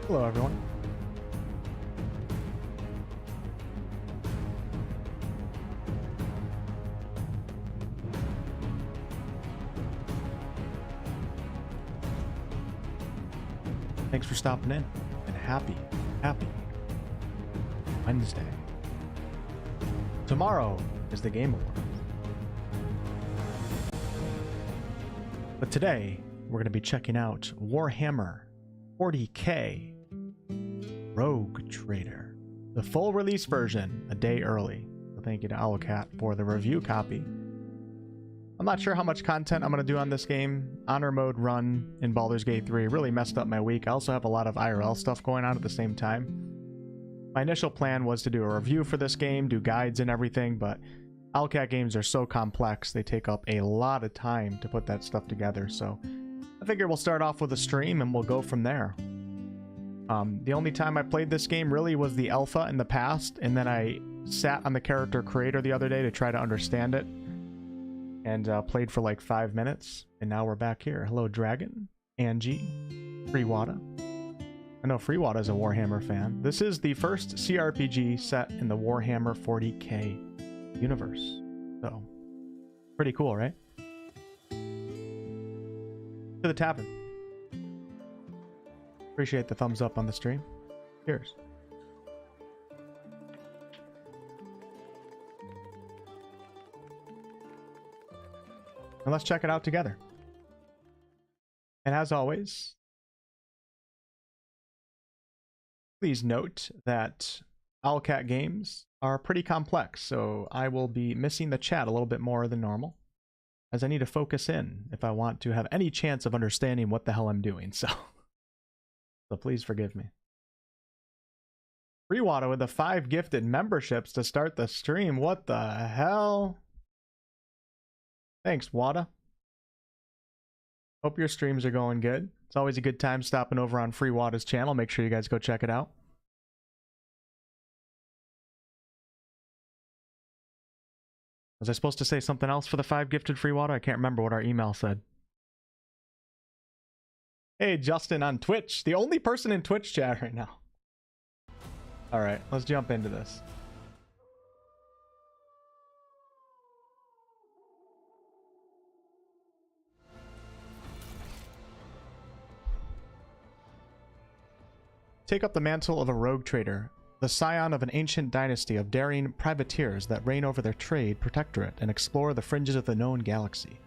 Hello, everyone. Thanks for stopping in, and happy Wednesday. Tomorrow is the Game Award. But today, we're going to be checking out Warhammer 40k Rogue Trader, the full release version a day early. So thank you to Owlcat for the review copy. I'm not sure how much content I'm going to do on this game. Honor mode run in Baldur's Gate 3 really messed up my week. I also have a lot of IRL stuff going on at the same time. My initial plan was to do a review for this game, do guides and everything, but Owlcat games are so complex, they take up a lot of time to put that stuff together, so I figure we'll start off with a stream and we'll go from there. The only time I played this game really was the alpha in the past, and then I sat on the character creator the other day to try to understand it, and played for like 5 minutes, and now we're back here. Hello, Dragon, Angie, Freewada. I know Freewada is a Warhammer fan. This is the first CRPG set in the Warhammer 40k universe, so pretty cool, right? To the tavern. Appreciate the thumbs up on the stream. Cheers. And let's check it out together. And as always, please note that Owlcat games are pretty complex, so I will be missing the chat a little bit more than normal, as I need to focus in if I want to have any chance of understanding what the hell I'm doing, so please forgive me. Freewada with the 5 gifted memberships to start the stream. What the hell? Thanks, Wada. Hope your streams are going good. It's always a good time stopping over on Freewada's channel. Make sure you guys go check it out. Was I supposed to say something else for the 5 gifted Freewada? I can't remember what our email said. Hey, Justin on Twitch. The only person in Twitch chat right now. Alright, let's jump into this. Take up the mantle of a rogue trader, the scion of an ancient dynasty of daring privateers that reign over their trade protectorate and explore the fringes of the known galaxy.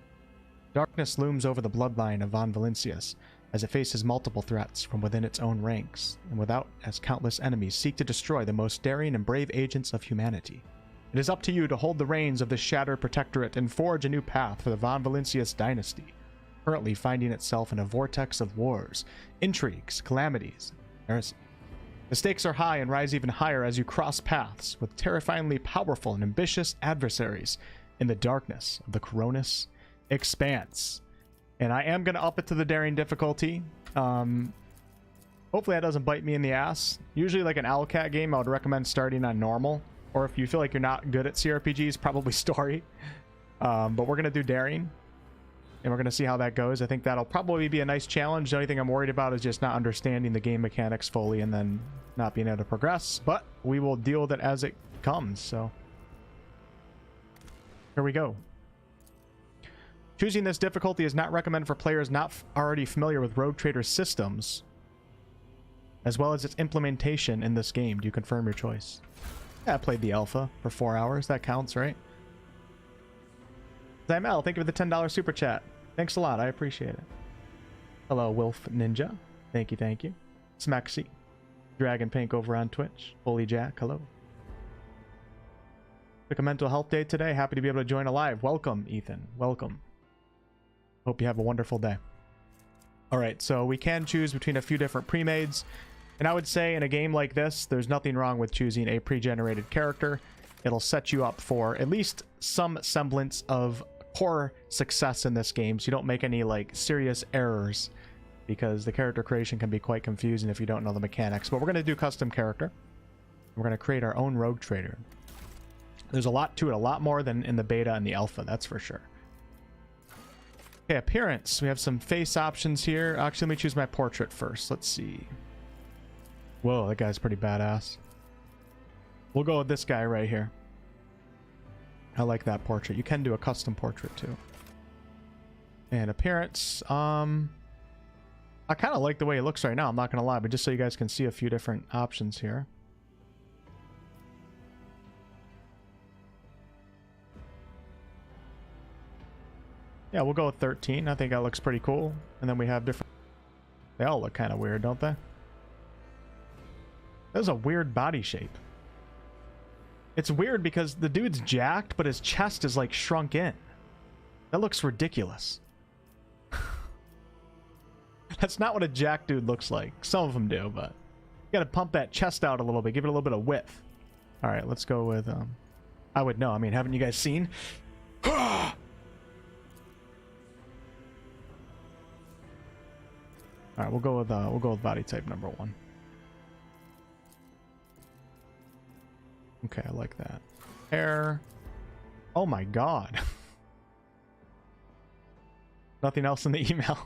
Darkness looms over the bloodline of Von Valancius as it faces multiple threats from within its own ranks, and without as countless enemies seek to destroy the most daring and brave agents of humanity. It is up to you to hold the reins of this shattered protectorate and forge a new path for the Von Valancius dynasty, currently finding itself in a vortex of wars, intrigues, calamities, heresy. The stakes are high and rise even higher as you cross paths with terrifyingly powerful and ambitious adversaries in the darkness of the Coronis Expanse. And I am going to up it to the daring difficulty. Hopefully that doesn't bite me in the ass. Usually like an Owlcat game, I would recommend starting on normal. Or if you feel like you're not good at CRPGs, probably story. But we're going to do daring. And we're going to see how that goes. I think that'll probably be a nice challenge. The only thing I'm worried about is just not understanding the game mechanics fully and then not being able to progress. But we will deal with it as it comes. So here we go. Choosing this difficulty is not recommended for players not already familiar with Rogue Trader's systems, as well as its implementation in this game. Do you confirm your choice? Yeah, I played the alpha for 4 hours. That counts, right? Zymel, thank you for the $10 super chat. Thanks a lot. I appreciate it. Hello, Wolf Ninja. Thank you, thank you. Smexy. Dragon Pink over on Twitch. Bully Jack, hello. Took a mental health day today. Happy to be able to join alive. Welcome, Ethan. Welcome. Hope you have a wonderful day. Alright, so we can choose between a few different pre-mades. And I would say in a game like this, there's nothing wrong with choosing a pre-generated character. It'll set you up for at least some semblance of core success in this game, so you don't make any like serious errors, because the character creation can be quite confusing if you don't know the mechanics. But we're going to do custom character. We're going to create our own rogue trader. There's a lot to it, a lot more than in the beta and the alpha, that's for sure. Okay, appearance. We have some face options here. Actually, let me choose my portrait first. Let's see. Whoa, that guy's pretty badass. We'll go with this guy right here. I like that portrait. You can do a custom portrait too. And appearance, I kind of like the way he looks right now, I'm not gonna lie, but just so you guys can see a few different options here. Yeah, we'll go with 13. I think that looks pretty cool. And then we have different... They all look kind of weird, don't they? That's a weird body shape. It's weird because the dude's jacked, but his chest is like shrunk in. That looks ridiculous. That's not what a jacked dude looks like. Some of them do, but you gotta pump that chest out a little bit, give it a little bit of width. All right, let's go with I would know. I mean, haven't you guys seen? All right, we'll go with body type number 1. Okay, I like that. Hair. Oh my god. Nothing else in the email.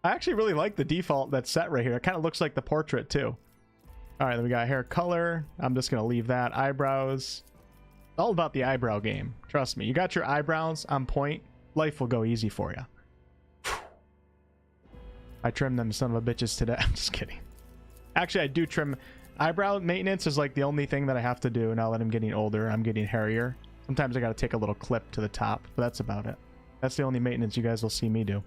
I actually really like the default that's set right here. It kind of looks like the portrait too. All right, then we got hair color. I'm just gonna leave that. Eyebrows. All about the eyebrow game. Trust me. You got your eyebrows on point, life will go easy for you. I trimmed them son of a bitches today. I'm just kidding. Actually, I do trim. Eyebrow maintenance is like the only thing that I have to do now that I'm getting older. I'm getting hairier. Sometimes I gotta take a little clip to the top, but that's about it. That's the only maintenance you guys will see me do.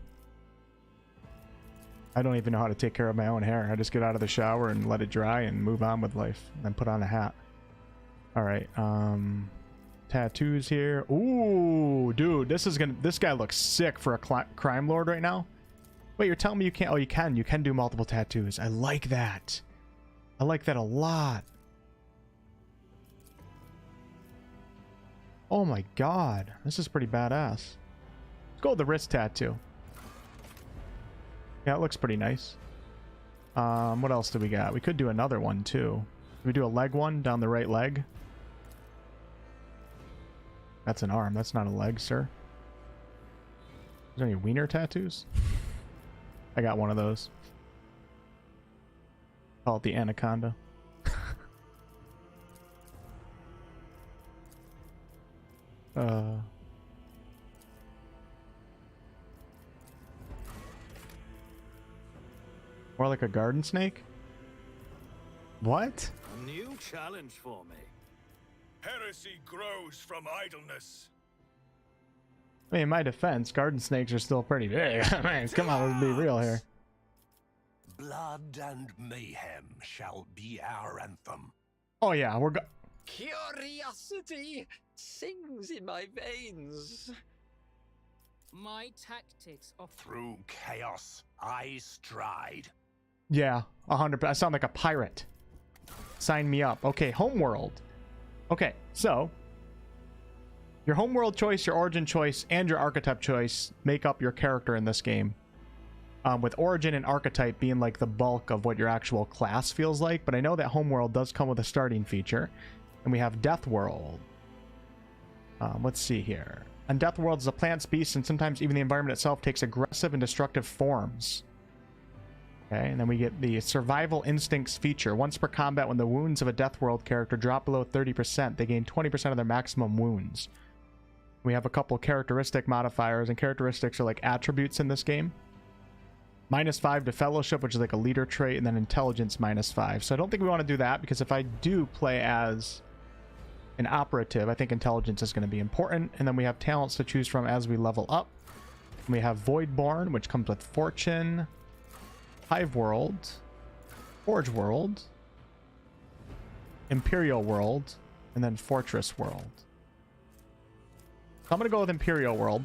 I don't even know how to take care of my own hair. I just get out of the shower and let it dry and move on with life. And then put on a hat. Alright, tattoos here. Ooh, dude, this guy looks sick for a crime lord right now. Wait, you're telling me you can't? Oh, you can. You can do multiple tattoos. I like that. I like that a lot. Oh my god. This is pretty badass. Let's go with the wrist tattoo. Yeah, it looks pretty nice. What else do we got? We could do another one too. Can we do a leg one down the right leg? That's an arm. That's not a leg, sir. Is there any wiener tattoos? I got one of those. Call it the anaconda. More like a garden snake? What? A new challenge for me. Heresy grows from idleness. I mean, in my defense, garden snakes are still pretty big. Man, come on, let's be real here. Blood and mayhem shall be our anthem. Oh yeah, we're Curiosity sings in my veins. My tactics are Through chaos I stride. Yeah, 100%. I sound like a pirate. Sign me up. Okay, homeworld. Okay, so your homeworld choice, your origin choice, and your archetype choice make up your character in this game. With origin and archetype being like the bulk of what your actual class feels like, but I know that homeworld does come with a starting feature. And we have Death World. Let's see here. And Death World is a plants, beasts, and sometimes even the environment itself takes aggressive and destructive forms. Okay, and then we get the Survival Instincts feature. Once per combat, when the wounds of a Death World character drop below 30%, they gain 20% of their maximum wounds. We have a couple characteristic modifiers, and characteristics are like attributes in this game. -5 to Fellowship, which is like a leader trait, and then Intelligence -5. So I don't think we want to do that, because if I do play as an Operative, I think Intelligence is going to be important. And then we have talents to choose from as we level up. We have Voidborn, which comes with Fortune, Hive World, Forge World, Imperial World, and then Fortress World. So I'm going to go with Imperial World,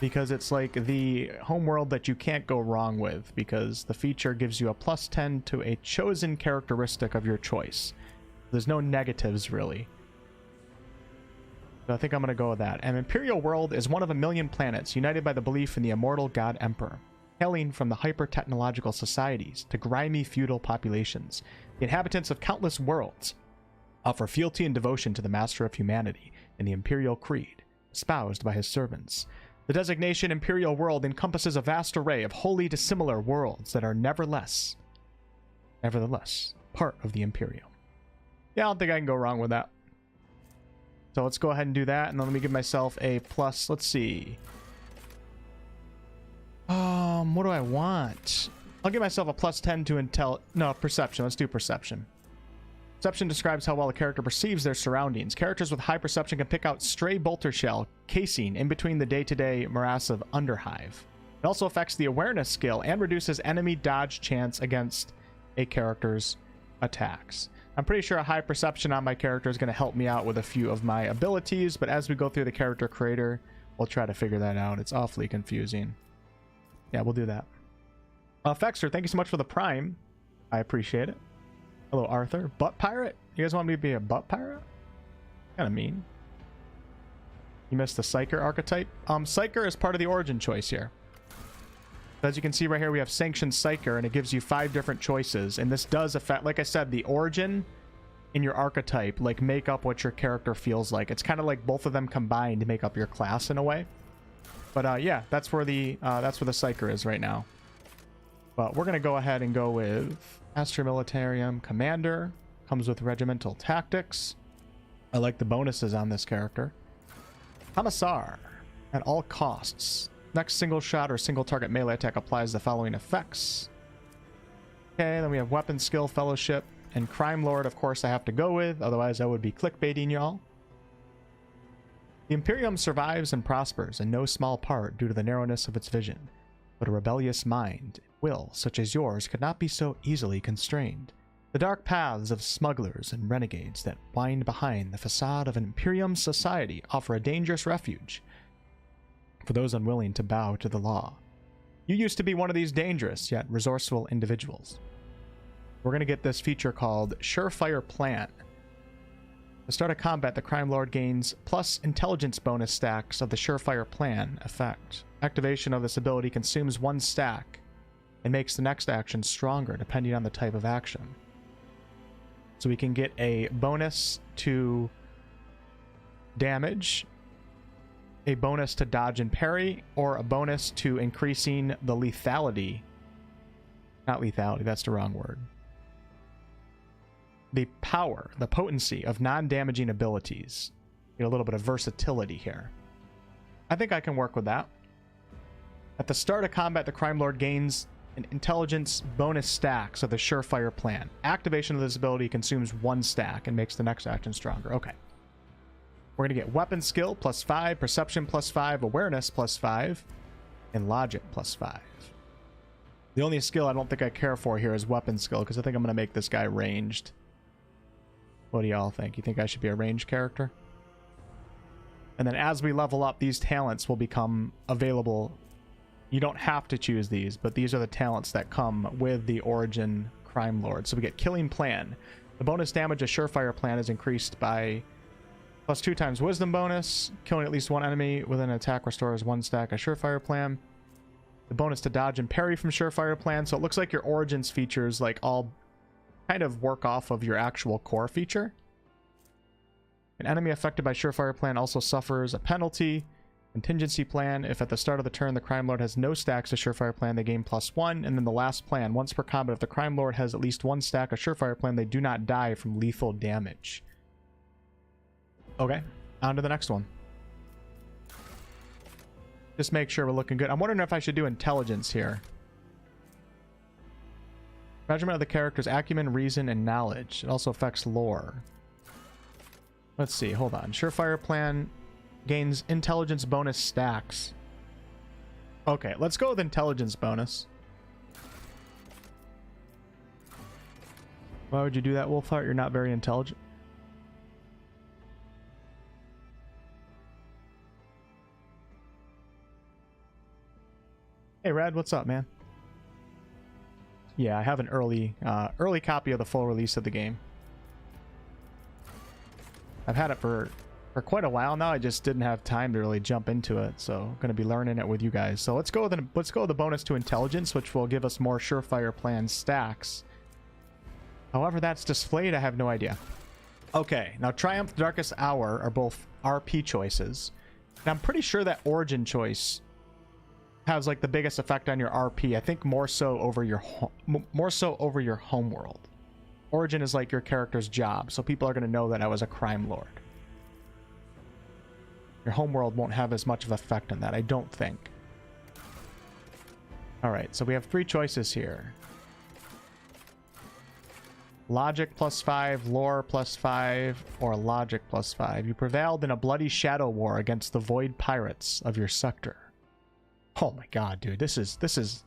because it's like the homeworld that you can't go wrong with, because the feature gives you a +10 to a chosen characteristic of your choice. There's no negatives, really. So I think I'm going to go with that. And Imperial World is one of a million planets, united by the belief in the immortal God Emperor, hailing from the hyper-technological societies to grimy feudal populations. The inhabitants of countless worlds offer fealty and devotion to the master of humanity in the Imperial Creed, espoused by his servants. The designation Imperial World encompasses a vast array of wholly dissimilar worlds that are nevertheless nevertheless part of the Imperium. Yeah, I don't think I can go wrong with that. So let's go ahead and do that, and then let me give myself a plus. Let's see. What do I want? I'll give myself a plus 10 to perception. Let's do perception. Perception describes how well a character perceives their surroundings. Characters with high perception can pick out stray bolter shell casing in between the day-to-day morass of Underhive. It also affects the awareness skill and reduces enemy dodge chance against a character's attacks. I'm pretty sure a high perception on my character is going to help me out with a few of my abilities, but as we go through the character creator, we'll try to figure that out. It's awfully confusing. Yeah, we'll do that. Fexer, thank you so much for the Prime. I appreciate it. Hello, Arthur. Butt pirate? You guys want me to be a butt pirate? Kind of mean. You missed the Psyker archetype. Psyker is part of the origin choice here. As you can see right here, we have Sanctioned Psyker, and it gives you 5 different choices. And this does affect, like I said, the origin in your archetype, like make up what your character feels like. It's kind of like both of them combined to make up your class in a way. But yeah, that's where the Psyker is right now. But we're gonna go ahead and go with Astra Militarium Commander. Comes with Regimental Tactics. I like the bonuses on this character. Commissar. At all costs. Next single shot or single target melee attack applies the following effects. Okay, then we have Weapon Skill, Fellowship, and Crime Lord, of course, I have to go with. Otherwise, I would be clickbaiting y'all. The Imperium survives and prospers in no small part due to the narrowness of its vision. But a rebellious mind, will, such as yours, could not be so easily constrained. The dark paths of smugglers and renegades that wind behind the facade of an Imperium society offer a dangerous refuge for those unwilling to bow to the law. You used to be one of these dangerous yet resourceful individuals. We're going to get this feature called Surefire Plan. To start a combat, the Crime Lord gains plus intelligence bonus stacks of the Surefire Plan effect. Activation of this ability consumes 1 stack and makes the next action stronger depending on the type of action. So we can get a bonus to damage, a bonus to dodge and parry, or a bonus to increasing the lethality. Not lethality, that's the wrong word. The power, the potency of non-damaging abilities. Get a little bit of versatility here. I think I can work with that. At the start of combat, the Crime Lord gains an intelligence bonus stacks of the Surefire Plan. Activation of this ability consumes 1 stack and makes the next action stronger. Okay. We're going to get Weapon Skill +5, Perception +5, Awareness +5, and Logic +5. The only skill I don't think I care for here is Weapon Skill, because I think I'm going to make this guy ranged. What do y'all think? You think I should be a ranged character? And then as we level up, these talents will become available. You don't have to choose these, but these are the talents that come with the Origin Crime Lord. So we get Killing Plan. The bonus damage of Surefire Plan is increased by +2 times Wisdom bonus. Killing at least 1 enemy with an attack restores 1 stack of Surefire Plan. The bonus to dodge and parry from Surefire Plan. So it looks like your Origins features like all kind of work off of your actual core feature. An enemy affected by Surefire Plan also suffers a penalty. Contingency Plan. If at the start of the turn the Crime Lord has no stacks of Surefire Plan, they gain +1. And then the last plan. Once per combat, if the Crime Lord has at least 1 stack of Surefire Plan, they do not die from lethal damage. Okay, on to the next one. Just make sure we're looking good. I'm wondering if I should do intelligence here. Measurement of the character's acumen, reason, and knowledge. It also affects lore. Let's see, hold on. Surefire Plan gains intelligence bonus stacks. Okay, let's go with intelligence bonus. Why would you do that, Wolfheart? You're not very intelligent. Hey, Rad, what's up, man? Yeah, I have an early copy of the full release of the game. I've had it for quite a while now. I just didn't have time to really jump into it, so I'm going to be learning it with you guys. So let's go with the bonus to intelligence, which will give us more Surefire Plan stacks. However that's displayed, I have no idea. Okay, now Triumph, Darkest Hour are both RP choices, and I'm pretty sure that Origin choice has like the biggest effect on your RP. I think more so over your home world. Origin is like your character's job, so people are going to know that I was a crime lord. Your homeworld won't have as much of an effect on that, I don't think. Alright, so we have 3 choices here. Logic +5, lore +5, or logic +5. You prevailed in a bloody shadow war against the void pirates of your sector. Oh my god, dude. This is...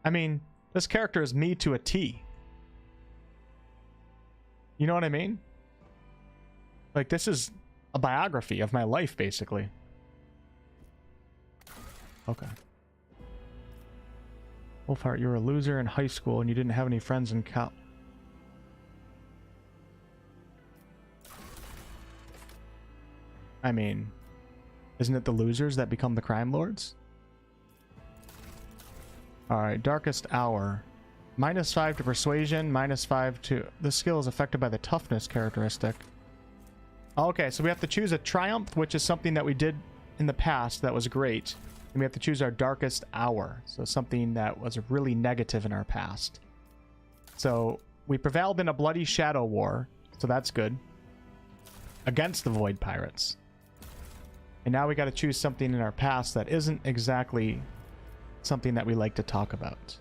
I mean, this character is me to a T. You know what I mean? Like, this is a biography of my life, basically. Okay. Wolfheart, you were a loser in high school and you didn't have any friends in college. I mean, isn't it the losers that become the crime lords? Alright, Darkest Hour. -5 to Persuasion, -5 to... The skill is affected by the Toughness characteristic. Okay, so we have to choose a Triumph, which is something that we did in the past that was great. And we have to choose our Darkest Hour, so something that was really negative in our past. So, we prevailed in a bloody shadow war, so that's good. Against the Void Pirates. And now we got to choose something in our past that isn't exactly something that we like to talk about.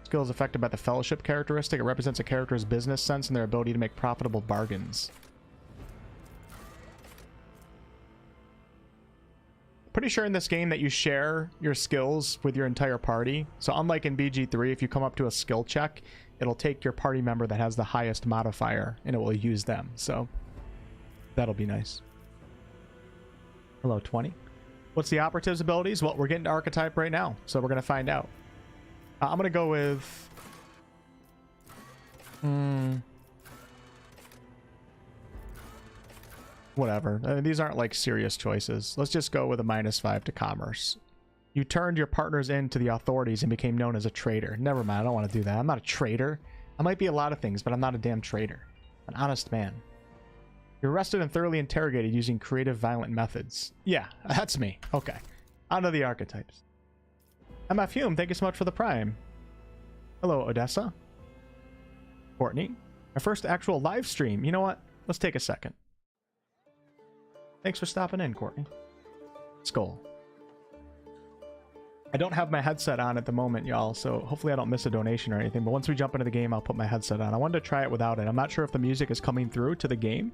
Skill is affected by the Fellowship characteristic. It represents a character's business sense and their ability to make profitable bargains. Pretty sure in this game that you share your skills with your entire party. So unlike in BG3, if you come up to a skill check, it'll take your party member that has the highest modifier and it will use them. So that'll be nice. Hello, 20. What's the Operative's abilities? Well, we're getting to Archetype right now, so we're going to find out. I'm going to go with... whatever. I mean, these aren't like serious choices. Let's just go with a -5 to Commerce. You turned your partners in to the authorities and became known as a traitor. Never mind, I don't want to do that. I'm not a traitor. I might be a lot of things, but I'm not a damn traitor. An honest man. You're arrested and thoroughly interrogated using creative, violent methods. Yeah, that's me. Okay. On to the archetypes. MF Hume, thank you so much for the Prime. Hello, Odessa. Courtney. Our first actual live stream. You know what? Let's take a second. Thanks for stopping in, Courtney. Skull. I don't have my headset on at the moment, y'all, so hopefully I don't miss a donation or anything, but once we jump into the game, I'll put my headset on. I wanted to try it without it. I'm not sure if the music is coming through to the game.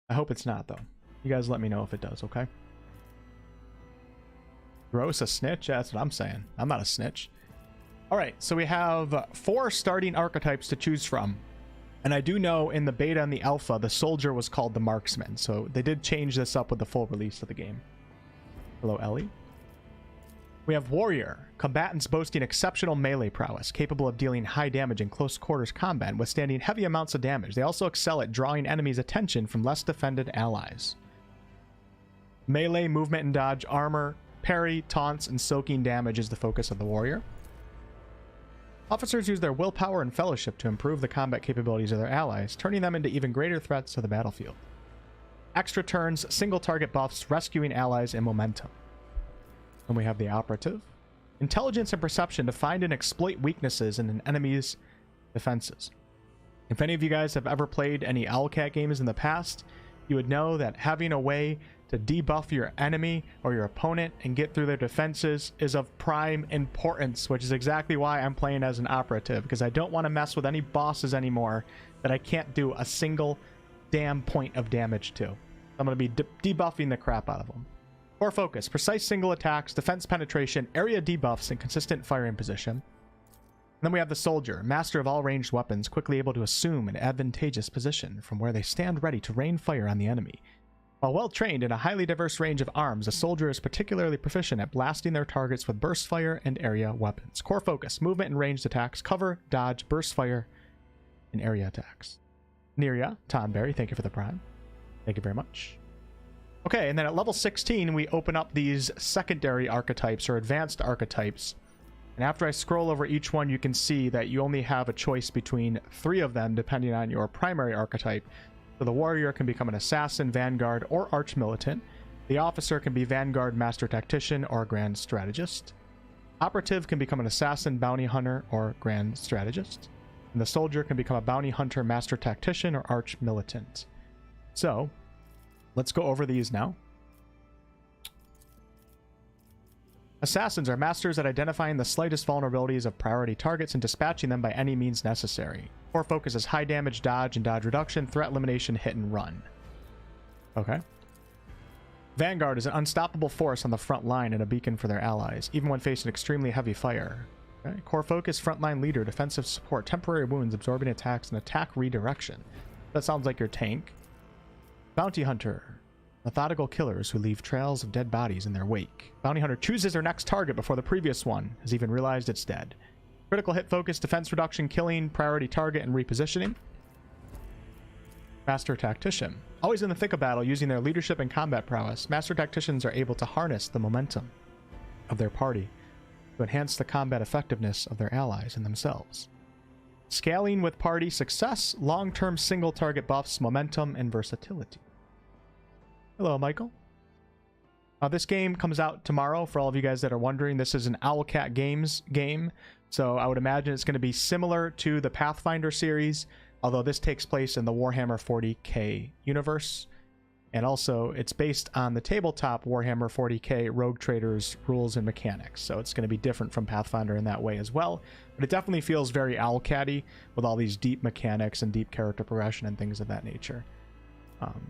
I hope it's not, though. You guys let me know if it does, okay? Gross, a snitch? Yeah, that's what I'm saying. I'm not a snitch. Alright, so we have 4 starting archetypes to choose from. And I do know in the beta and the alpha, the soldier was called the marksman, so they did change this up with the full release of the game. Hello, Ellie. We have warrior, combatants boasting exceptional melee prowess, capable of dealing high damage in close quarters combat and withstanding heavy amounts of damage. They also excel at drawing enemies' attention from less defended allies. Melee, movement and dodge, armor, parry, taunts, and soaking damage is the focus of the warrior. Officers use their willpower and fellowship to improve the combat capabilities of their allies, turning them into even greater threats to the battlefield. Extra turns, single target buffs, rescuing allies, and momentum. And we have the operative. Intelligence and perception to find and exploit weaknesses in an enemy's defenses. If any of you guys have ever played any owlcat games in the past, you would know that having a way to debuff your enemy or your opponent and get through their defenses is of prime importance, which is exactly why I'm playing as an operative, because I don't want to mess with any bosses anymore that I can't do a single damn point of damage to. I'm going to be debuffing the crap out of them. Core focus, precise single attacks, defense penetration, area debuffs, and consistent firing position. And then we have the soldier, master of all ranged weapons, quickly able to assume an advantageous position from where they stand ready to rain fire on the enemy. While well trained in a highly diverse range of arms, a soldier is particularly proficient at blasting their targets with burst fire and area weapons. Core focus, movement and ranged attacks, cover, dodge, burst fire, and area attacks. Neria, Tonberry, thank you for the Prime. Thank you very much. Okay, and then at level 16, we open up these secondary archetypes or advanced archetypes. And after I scroll over each one, you can see that you only have a choice between 3 of them depending on your primary archetype. So the warrior can become an assassin, vanguard, or arch militant. The officer can be vanguard, master tactician, or grand strategist. Operative can become an assassin, bounty hunter, or grand strategist. And the soldier can become a bounty hunter, master tactician, or arch militant. So let's go over these now. Assassins are masters at identifying the slightest vulnerabilities of priority targets and dispatching them by any means necessary. Core focus is high damage, dodge, and dodge reduction, threat elimination, hit, and run. Okay. Vanguard is an unstoppable force on the front line and a beacon for their allies, even when facing extremely heavy fire. Okay. Core focus, frontline leader, defensive support, temporary wounds, absorbing attacks, and attack redirection. That sounds like your tank. Bounty hunter. Methodical killers who leave trails of dead bodies in their wake. Bounty hunter chooses their next target before the previous one has even realized it's dead. Critical hit focus, defense reduction, killing, priority target, and repositioning. Master tactician. Always in the thick of battle, using their leadership and combat prowess, master tacticians are able to harness the momentum of their party to enhance the combat effectiveness of their allies and themselves. Scaling with party success, long-term single target buffs, momentum, and versatility. Hello, Michael. This game comes out tomorrow. For all of you guys that are wondering, this is an Owlcat Games game, so I would imagine it's going to be similar to the Pathfinder series, although this takes place in the Warhammer 40k universe, and also it's based on the tabletop Warhammer 40k Rogue Traders rules and mechanics, so it's going to be different from Pathfinder in that way as well, but it definitely feels very Owlcat-y with all these deep mechanics and deep character progression and things of that nature.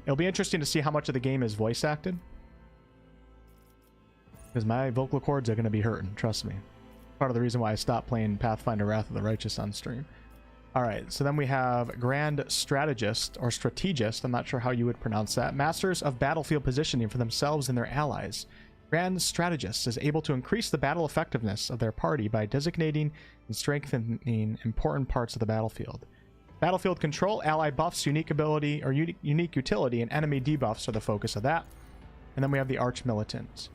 It'll be interesting to see how much of the game is voice acted, because my vocal cords are going to be hurting, trust me. Part of the reason why I stopped playing Pathfinder Wrath of the Righteous on stream. Alright, so then we have Grand Strategist, or Strategist, I'm not sure how you would pronounce that. Masters of battlefield positioning for themselves and their allies. Grand Strategist is able to increase the battle effectiveness of their party by designating and strengthening important parts of the battlefield. Battlefield control, ally buffs, unique ability, or unique utility, and enemy debuffs are the focus of that. And then we have the Arch Militant.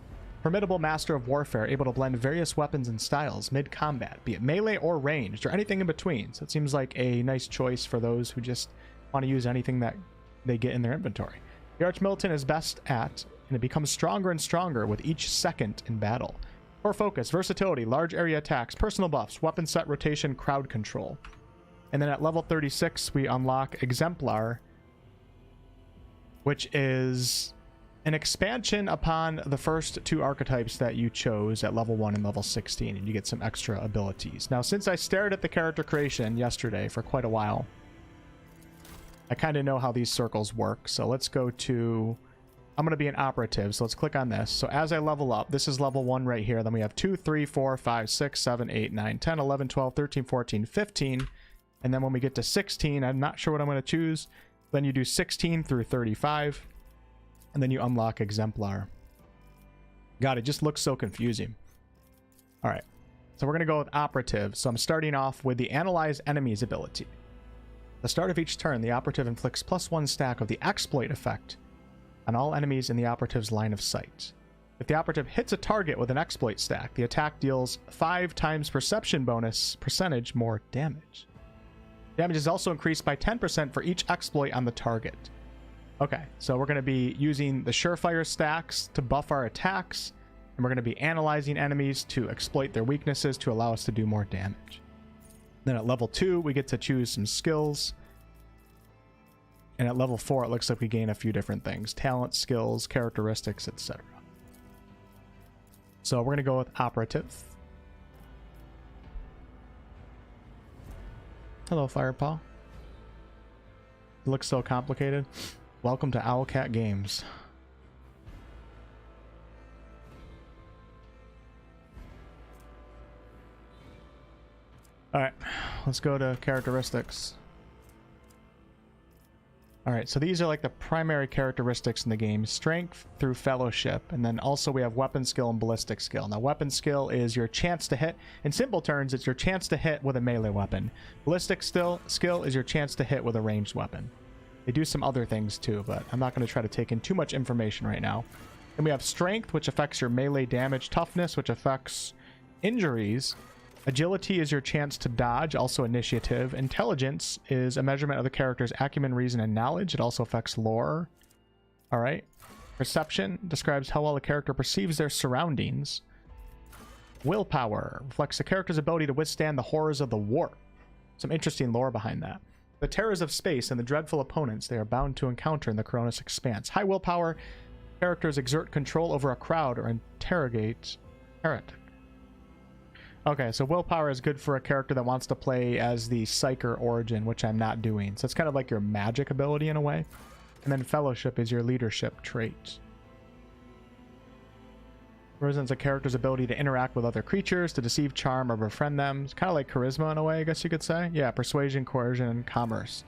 Formidable master of warfare, able to blend various weapons and styles mid-combat, be it melee or ranged, or anything in between. So it seems like a nice choice for those who just want to use anything that they get in their inventory. The Arch Militant is best at, and it becomes stronger and stronger with each second in battle. Core focus, versatility, large area attacks, personal buffs, weapon set rotation, crowd control. And then at level 36, we unlock Exemplar, which is an expansion upon the first 2 archetypes that you chose at level 1 and level 16, and you get some extra abilities. Now, since I stared at the character creation yesterday for quite a while, I kind of know how these circles work. So let's go to... I'm going to be an operative, so let's click on this. So as I level up, this is level 1 right here. Then we have 2, 3, 4, 5, 6, 7, 8, 9, 10, 11, 12, 13, 14, 15... And then when we get to 16, I'm not sure what I'm going to choose. Then you do 16 through 35. And then you unlock Exemplar. God, it just looks so confusing. All right. So we're going to go with Operative. So I'm starting off with the Analyze Enemies ability. At the start of each turn, the Operative inflicts +1 stack of the Exploit effect on all enemies in the Operative's line of sight. If the Operative hits a target with an Exploit stack, the attack deals 5 times perception bonus percentage more damage. Damage is also increased by 10% for each exploit on the target. Okay, so we're going to be using the Surefire stacks to buff our attacks, and we're going to be analyzing enemies to exploit their weaknesses to allow us to do more damage. Then at level 2, we get to choose some skills. And at level 4, it looks like we gain a few different things. Talent, skills, characteristics, etc. So we're going to go with Operative. Hello, Firepaw. It looks so complicated. Welcome to Owlcat Games. Alright, let's go to characteristics. Alright, so these are like the primary characteristics in the game. Strength through fellowship, and then also we have weapon skill and ballistic skill. Now, weapon skill is your chance to hit. In simple terms, it's your chance to hit with a melee weapon. Ballistic skill is your chance to hit with a ranged weapon. They do some other things too, but I'm not going to try to take in too much information right now. Then we have strength, which affects your melee damage. Toughness, which affects injuries. Agility is your chance to dodge, also initiative. Intelligence is a measurement of the character's acumen, reason, and knowledge. It also affects lore. All right. Perception describes how well a character perceives their surroundings. Willpower reflects the character's ability to withstand the horrors of the warp. Some interesting lore behind that. The terrors of space and the dreadful opponents they are bound to encounter in the Coronis Expanse. High willpower characters exert control over a crowd or interrogate heretic. Okay, so willpower is good for a character that wants to play as the Psyker origin, which I'm not doing. So it's kind of like your magic ability in a way. And then fellowship is your leadership trait. Represents a character's ability to interact with other creatures, to deceive, charm, or befriend them. It's kind of like charisma in a way, I guess you could say. Yeah, persuasion, coercion, and commerce.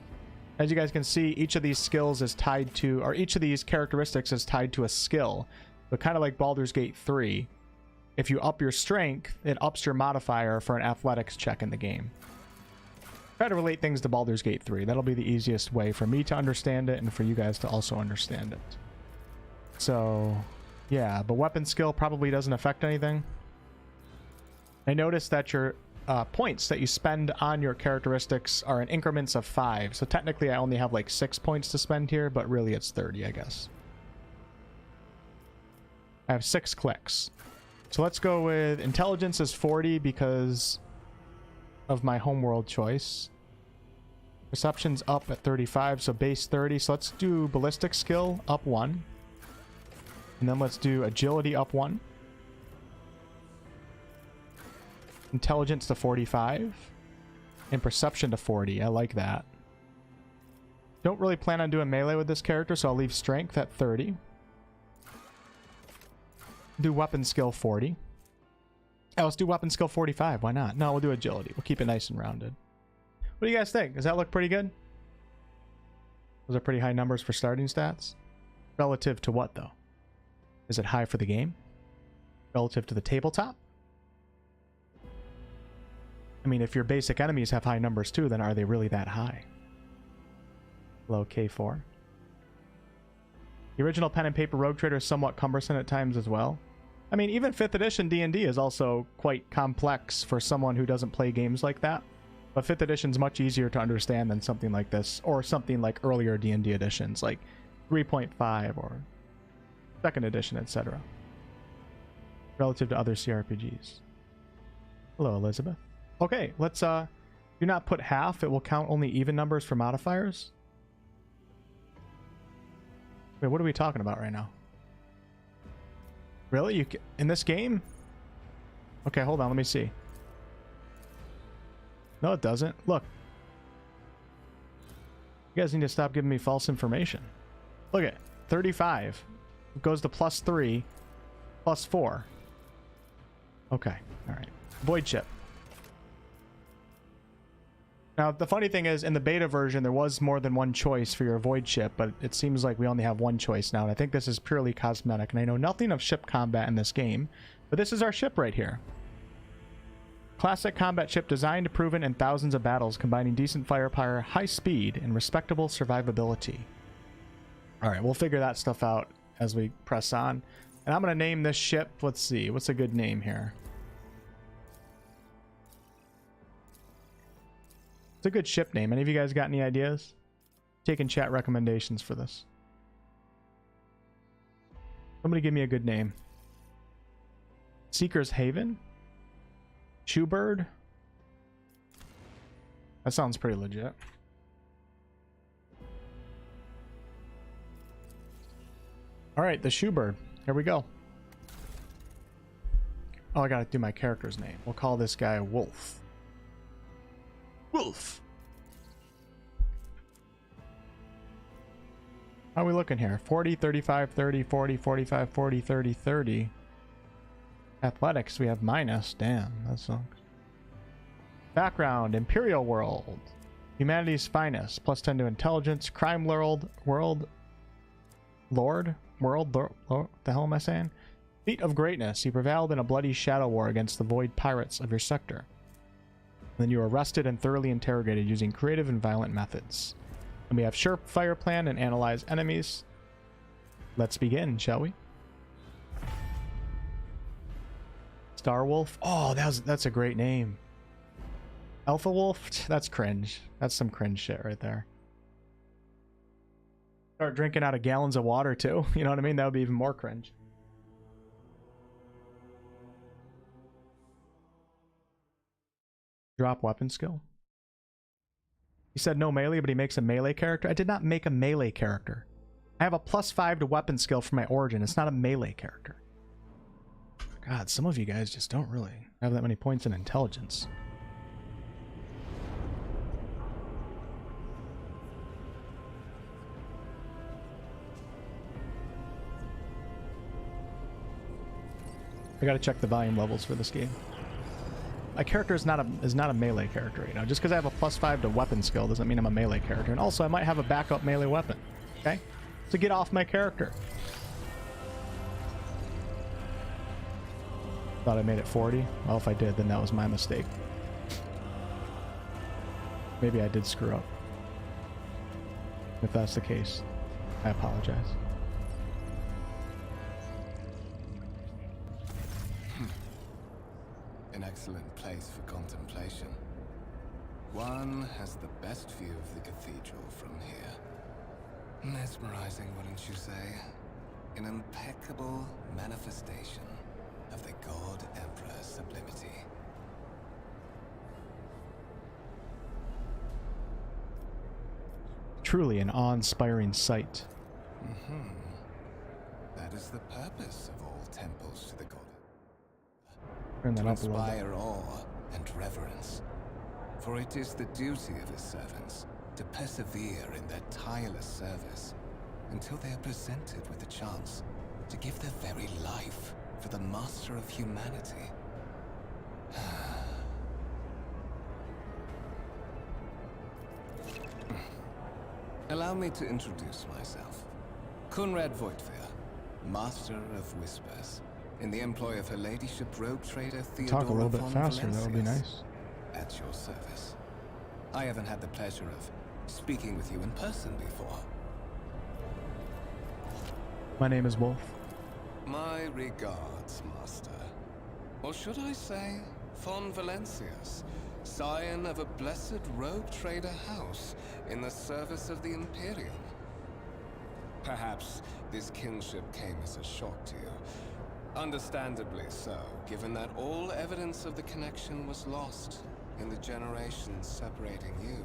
As you guys can see, each of these skills is tied to, or each of these characteristics is tied to a skill. But kind of like Baldur's Gate 3, if you up your strength, it ups your modifier for an athletics check in the game. Try to relate things to Baldur's Gate 3. That'll be the easiest way for me to understand it and for you guys to also understand it. So, yeah, but weapon skill probably doesn't affect anything. I noticed that your points that you spend on your characteristics are in increments of 5. So technically I only have like 6 points to spend here, but really it's 30, I guess. I have 6 clicks. So let's go with intelligence is 40 because of my homeworld choice. Perception's up at 35, so base 30. So let's do ballistic skill up 1. And then let's do agility up 1. Intelligence to 45. And perception to 40. I like that. Don't really plan on doing melee with this character, so I'll leave strength at 30. Do weapon skill 40. Oh, let's do weapon skill 45. Why not? No, we'll do agility. We'll keep it nice and rounded. What do you guys think? Does that look pretty good? Those are pretty high numbers for starting stats. Relative to what, though? Is it high for the game? Relative to the tabletop? I mean, if your basic enemies have high numbers too, then are they really that high? Low K4. The original pen and paper Rogue Trader is somewhat cumbersome at times as well. I mean, even 5th edition D&D is also quite complex for someone who doesn't play games like that. But 5th edition is much easier to understand than something like this, or something like earlier D&D editions, like 3.5 or 2nd edition, etc. Relative to other CRPGs. Hello, Elizabeth. Okay, let's do not put half. It will count only even numbers for modifiers. Wait, what are we talking about right now? Really? You in this game? Okay, hold on. Let me see. No, it doesn't. Look. You guys need to stop giving me false information. Look at 35. It goes to +3, +4. Okay. All right. Void chip. Now, the funny thing is, in the beta version, there was more than one choice for your void ship, but it seems like we only have one choice now, and I think this is purely cosmetic, and I know nothing of ship combat in this game, but this is our ship right here. Classic combat ship designed, proven in thousands of battles, combining decent firepower, high speed, and respectable survivability. Alright, we'll figure that stuff out as we press on. And I'm going to name this ship, let's see, what's a good name here? It's a good ship name. Any of you guys got any ideas? Taking chat recommendations for this. Somebody give me a good name. Seeker's Haven? Shoebird? That sounds pretty legit. Alright, the Shoebird. Here we go. Oh, I gotta do my character's name. We'll call this guy Wolf. Wolf. How are we looking here? 40, 35, 30, 40, 45, 40, 30, 30. Athletics, we have minus. Damn, that sucks. Background, Imperial World. Humanity's finest. +10 to intelligence. Crime Lord. The hell am I saying? Feat of greatness. You prevailed in a bloody shadow war against the void pirates of your sector. Then you are arrested and thoroughly interrogated using creative and violent methods. And we have surefire plan and analyze enemies. Let's begin, shall we? Starwolf. Oh, that's a great name. Alpha Wolf? That's cringe. That's some cringe shit right there. Start drinking out of gallons of water too. You know what I mean? That would be even more cringe. Drop weapon skill. He said no melee, but he makes a melee character. I did not make a melee character. I have a +5 to weapon skill for my origin. It's not a melee character. God, some of you guys just don't really have that many points in intelligence. I gotta check the volume levels for this game. My character is not a melee character, you know. Just because I have a +5 to weapon skill doesn't mean I'm a melee character. And also, I might have a backup melee weapon. Okay, so get off my character. Thought I made it 40. Well, if I did, then that was my mistake. Maybe I did screw up. If that's the case, I apologize. An excellent place for contemplation. One has the best view of the cathedral from here. Mesmerizing, wouldn't you say? An impeccable manifestation of the God Emperor's sublimity. Truly an awe-inspiring sight. That is the purpose of all temples to the God. Turn that To up a little bit. inspire awe and reverence. For it is the duty of his servants to persevere in their tireless service until they are presented with the chance to give their very life for the master of humanity. Allow me to introduce myself. Conrad Voigtveer, Master of Whispers, in the employ of Her Ladyship Rogue Trader Theodora Talk a little bit von faster, that would be Valencius. nice. At your service. I haven't had the pleasure of speaking with you in person before. My name is Wolf. My regards, Master. Or should I say, von Valencius, scion of a blessed rogue trader house in the service of the Imperium. Perhaps this kinship came as a shock to you. Understandably so, given that all evidence of the connection was lost in the generations separating you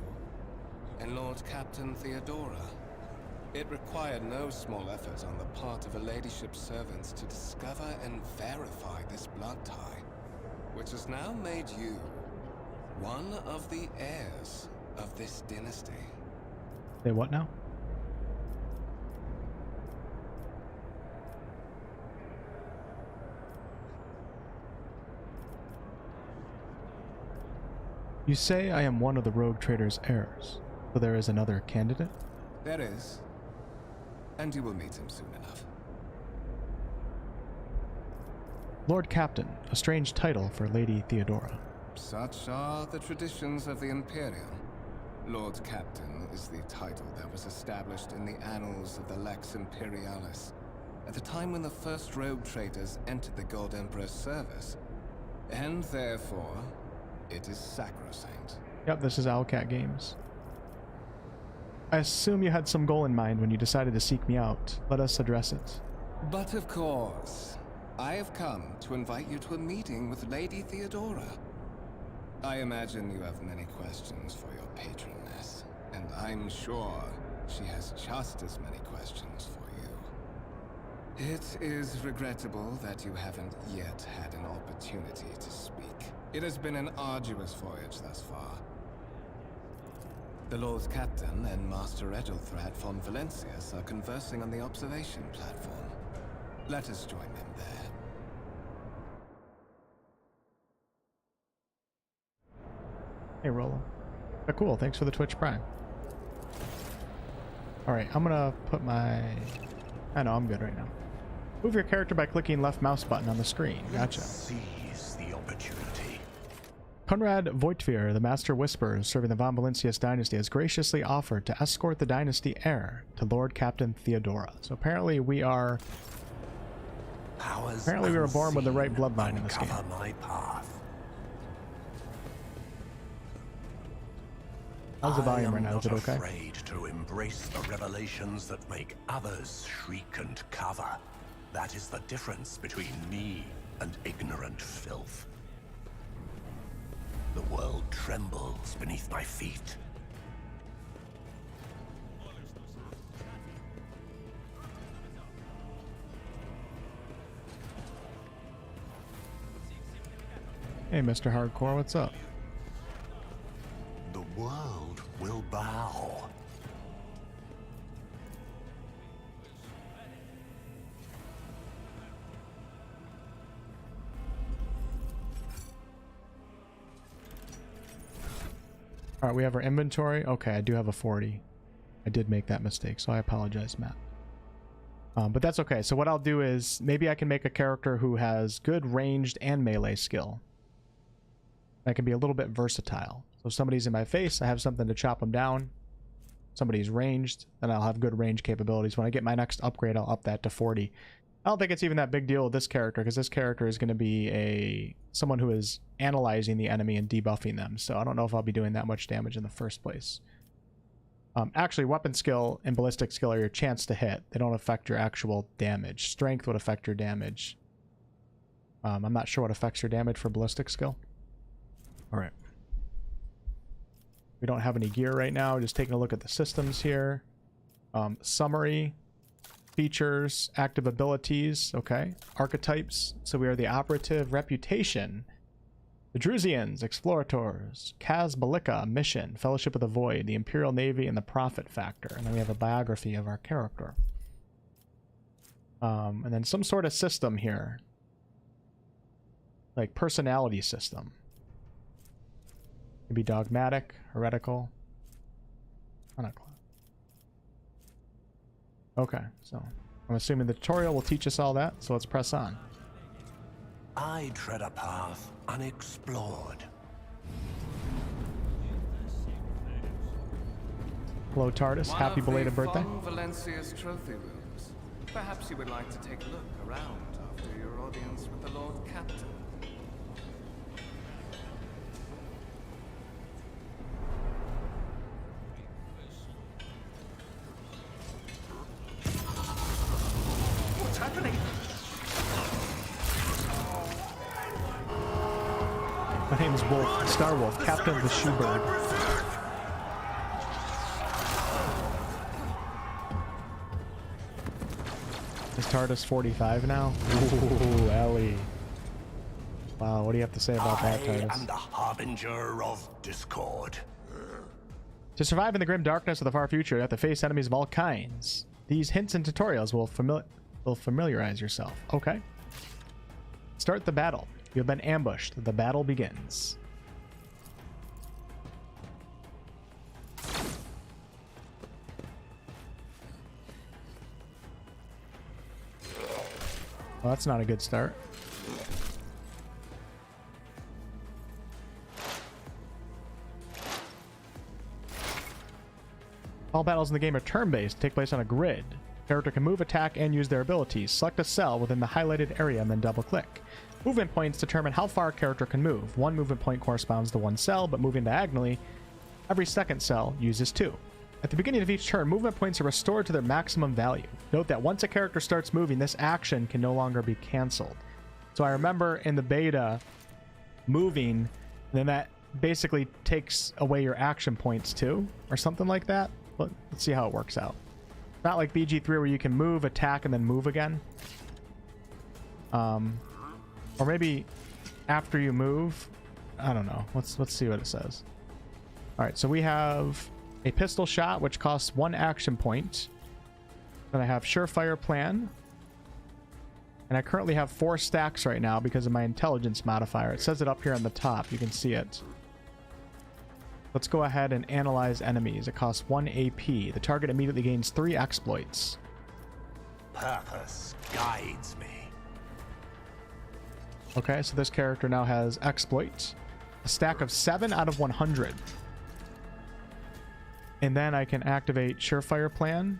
and Lord Captain Theodora. It required no small effort on the part of Her Ladyship's servants to discover and verify this blood tie, which has now made you one of the heirs of this dynasty. Say what now? You say I am one of the rogue trader's heirs, so there is another candidate? There is. And you will meet him soon enough. Lord Captain, a strange title for Lady Theodora. Such are the traditions of the Imperium. Lord Captain is the title that was established in the annals of the Lex Imperialis at the time when the first rogue traders entered the God Emperor's service, and therefore, it is sacrosanct. Yep, this is Owlcat Games. I assume you had some goal in mind when you decided to seek me out. Let us address it. But of course, I have come to invite you to a meeting with Lady Theodora. I imagine you have many questions for your patroness, and I'm sure she has just as many questions for you. It is regrettable that you haven't yet had an opportunity to speak. It has been an arduous voyage thus far. The Lord Captain and Master Edelthrad von Valencius are conversing on the observation platform. Let us join them there. Hey, Rolo. Oh, cool, thanks for the Twitch Prime. Alright, I'm gonna put my... I know, I'm good right now. Move your character by clicking left mouse button on the screen. Gotcha. Seize the opportunity. Conrad Voigtveer, the Master Whisperer serving the von Valencius dynasty, has graciously offered to escort the dynasty heir to Lord Captain Theodora. So apparently we are... Apparently we were born with the right bloodline in this game. My path. How's the volume right now? Is it I am okay? not afraid to embrace the revelations that make others shriek and cover. That is the difference between me and ignorant filth. The world trembles beneath my feet. Hey, Mr. Hardcore, what's up? The world will bow. All right, we have our inventory. Okay, I do have a 40. I did make that mistake, so I apologize, Matt. But that's okay. So what I'll do is maybe I can make a character who has good ranged and melee skill. I can be a little bit versatile. So if somebody's in my face, I have something to chop them down. Somebody's ranged, then I'll have good range capabilities. When I get my next upgrade, I'll up that to 40. I don't think it's even that big deal with this character, because this character is going to be someone who is analyzing the enemy and debuffing them. So I don't know if I'll be doing that much damage in the first place. Actually, weapon skill and ballistic skill are your chance to hit. They don't affect your actual damage. Strength would affect your damage. I'm not sure what affects your damage for ballistic skill. All right. We don't have any gear right now. Just taking a look at the systems here. Summary, features, active abilities. Okay. Archetypes. So we are the Operative. Reputation. The Drusians, Explorators, Kazbalika, Mission, Fellowship of the Void, the Imperial Navy, and the Profit Factor. And then we have a biography of our character. And then some sort of system here. Like personality system. Maybe dogmatic, heretical. Okay, so I'm assuming the tutorial will teach us all that, so let's press on. I tread a path unexplored. Hello, TARDIS. Happy belated birthday. Valencia's trophy rooms. Perhaps you would like to take a look around after your audience with the Lord Captain. What's happening? My name's Wolf, Star Wolf, Captain of the Shoebird. Is TARDIS 45 now? Ooh, Ellie. Wow, what do you have to say about that, I TARDIS? am the harbinger of discord. To survive in the grim darkness of the far future, you have to face enemies of all kinds. These hints and tutorials will familiarize yourself. Okay. Start the battle. You have been ambushed. The battle begins. Well, that's not a good start. All battles in the game are turn-based, take place on a grid. Character can move, attack, and use their abilities. Select a cell within the highlighted area and then double-click. Movement points determine how far a character can move. One movement point corresponds to one cell, but moving diagonally, every second cell uses 2. At the beginning of each turn, movement points are restored to their maximum value. Note that once a character starts moving, this action can no longer be cancelled. So I remember in the beta, moving, then that basically takes away your action points too, or something like that. But let's see how it works out. Not like BG3 where you can move, attack, and then move again. Or maybe after you move, I don't know. Let's see what it says. All right, so we have a pistol shot, which costs 1 action point. Then I have surefire plan. And I currently have 4 stacks right now because of my intelligence modifier. It says it up here on the top. You can see it. Let's go ahead and analyze enemies. It costs 1 AP. The target immediately gains 3 exploits. Purpose guides me. Okay, so this character now has exploits. A stack of 7 out of 100. And then I can activate surefire plan.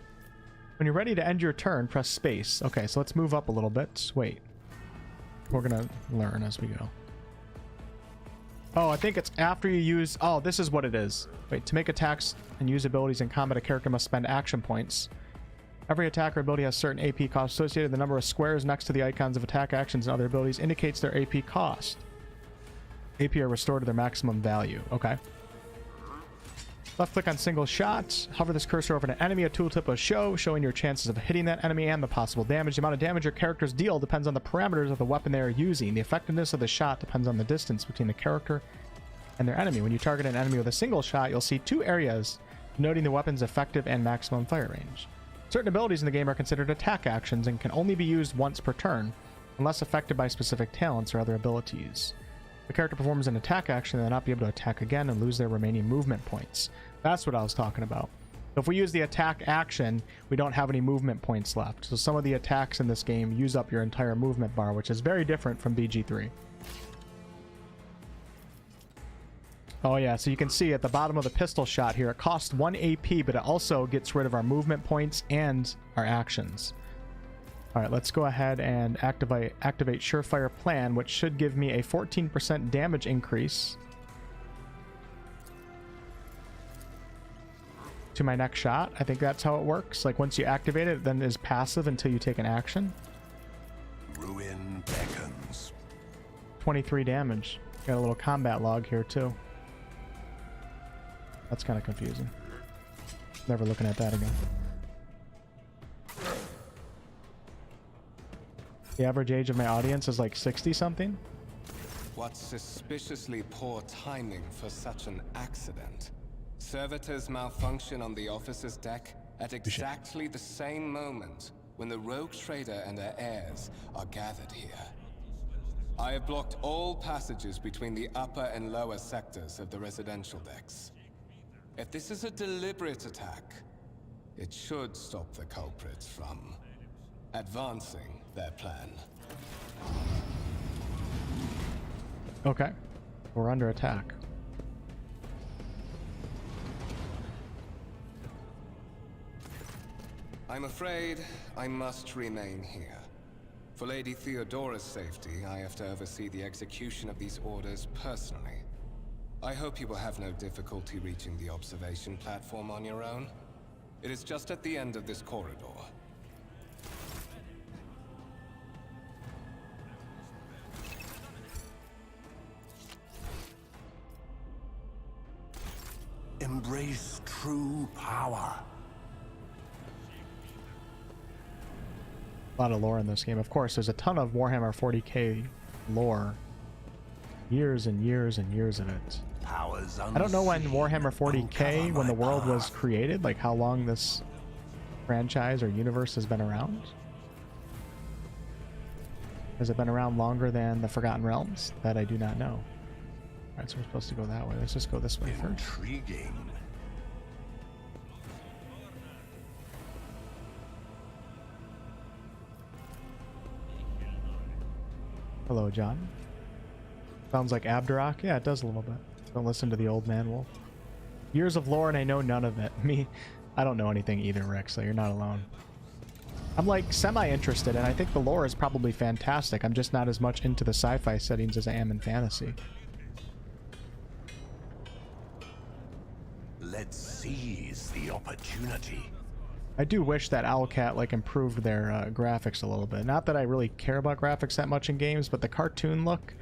When you're ready to end your turn, press space. Okay, so let's move up a little bit. Wait. We're gonna learn as we go. Oh, I think it's after you use... Oh, this is what it is. Wait, to make attacks and use abilities in combat, a character must spend action points. Every attack or ability has certain AP costs associated. The number of squares next to the icons of attack actions and other abilities indicates their AP cost. AP are restored to their maximum value. Okay. Left click on single shots. Hover this cursor over an enemy. A tooltip will show, showing your chances of hitting that enemy and the possible damage. The amount of damage your characters deal depends on the parameters of the weapon they are using. The effectiveness of the shot depends on the distance between the character and their enemy. When you target an enemy with a single shot, you'll see two areas noting the weapon's effective and maximum fire range. Certain abilities in the game are considered attack actions and can only be used once per turn, unless affected by specific talents or other abilities. If a character performs an attack action, they'll not be able to attack again and lose their remaining movement points. That's what I was talking about. So if we use the attack action, we don't have any movement points left. So some of the attacks in this game use up your entire movement bar, which is very different from BG3. Oh yeah, so you can see at the bottom of the pistol shot here, it costs 1 AP, but it also gets rid of our movement points and our actions. All right, let's go ahead and activate Surefire Plan, which should give me a 14% damage increase to my next shot. I think that's how it works. Like once you activate it, then is passive until you take an action. Ruin beckons. 23 damage. Got a little combat log here too. That's kind of confusing. Never looking at that again. The average age of my audience is like 60 something. What suspiciously poor timing for such an accident. Servitors malfunction on the officer's deck at exactly the same moment when the rogue trader and her heirs are gathered here. I have blocked all passages between the upper and lower sectors of the residential decks. If this is a deliberate attack, it should stop the culprits from advancing their plan. Okay. We're under attack. I'm afraid I must remain here. For Lady Theodora's safety, I have to oversee the execution of these orders personally. I hope you will have no difficulty reaching the observation platform on your own. It is just at the end of this corridor. Embrace true power. A lot of lore in this game. Of course, there's a ton of Warhammer 40k lore. Years and years and years of it. Powers I don't know when Warhammer 40k, when the world was created, like how long this franchise or universe has been around. Has it been around longer than the Forgotten Realms? That I do not know. Alright, so we're supposed to go that way. Let's just go this way first. Intriguing. Hello, John. Sounds like Abderok. Yeah, it does a little bit. Don't listen to the old man wolf. Years of lore and I know none of it. Me, I don't know anything either, Rick, so you're not alone. I'm like semi-interested, and I think the lore is probably fantastic. I'm just not as much into the sci-fi settings as I am in fantasy. Let's seize the opportunity. I do wish that Owlcat like improved their graphics a little bit. Not that I really care about graphics that much in games, but the cartoon look,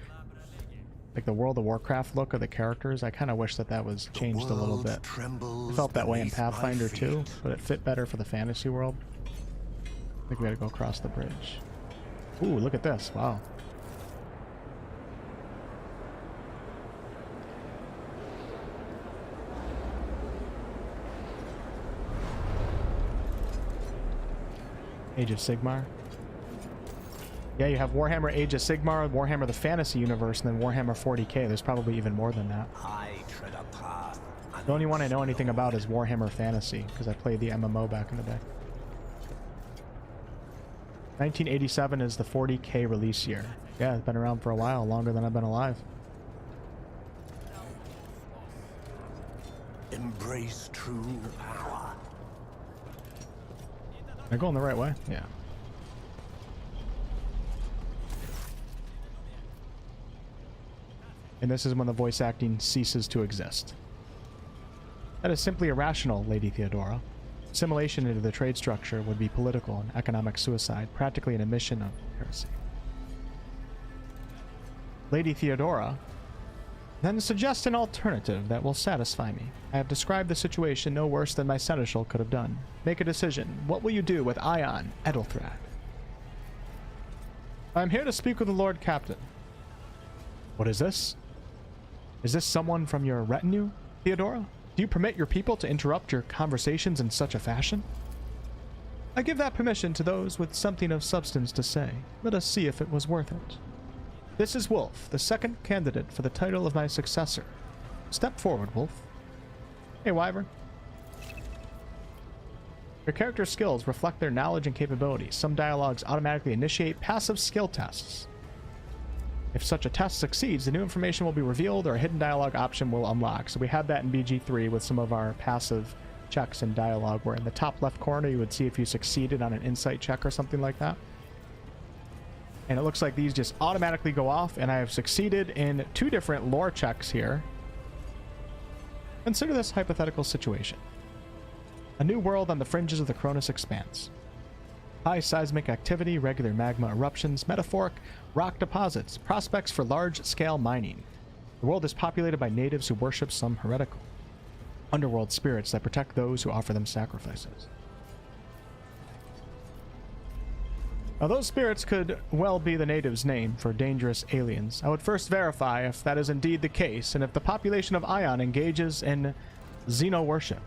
like the World of Warcraft look of the characters, I kind of wish that that was changed a little bit. I felt that way in Pathfinder too, but it fit better for the fantasy world. I think we gotta go across the bridge. Ooh, look at this. Wow. Age of Sigmar. Yeah, you have Warhammer Age of Sigmar, Warhammer the Fantasy Universe, and then Warhammer 40k. There's probably even more than that. I tread a path. The only one I know anything about is Warhammer Fantasy, because I played the MMO back in the day. 1987 is the 40k release year. Yeah, it's been around for a while, longer than I've been alive. Embrace true power. Am I going the right way? Yeah. And this is when the voice acting ceases to exist. That is simply irrational, Lady Theodora. Assimilation into the trade structure would be political and economic suicide, practically an admission of heresy. Lady Theodora, then suggest an alternative that will satisfy me. I have described the situation no worse than my seneschal could have done. Make a decision. What will you do with Ion Edelthrad? I am here to speak with the Lord Captain. What is this? Is this someone from your retinue, Theodora? Do you permit your people to interrupt your conversations in such a fashion? I give that permission to those with something of substance to say. Let us see if it was worth it. This is Wolf, the second candidate for the title of my successor. Step forward, Wolf. Hey, Wyvern. Your character's skills reflect their knowledge and capabilities. Some dialogues automatically initiate passive skill tests. If such a test succeeds, the new information will be revealed or a hidden dialogue option will unlock. So we had that in BG3 with some of our passive checks and dialogue, where in the top left corner you would see if you succeeded on an insight check or something like that. And it looks like these just automatically go off, and I have succeeded in 2 different lore checks here. Consider this hypothetical situation. A new world on the fringes of the Cronus Expanse. High seismic activity, regular magma eruptions, metaphoric rock deposits, prospects for large-scale mining. The world is populated by natives who worship some heretical underworld spirits that protect those who offer them sacrifices. Now, those spirits could well be the natives' name for dangerous aliens. I would first verify if that is indeed the case, and if the population of Ion engages in xeno-worship.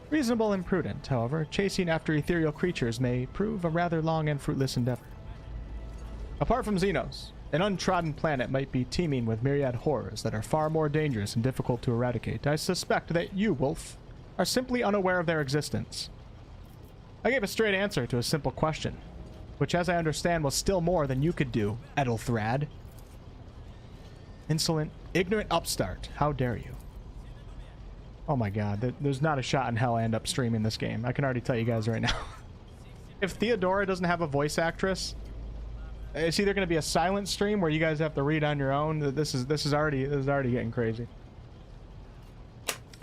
Reasonable and prudent, however, chasing after ethereal creatures may prove a rather long and fruitless endeavor. Apart from Xenos, an untrodden planet might be teeming with myriad horrors that are far more dangerous and difficult to eradicate. I suspect that you, Wolf, are simply unaware of their existence. I gave a straight answer to a simple question, which, as I understand, was still more than you could do, Edelthrad. Insolent, ignorant upstart, how dare you? Oh my god, there's not a shot in hell I end up streaming this game. I can already tell you guys right now. If Theodora doesn't have a voice actress, it's either going to be a silent stream where you guys have to read on your own. This is already getting crazy.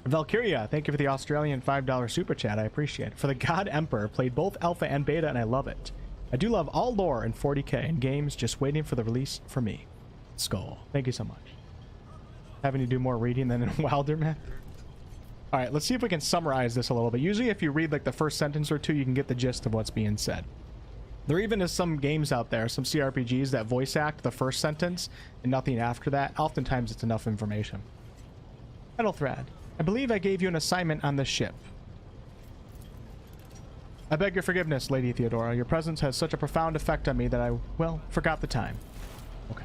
Valkyria, thank you for the Australian $5 super chat. I appreciate it. For the God Emperor, played both alpha and beta, and I love it. I do love all lore in 40k and games, just waiting for the release for me. Skull, thank you so much. Having to do more reading than in Wilderman. All right, let's see if we can summarize this a little bit. Usually if you read like the first sentence or two, you can get the gist of what's being said. There even is some games out there, some CRPGs, that voice act the first sentence and nothing after that. Oftentimes it's enough information. Edelthrad, I believe I gave you an assignment on this ship. I beg your forgiveness, Lady Theodora. Your presence has such a profound effect on me that I, well, forgot the time. Okay.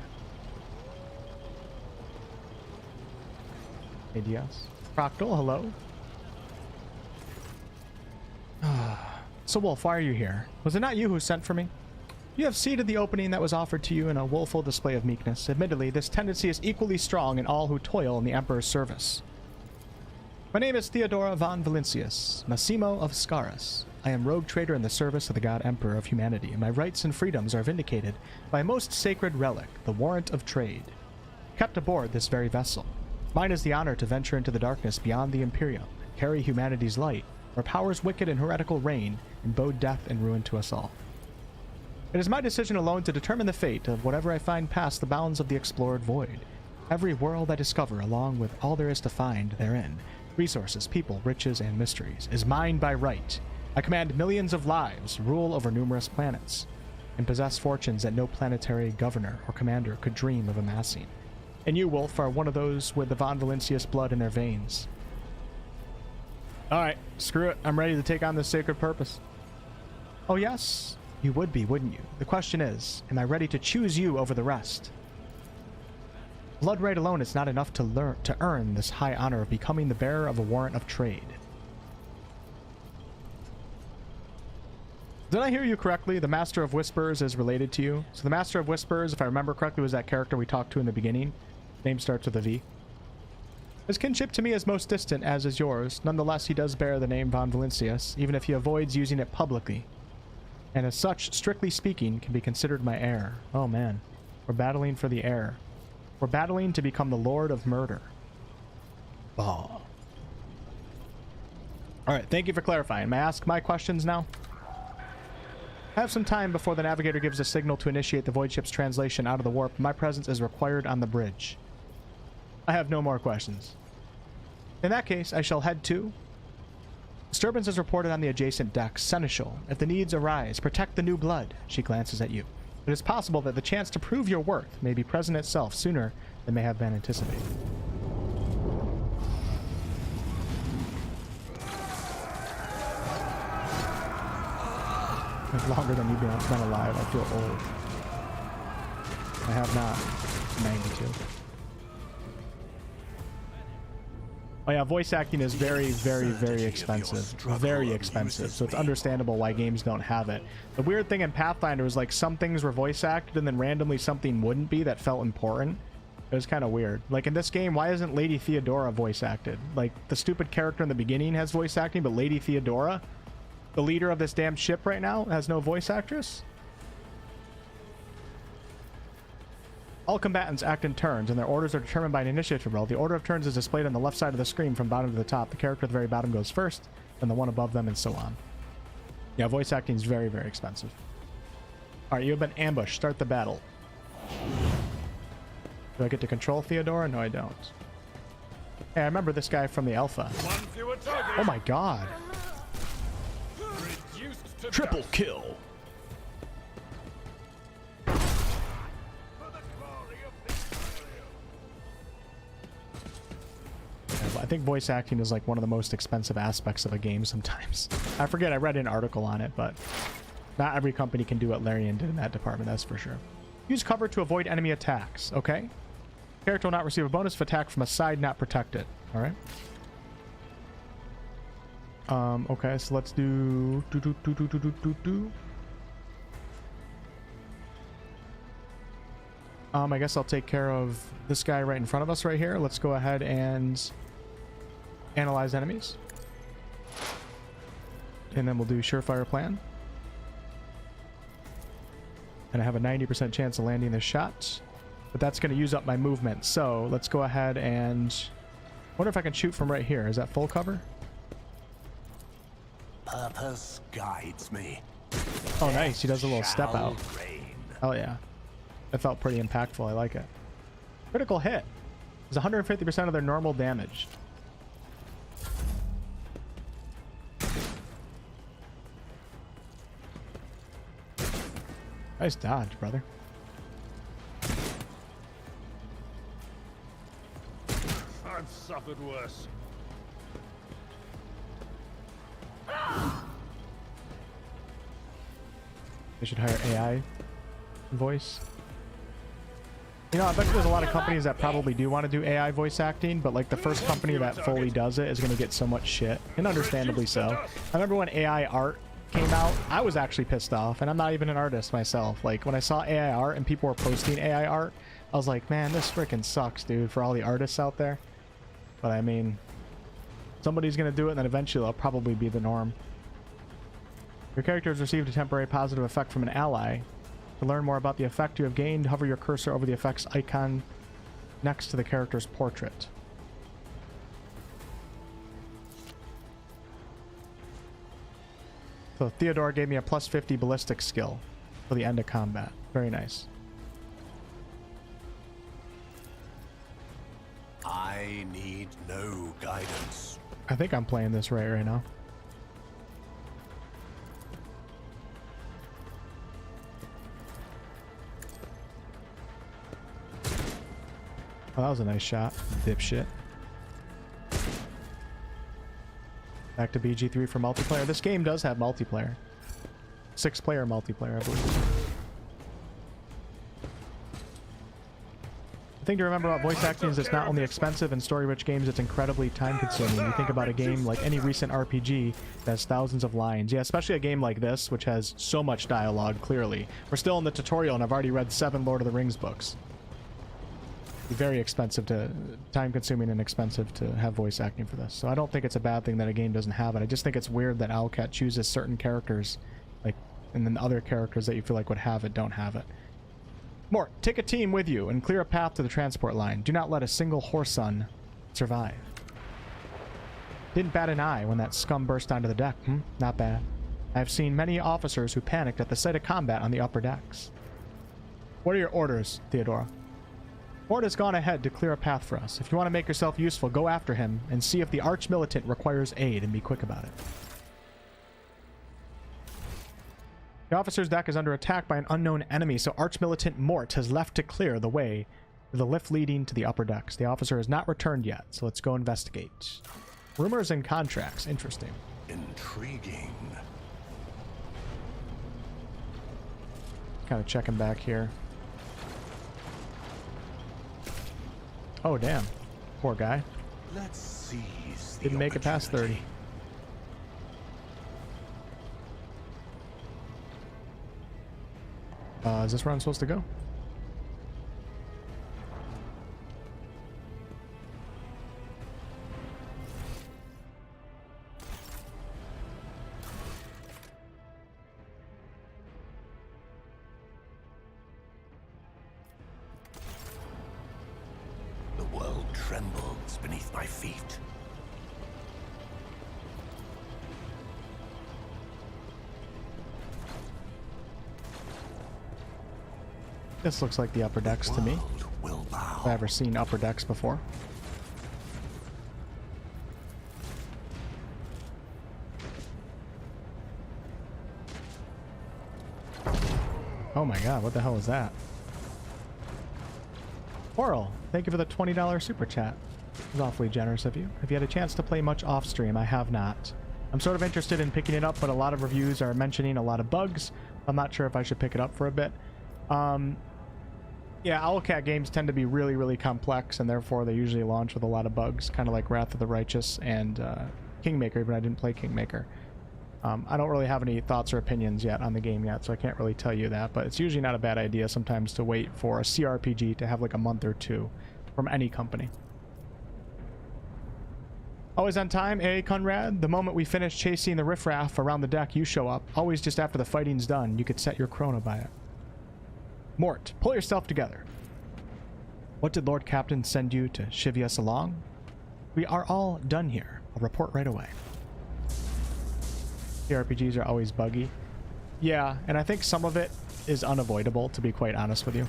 ADS. Proctal, hello. So, Wolf, why are you here? Was it not you who sent for me? You have ceded the opening that was offered to you in a woeful display of meekness. Admittedly, this tendency is equally strong in all who toil in the Emperor's service. My name is Theodora von Valentius, Massimo of Scaris. I am rogue trader in the service of the God Emperor of humanity, and my rights and freedoms are vindicated by a most sacred relic, the warrant of trade, kept aboard this very vessel. Mine is the honor to venture into the darkness beyond the Imperium, and carry humanity's light, where powers wicked and heretical reign, and bode death and ruin to us all. It is my decision alone to determine the fate of whatever I find past the bounds of the explored void. Every world I discover, along with all there is to find therein, resources, people, riches, and mysteries, is mine by right. I command millions of lives, rule over numerous planets, and possess fortunes that no planetary governor or commander could dream of amassing. And you, Wolf, are one of those with the Von Valentius blood in their veins. Alright, screw it. I'm ready to take on this sacred purpose. Oh yes? You would be, wouldn't you? The question is, am I ready to choose you over the rest? Blood right alone is not enough to earn this high honor of becoming the bearer of a warrant of trade. Did I hear you correctly? The Master of Whispers is related to you. So the Master of Whispers, if I remember correctly, was that character we talked to in the beginning. Name starts with a V. His kinship to me is most distant, as is yours. Nonetheless, he does bear the name Von Valentius, even if he avoids using it publicly. And as such, strictly speaking, can be considered my heir. Oh man. We're battling for the heir. We're battling to become the Lord of Murder. Oh. Alright, thank you for clarifying. May I ask my questions now? Have some time before the navigator gives a signal to initiate the void ship's translation out of the warp. My presence is required on the bridge. I have no more questions. In that case, I shall head to... Disturbance is reported on the adjacent deck. Seneschal, if the needs arise, protect the new blood. She glances at you. It is possible that the chance to prove your worth may be present itself sooner than may have been anticipated. Longer than you've been alive. I feel old. I have not. 92. Oh yeah, voice acting is very, very, very expensive. Very expensive. So it's understandable why games don't have it. The weird thing in Pathfinder was like some things were voice acted and then randomly something wouldn't be that felt important. It was kind of weird. Like in this game, why isn't Lady Theodora voice acted? Like the stupid character in the beginning has voice acting, but Lady Theodora, the leader of this damn ship right now, has no voice actress? All combatants act in turns, and their orders are determined by an initiative roll. The order of turns is displayed on the left side of the screen from bottom to the top. The character at the very bottom goes first, then the one above them, and so on. Yeah, voice acting is very, very expensive. Alright, you have been ambushed. Start the battle. Do I get to control Theodora? No, I don't. Hey, I remember this guy from the alpha. Oh my god. Triple kill. I think voice acting is like one of the most expensive aspects of a game sometimes. I forget, I read an article on it, but not every company can do what Larian did in that department, that's for sure. Use cover to avoid enemy attacks, okay? Character will not receive a bonus if attacked from a side not protected, alright? Okay, so let's do... I guess I'll take care of this guy right in front of us right here. Let's go ahead and analyze enemies. And then we'll do surefire plan. And I have a 90% chance of landing this shot. But that's going to use up my movement. So let's go ahead and... wonder if I can shoot from right here. Is that full cover? Purpose guides me. Oh, nice. He does a little step out. Oh, yeah. That felt pretty impactful. I like it. Critical hit is 150% of their normal damage. Nice dodge, brother. I've suffered worse. They should hire AI voice. You know, I bet there's a lot of companies that probably do want to do AI voice acting, but like the first company that fully does it is going to get so much shit, and understandably so. I remember when AI art came out, I was actually pissed off, and I'm not even an artist myself. Like when I saw AI art and people were posting AI art, I was like, man, this freaking sucks, dude, for all the artists out there. But I mean, somebody's going to do it, and then eventually it'll probably be the norm. Your character has received a temporary positive effect from an ally. To learn more about the effect you have gained, hover your cursor over the effect's icon next to the character's portrait. So Theodore gave me a plus 50 ballistic skill for the end of combat. Very nice. I need no guidance. I think I'm playing this right now. Oh, that was a nice shot, dipshit. Back to BG3 for multiplayer. This game does have multiplayer. 6-player multiplayer, I believe. The thing to remember about voice acting is it's not only expensive in story-rich games, it's incredibly time-consuming. You think about a game like any recent RPG that has thousands of lines. Yeah, especially a game like this, which has so much dialogue, clearly. We're still in the tutorial, and I've already read 7 Lord of the Rings books. Very expensive to... time-consuming and expensive to have voice acting for this. So I don't think it's a bad thing that a game doesn't have it. I just think it's weird that Owlcat chooses certain characters, like, and then other characters that you feel like would have it don't have it. Mort, take a team with you and clear a path to the transport line. Do not let a single Horson survive. Didn't bat an eye when that scum burst onto the deck. Not bad. I have seen many officers who panicked at the sight of combat on the upper decks. What are your orders, Theodora? Mort has gone ahead to clear a path for us. If you want to make yourself useful, go after him and see if the arch-militant requires aid and be quick about it. The officer's deck is under attack by an unknown enemy, so arch-militant Mort has left to clear the way to the lift leading to the upper decks. The officer has not returned yet, so let's go investigate. Rumors and contracts. Interesting. Intriguing. Kind of checking back here. Oh, damn. Poor guy. Let's seize the Didn't make it past 30. Is this where I'm supposed to go? The world trembles beneath my feet. This looks like the upper decks to me. Will bow. I've ever seen upper decks before. Oh my god, what the hell is that? Oral, thank you for the $20 super chat. It was awfully generous of you. Have you had a chance to play much off stream? I have not. I'm sort of interested in picking it up, but a lot of reviews are mentioning a lot of bugs. I'm not sure if I should pick it up for a bit. Yeah, owlcat games tend to be really, really complex, and therefore they usually launch with a lot of bugs, kind of like Wrath of the Righteous and Kingmaker, even I didn't play Kingmaker. I don't really have any thoughts or opinions yet on the game yet, so I can't really tell you that, but it's usually not a bad idea sometimes to wait for a CRPG to have like a month or two from any company. Always on time, eh, Conrad? The moment we finish chasing the riffraff around the deck, you show up. Always just after the fighting's done. You could set your chrono by it. Mort, pull yourself together. What did Lord Captain send you to chivvy us along? We are all done here. I'll report right away. The RPGs are always buggy. Yeah, and I think some of it is unavoidable, to be quite honest with you.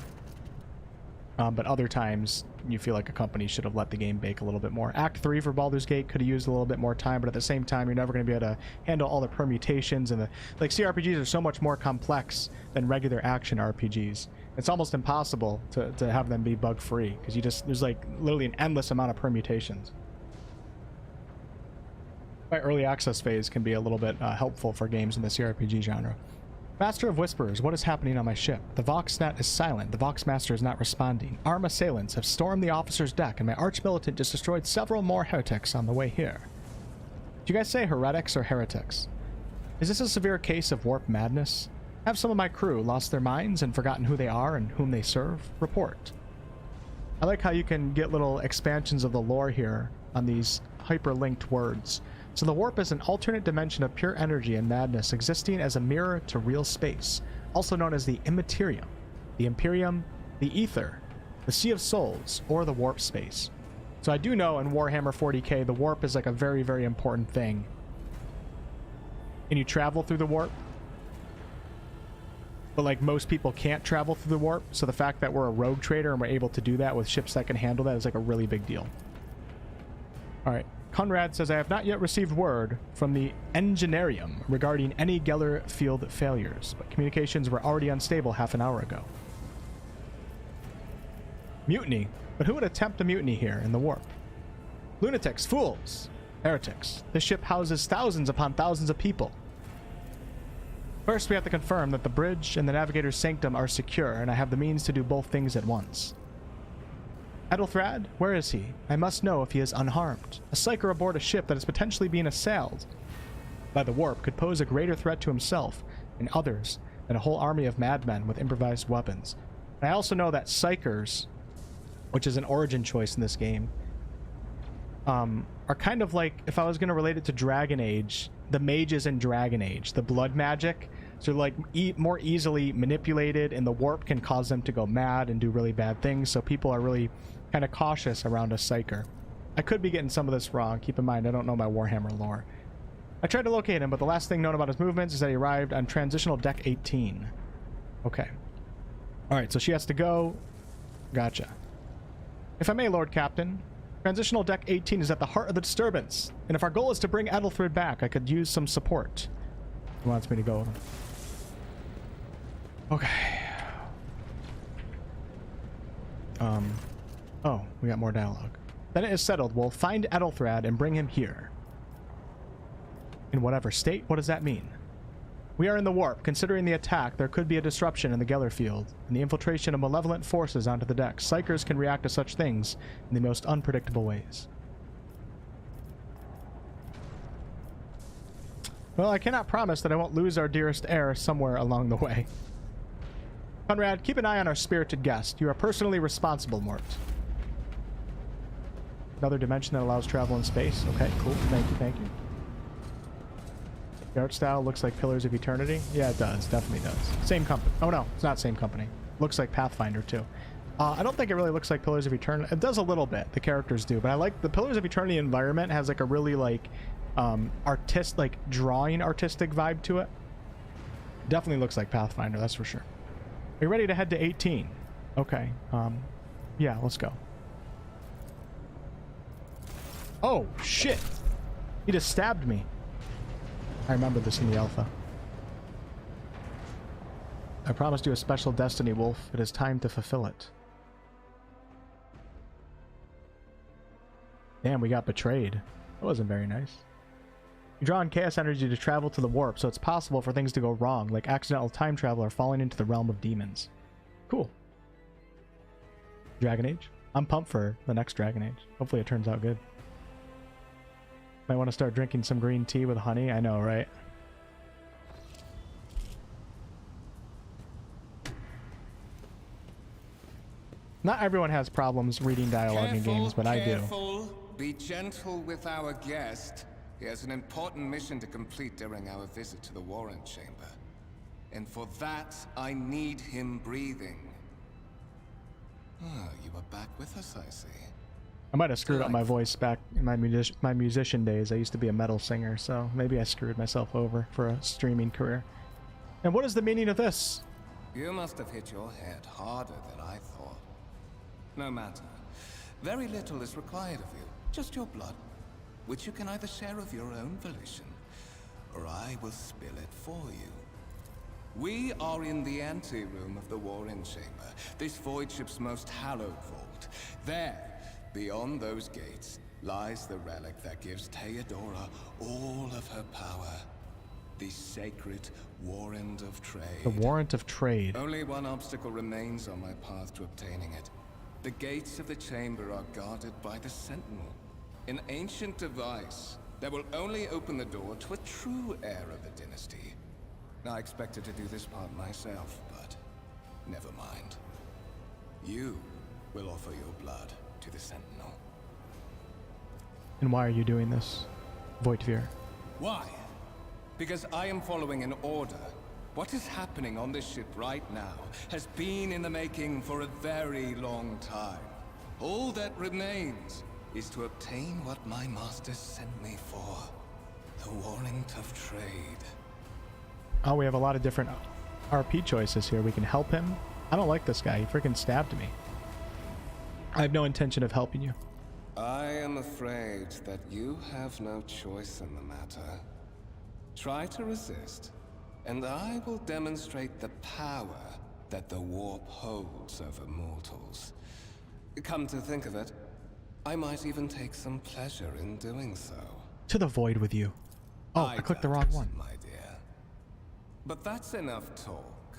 But other times, you feel like a company should have let the game bake a little bit more. Act 3 for Baldur's Gate could have used a little bit more time, but at the same time, you're never going to be able to handle all the permutations, and the like. CRPGs are so much more complex than regular action RPGs. It's almost impossible to have them be bug-free, because there's like literally an endless amount of permutations. My early access phase can be a little bit helpful for games in the CRPG genre. Master of Whispers, what is happening on my ship? The Voxnet is silent. The Voxmaster is not responding. Armed assailants have stormed the officer's deck, and my arch-militant just destroyed several more heretics on the way here. Do you guys say heretics or heretics? Is this a severe case of warp madness? Have some of my crew lost their minds and forgotten who they are and whom they serve? Report. I like how you can get little expansions of the lore here on these hyperlinked words. So the warp is an alternate dimension of pure energy and madness existing as a mirror to real space, also known as the Immaterium, the Imperium, the Ether, the Sea of Souls, or the warp space. So I do know in Warhammer 40k the warp is like a very, very important thing. And you travel through the warp, but like most people can't travel through the warp, so the fact that we're a rogue trader and we're able to do that with ships that can handle that is like a really big deal. Alright. Conrad says, I have not yet received word from the Engineerium regarding any Geller field failures, but communications were already unstable half an hour ago. Mutiny? But who would attempt a mutiny here in the warp? Lunatics, fools, heretics. This ship houses thousands upon thousands of people. First, we have to confirm that the bridge and the navigator's sanctum are secure, and I have the means to do both things at once. Edelthrad, where is he? I must know if he is unharmed. A psyker aboard a ship that is potentially being assailed by the warp could pose a greater threat to himself and others than a whole army of madmen with improvised weapons. And I also know that psykers, which is an origin choice in this game, are kind of like, if I was going to relate it to Dragon Age, the mages in Dragon Age, the blood magic, So like more easily manipulated, and the warp can cause them to go mad and do really bad things. So people are really kind of cautious around a psyker. I could be getting some of this wrong. Keep in mind, I don't know my Warhammer lore. I tried to locate him, but the last thing known about his movements is that he arrived on transitional deck 18. Okay. Alright, so she has to go. Gotcha. If I may, Lord Captain, transitional deck 18 is at the heart of the disturbance, and if our goal is to bring Ethelthrid back, I could use some support. He wants me to go. Okay. Oh, we got more dialogue. Then it is settled. We'll find Ethelthrid and bring him here. In whatever state? What does that mean? We are in the warp. Considering the attack, there could be a disruption in the Geller field, and the infiltration of malevolent forces onto the deck. Psychers can react to such things in the most unpredictable ways. Well, I cannot promise that I won't lose our dearest heir somewhere along the way. Conrad, keep an eye on our spirited guest. You are personally responsible, Mort. Another dimension that allows travel in space. Okay, cool. Thank you, thank you. The art style looks like Pillars of Eternity. Yeah, it does. Definitely does. Same company. Oh, no. It's not same company. Looks like Pathfinder, too. I don't think it really looks like Pillars of Eternity. It does a little bit. The characters do. But I like the Pillars of Eternity environment has like a really like drawing artistic vibe to it. Definitely looks like Pathfinder, that's for sure. Are you ready to head to 18? Okay. Yeah, let's go. Oh, shit. He just stabbed me. I remember this in the alpha. I promised you a special destiny, Wolf. It is time to fulfill it. Damn, we got betrayed. That wasn't very nice. You draw on chaos energy to travel to the warp, so it's possible for things to go wrong, like accidental time travel or falling into the realm of demons. Cool. Dragon Age? I'm pumped for the next Dragon Age. Hopefully it turns out good. Might want to start drinking some green tea with honey. I know, right? Not everyone has problems reading dialogue in games, but I do. Be gentle with our guest. He has an important mission to complete during our visit to the Warrant Chamber. And for that, I need him breathing. Ah, you are back with us, I see. I might have screwed up my voice back in my musician days. I used to be a metal singer, so maybe I screwed myself over for a streaming career. And what is the meaning of this? You must have hit your head harder than I thought. No matter. Very little is required of you. Just your blood, which you can either share of your own volition, or I will spill it for you. We are in the anteroom of the Warren Chamber, this void ship's most hallowed vault. There, beyond those gates, lies the relic that gives Theodora all of her power. The sacred Warrant of Trade. The Warrant of Trade. Only one obstacle remains on my path to obtaining it. The gates of the chamber are guarded by the Sentinel, an ancient device that will only open the door to a true heir of the dynasty. I expected to do this part myself, but never mind. You will offer your blood to the Sentinel. And why are you doing this, Voitvir? Why? Because I am following an order. What is happening on this ship right now has been in the making for a very long time. All that remains is to obtain what my masters sent me for. The Warrant of Trade. Oh, we have a lot of different RP choices here. We can help him. I don't like this guy. He freaking stabbed me. I have no intention of helping you. I am afraid that you have no choice in the matter. Try to resist, and I will demonstrate the power that the warp holds over mortals. Come to think of it, I might even take some pleasure in doing so. To the void with you. Oh, I clicked the wrong one. My dear. But that's enough talk.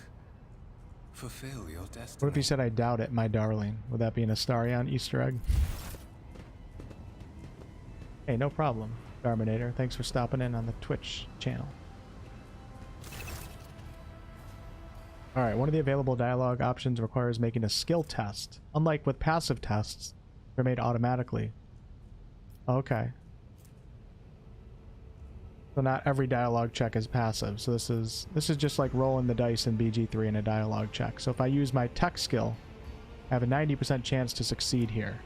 Fulfill your destiny. What if you said I doubt it, my darling? Would that be an Astarion Easter egg? Hey, no problem, Garminator. Thanks for stopping in on the Twitch channel. Alright, one of the available dialogue options requires making a skill test. Unlike with passive tests, they're made automatically. Okay. So not every dialogue check is passive. So this is just like rolling the dice in BG3 in a dialogue check. So if I use my tech skill, I have a 90% chance to succeed here.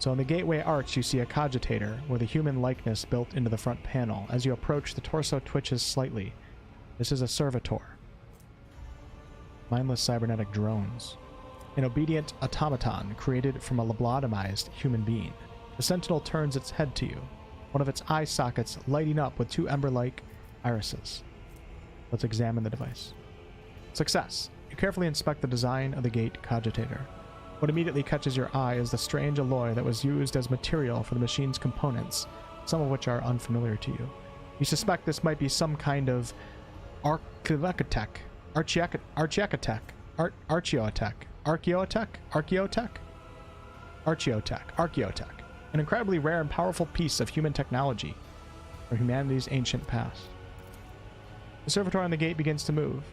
So in the gateway arch, you see a cogitator with a human likeness built into the front panel. As you approach, the torso twitches slightly. This is a servitor. Mindless cybernetic drones. An obedient automaton created from a lobotomized human being. The sentinel turns its head to you, one of its eye sockets lighting up with two ember-like irises. Let's examine the device. Success. You carefully inspect the design of the gate cogitator. What immediately catches your eye is the strange alloy that was used as material for the machine's components, some of which are unfamiliar to you. You suspect this might be some kind of archetype, archeotech, an incredibly rare and powerful piece of human technology from humanity's ancient past. The servitor on the gate begins to move.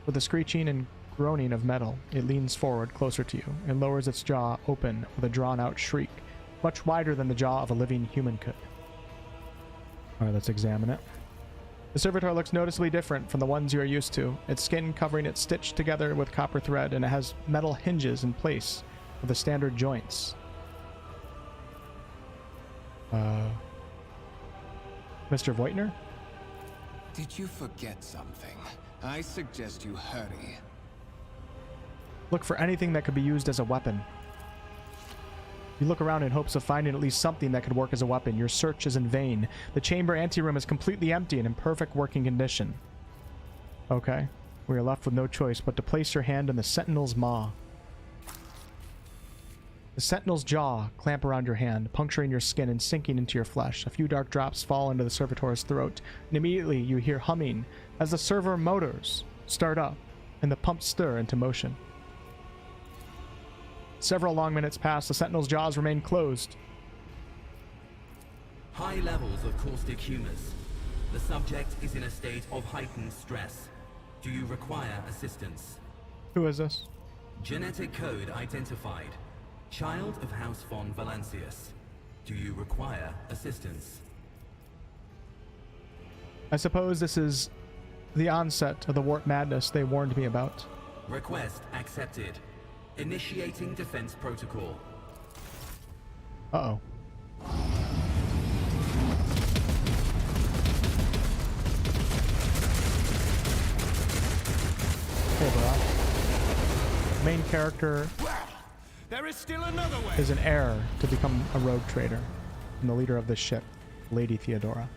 With a screeching and groaning of metal, it leans forward closer to you and lowers its jaw open with a drawn-out shriek, much wider than the jaw of a living human could. Alright, let's examine it. The servitor looks noticeably different from the ones you are used to, its skin covering it stitched together with copper thread, and it has metal hinges in place with the standard joints. Mr. Voigtner? Did you forget something? I suggest you hurry. Look for anything that could be used as a weapon. You look around in hopes of finding at least something that could work as a weapon. Your search is in vain. The chamber anteroom is completely empty and in perfect working condition. Okay. We are left with no choice but to place your hand in the sentinel's maw. The sentinel's jaw clamp around your hand, puncturing your skin and sinking into your flesh. A few dark drops fall into the servitor's throat, and immediately you hear humming as the server motors start up and the pumps stir into motion. Several long minutes pass. The sentinel's jaws remain closed. High levels of caustic humors. The subject is in a state of heightened stress. Do you require assistance? Who is this? Genetic code identified. Child of House von Valancius. Do you require assistance? I suppose this is the onset of the warp madness they warned me about. Request accepted. Initiating defense protocol. Uh-oh. Hey, bro. Main character There is still another way. is an heir to become a rogue trader and the leader of this ship, Lady Theodora.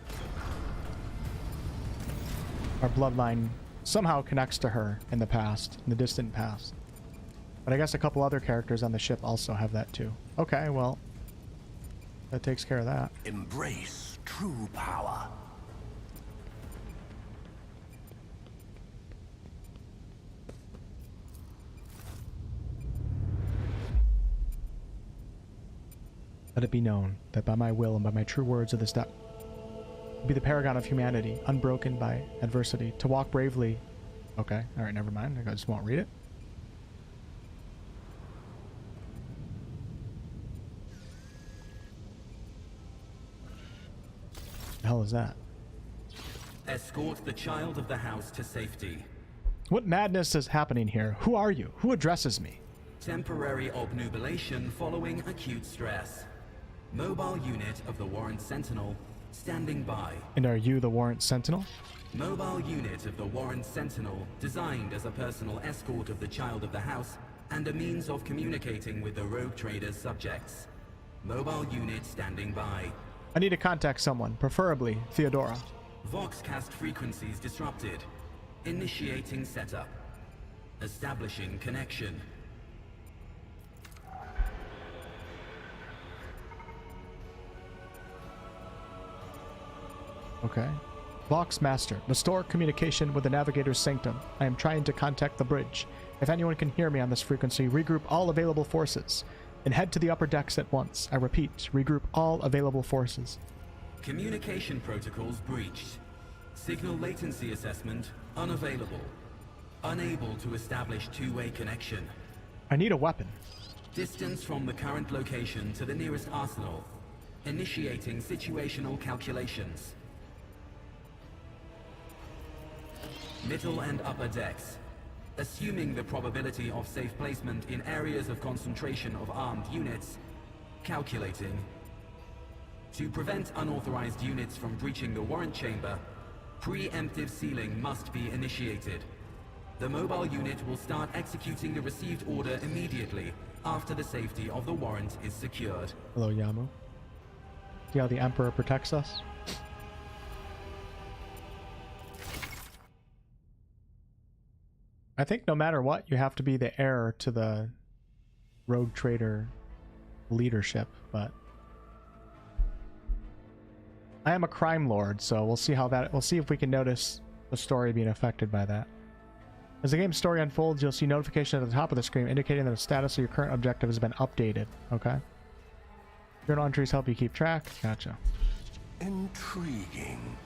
Our bloodline somehow connects to her in the past, in the distant past. But I guess a couple other characters on the ship also have that too. Okay, well, that takes care of that. Embrace true power. Let it be known that by my will and by my true words of this step, be the paragon of humanity, unbroken by adversity, to walk bravely. Okay, alright, never mind. I just won't read it. The hell is that? Escort the child of the house to safety. What madness is happening here? Who are you? Who addresses me? Temporary obnubilation following acute stress. Mobile unit of the Warrant Sentinel standing by. And are you the Warrant Sentinel? Mobile unit of the Warrant Sentinel designed as a personal escort of the child of the house and a means of communicating with the rogue trader's subjects. Mobile unit standing by. I need to contact someone, preferably Theodora. Voxcast frequencies disrupted. Initiating setup. Establishing connection. Okay. Vox Master, restore communication with the Navigator's Sanctum. I am trying to contact the bridge. If anyone can hear me on this frequency, regroup all available forces and head to the upper decks at once. I repeat, regroup all available forces. Communication protocols breached. Signal latency assessment unavailable. Unable to establish two-way connection. I need a weapon. Distance from the current location to the nearest arsenal. Initiating situational calculations. middle and upper decks. Assuming the probability of safe placement in areas of concentration of armed units, calculating. To prevent unauthorized units from breaching the warrant chamber, preemptive sealing must be initiated. The mobile unit will start executing the received order immediately after the safety of the warrant is secured. Hello, Yamu. See how the Emperor protects us? I think no matter what, you have to be the heir to the rogue trader leadership, but I am a crime lord, so we'll see if we can notice the story being affected by that. As the game's story unfolds, you'll see notification at the top of the screen indicating that the status of your current objective has been updated. Okay. Journal entries help you keep track. Gotcha. Intriguing.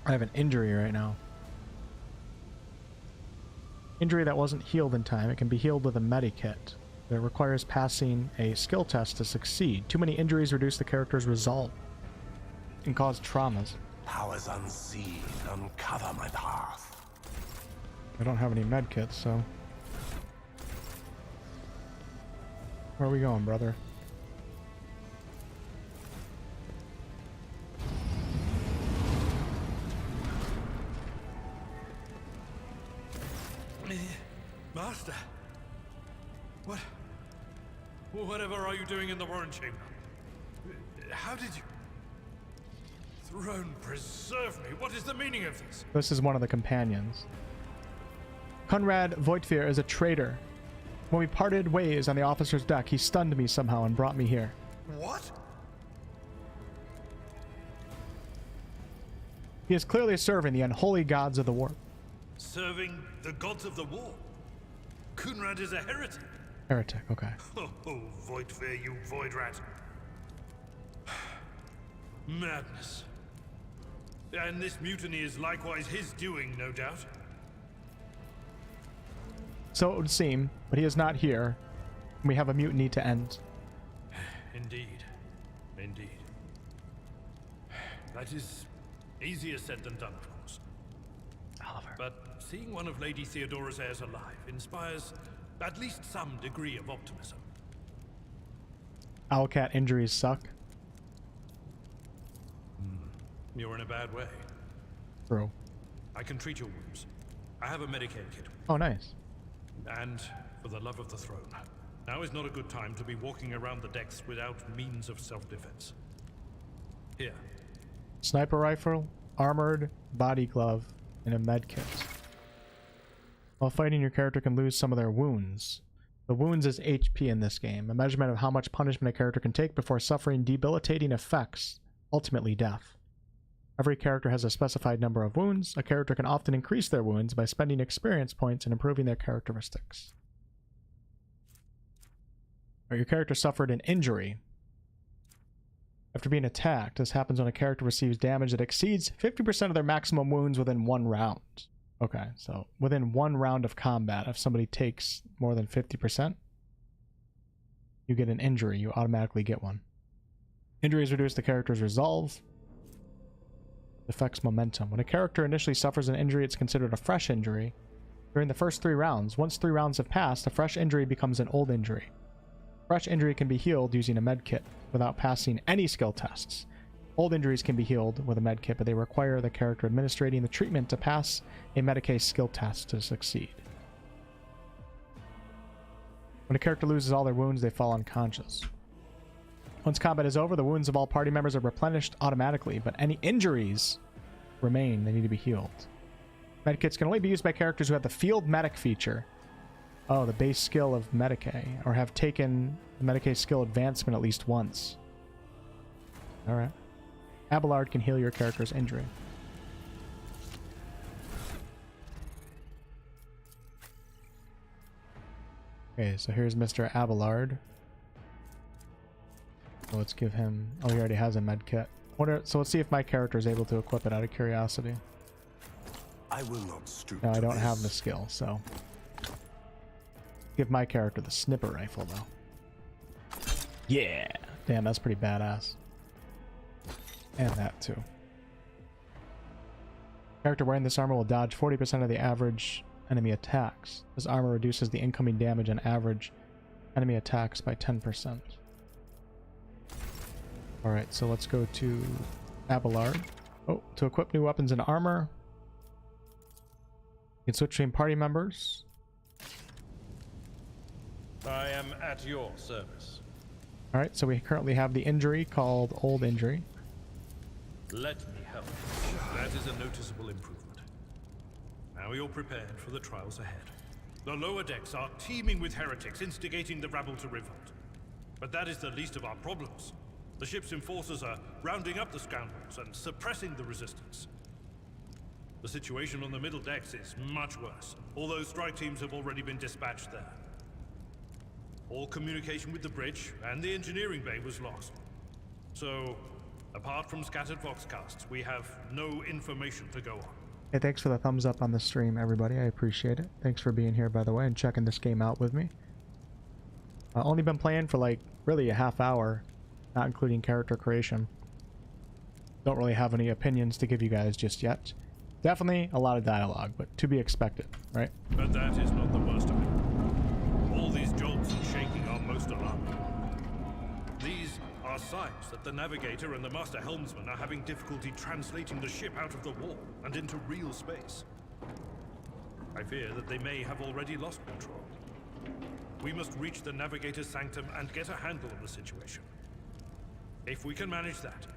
I have an injury right now. Injury that wasn't healed in time. It can be healed with a medikit. It requires passing a skill test to succeed. Too many injuries reduce the character's resolve and cause traumas. Powers unseen, uncover my path. I don't have any medkits, so... Where are we going, brother? Master, whatever are you doing in the warrant chamber? How did you... Throne preserve me, what is the meaning of this? This is one of the companions. Conrad Voigtfear is a traitor. When we parted ways on the officer's deck, he stunned me somehow and brought me here. What? He is clearly serving the unholy gods of the war. Serving the gods of the war? Kunrad is a heretic. Heretic, okay. Oh, Voigtfear, you void rat. Madness. And this mutiny is likewise his doing, no doubt. So it would seem, but he is not here. We have a mutiny to end. Indeed. Indeed. That is easier said than done, of course. Oliver. But seeing one of Lady Theodora's heirs alive inspires at least some degree of optimism. Owlcat injuries suck. You're in a bad way. True. I can treat your wounds. I have a Medicaid kit. Oh, nice. And for the love of the throne, now is not a good time to be walking around the decks without means of self-defense. Here. Sniper rifle, armored, body glove, and a med kit. While fighting, your character can lose some of their wounds. The wounds is HP in this game, a measurement of how much punishment a character can take before suffering debilitating effects, ultimately death. Every character has a specified number of wounds. A character can often increase their wounds by spending experience points and improving their characteristics. Your character suffered an injury after being attacked. This happens when a character receives damage that exceeds 50% of their maximum wounds within one round. Okay, so within one round of combat, if somebody takes more than 50%, you get an injury. You automatically get one. Injuries reduce the character's resolve. Affects momentum. When a character initially suffers an injury, it's considered a fresh injury. During the first 3 rounds, once 3 rounds have passed, a fresh injury becomes an old injury. Fresh injury can be healed using a med kit without passing any skill tests. Old injuries can be healed with a med kit, but they require the character administrating the treatment to pass a Medicaid skill test to succeed. When a character loses all their wounds, they fall unconscious. Once combat is over, the wounds of all party members are replenished automatically, but any injuries remain. They need to be healed. Medkits can only be used by characters who have the field medic feature. Oh, the base skill of Medicaid, or have taken the Medicaid skill advancement at least once. Alright. Abelard can heal your character's injury. Okay, so here's Mr. Abelard. So let's give him... Oh, he already has a med kit. So let's see if my character is able to equip it out of curiosity. I will not stoop. No, I don't have the skill, so... Give my character the sniper rifle, though. Yeah! Damn, that's pretty badass. And that too. Character wearing this armor will dodge 40% of the average enemy attacks. This armor reduces the incoming damage on average enemy attacks by 10%. Alright, so let's go to Abelard. Oh, to equip new weapons and armor. You can switch between party members. I am at your service. Alright, so we currently have the injury called Old Injury. Let me help. That is a noticeable improvement. Now you're prepared for the trials ahead. The lower decks are teeming with heretics instigating the rabble to revolt. But that is the least of our problems. The ship's enforcers are rounding up the scoundrels and suppressing the resistance. The situation on the middle decks is much worse. All those strike teams have already been dispatched there. All communication with the bridge and the engineering bay was lost. So, apart from scattered voxcasts, we have no information to go on. Hey, thanks for the thumbs up on the stream, everybody. I appreciate it. Thanks for being here, by the way, and checking this game out with me. I've only been playing for like really a half hour, not including character creation. Don't really have any opinions to give you guys just yet. Definitely a lot of dialogue, but to be expected, right? But that is not the worst of it. All these jolts and shaking are most alarming. These are signs that the navigator and the master helmsman are having difficulty translating the ship out of the warp and into real space. I fear that they may have already lost control. We must reach the navigator's sanctum and get a handle on the situation. If we can manage that,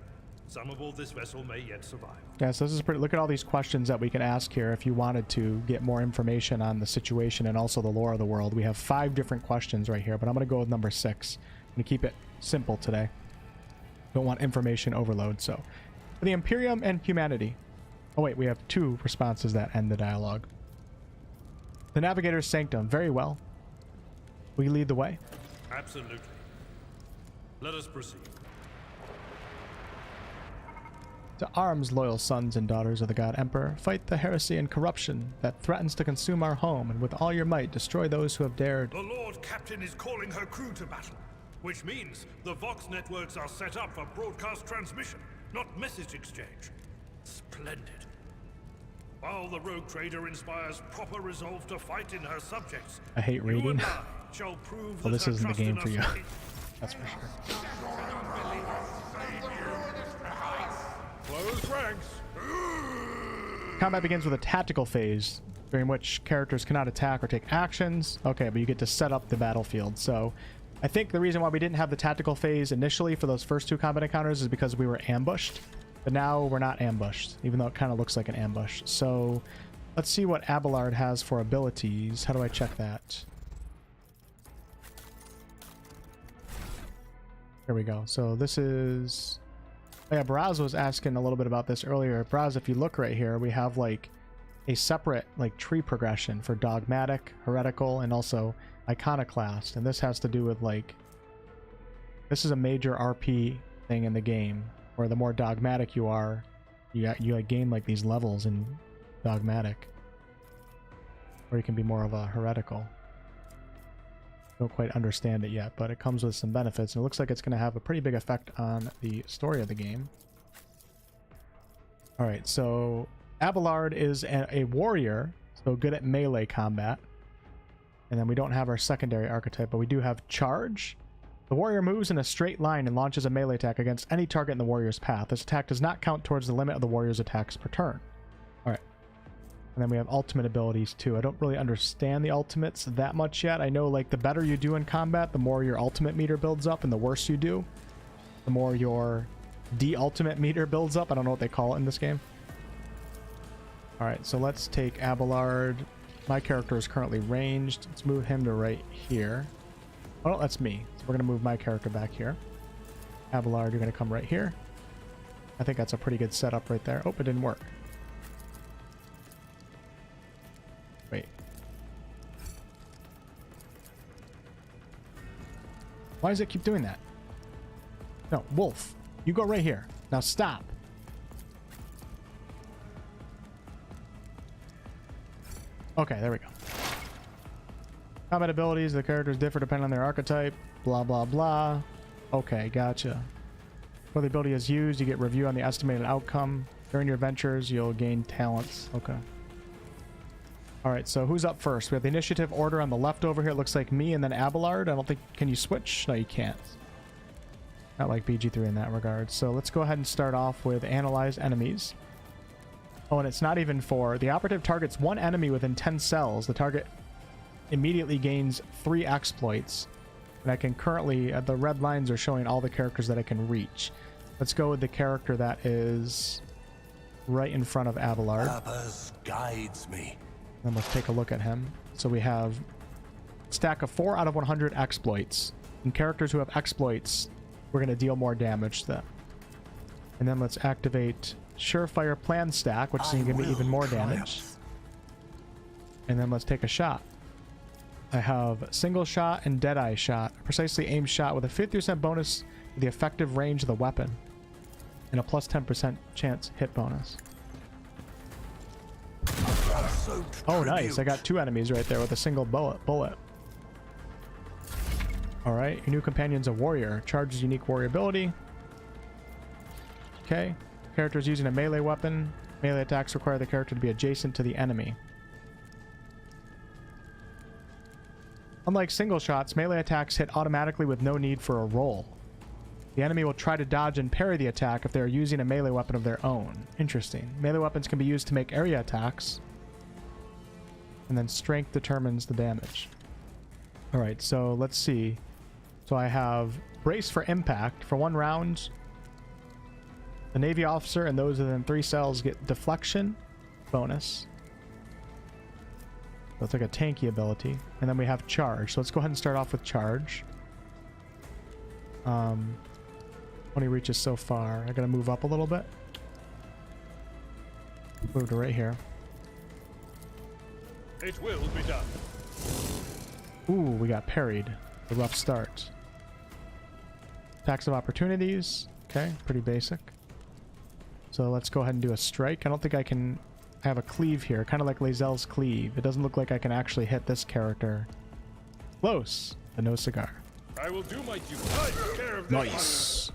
some aboard this vessel may yet survive. Yeah, so this is pretty. Look at all these questions that we can ask here if you wanted to get more information on the situation and also the lore of the world. We have 5 different questions right here, but I'm going to go with number 6. I'm going to keep it simple today. Don't want information overload. So, for the Imperium and humanity. Oh wait, we have 2 responses that end the dialogue. The Navigator's Sanctum. Very well. Will you lead the way? Absolutely. Let us proceed. To arms, loyal sons and daughters of the God Emperor. Fight the heresy and corruption that threatens to consume our home, and with all your might destroy those who have dared. The Lord Captain is calling her crew to battle, which means the Vox networks are set up for broadcast transmission, not message exchange. Splendid. While the rogue trader inspires proper resolve to fight in her subjects, I hate reading. you and I shall prove Well, that this her isn't the trust game in for us you. That's for sure. Close ranks. Combat begins with a tactical phase, during which characters cannot attack or take actions. Okay, but you get to set up the battlefield. So I think the reason why we didn't have the tactical phase initially for those first 2 combat encounters is because we were ambushed. But now we're not ambushed, even though it kind of looks like an ambush. So let's see what Abelard has for abilities. How do I check that? Here we go. So this is... Oh yeah, Braz was asking a little bit about this earlier. Braz, if you look right here, we have like a separate like tree progression for dogmatic, heretical, and also iconoclast. And this has to do with like... This is a major RP thing in the game, where the more dogmatic you are, you like gain like these levels in dogmatic. Or you can be more of a heretical. Don't quite understand it yet, but it comes with some benefits, and it looks like it's going to have a pretty big effect on the story of the game. Alright, so Abelard is a warrior, so good at melee combat. And then we don't have our secondary archetype, but we do have charge. The warrior moves in a straight line and launches a melee attack against any target in the warrior's path. This attack does not count towards the limit of the warrior's attacks per turn. Alright. And then we have ultimate abilities too. I don't really understand the ultimates that much yet. I know like the better you do in combat, the more your ultimate meter builds up, and the worse you do, the more your de-ultimate meter builds up. I don't know what they call it in this game. Alright, so let's take Abelard. My character is currently ranged. Let's move him to right here. Oh, that's me. So we're going to move my character back here. Abelard, you're going to come right here. I think that's a pretty good setup right there. Oh, it didn't work. Wait. Why does it keep doing that? No, Wolf, you go right here. Now stop. Okay, there we go. Combat abilities, the characters differ depending on their archetype. Blah, blah, blah. Okay, gotcha. While the ability is used, you get review on the estimated outcome. During your adventures, you'll gain talents. Okay. Alright, so who's up first? We have the initiative order on the left over here. It looks like me and then Abelard. I don't think... Can you switch? No, you can't. Not like BG3 in that regard. So let's go ahead and start off with Analyze Enemies. Oh, and it's not even for... The operative targets one enemy within 10 cells. The target immediately gains 3 exploits. And I can currently... the red lines are showing all the characters that I can reach. Let's go with the character that is right in front of Abelard. Purpose guides me. Then let's take a look at him. So we have stack of 4 out of 100 exploits. And characters who have exploits, we're going to deal more damage to them. And then let's activate Surefire Plan Stack, which is going to give me even more damage. And then let's take a shot. I have Single Shot and Deadeye Shot. A precisely aimed shot with a 50% bonus to the effective range of the weapon. And a plus 10% chance hit bonus. Oh, nice. I got 2 enemies right there with a single bullet. Alright, your new companion's a warrior. Charges unique warrior ability. Okay. Character is using a melee weapon. Melee attacks require the character to be adjacent to the enemy. Unlike single shots, melee attacks hit automatically with no need for a roll. The enemy will try to dodge and parry the attack if they are using a melee weapon of their own. Interesting. Melee weapons can be used to make area attacks. And then strength determines the damage. Alright, so let's see. So I have Brace for Impact. For 1 round, the Navy officer and those within 3 cells get deflection bonus. So it's like a tanky ability. And then we have Charge. So let's go ahead and start off with Charge. When he reaches so far, I gotta move up a little bit. Move to right here. It will be done. Ooh, we got parried. A rough start. Attacks of opportunities. Okay, pretty basic. So let's go ahead and do a strike. I don't think I can... I have a cleave here, kind of like Lae'zel's cleave. It doesn't look like I can actually hit this character. Close. The no cigar. I will do my duty. Take care of this. Nice.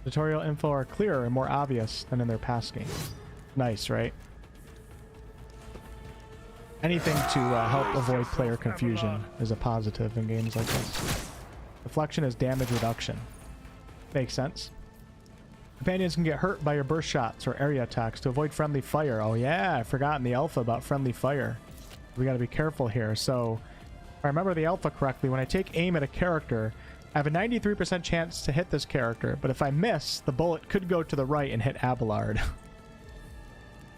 Tutorial info are clearer and more obvious than in their past games. Nice, right? Anything to help avoid player confusion is a positive in games like this. Deflection is damage reduction. Makes sense. Companions can get hurt by your burst shots or area attacks. To avoid friendly fire. Oh yeah, I forgot in the alpha about friendly fire. We gotta be careful here. So, if I remember the alpha correctly, when I take aim at a character, I have a 93% chance to hit this character, but if I miss, the bullet could go to the right and hit Abelard.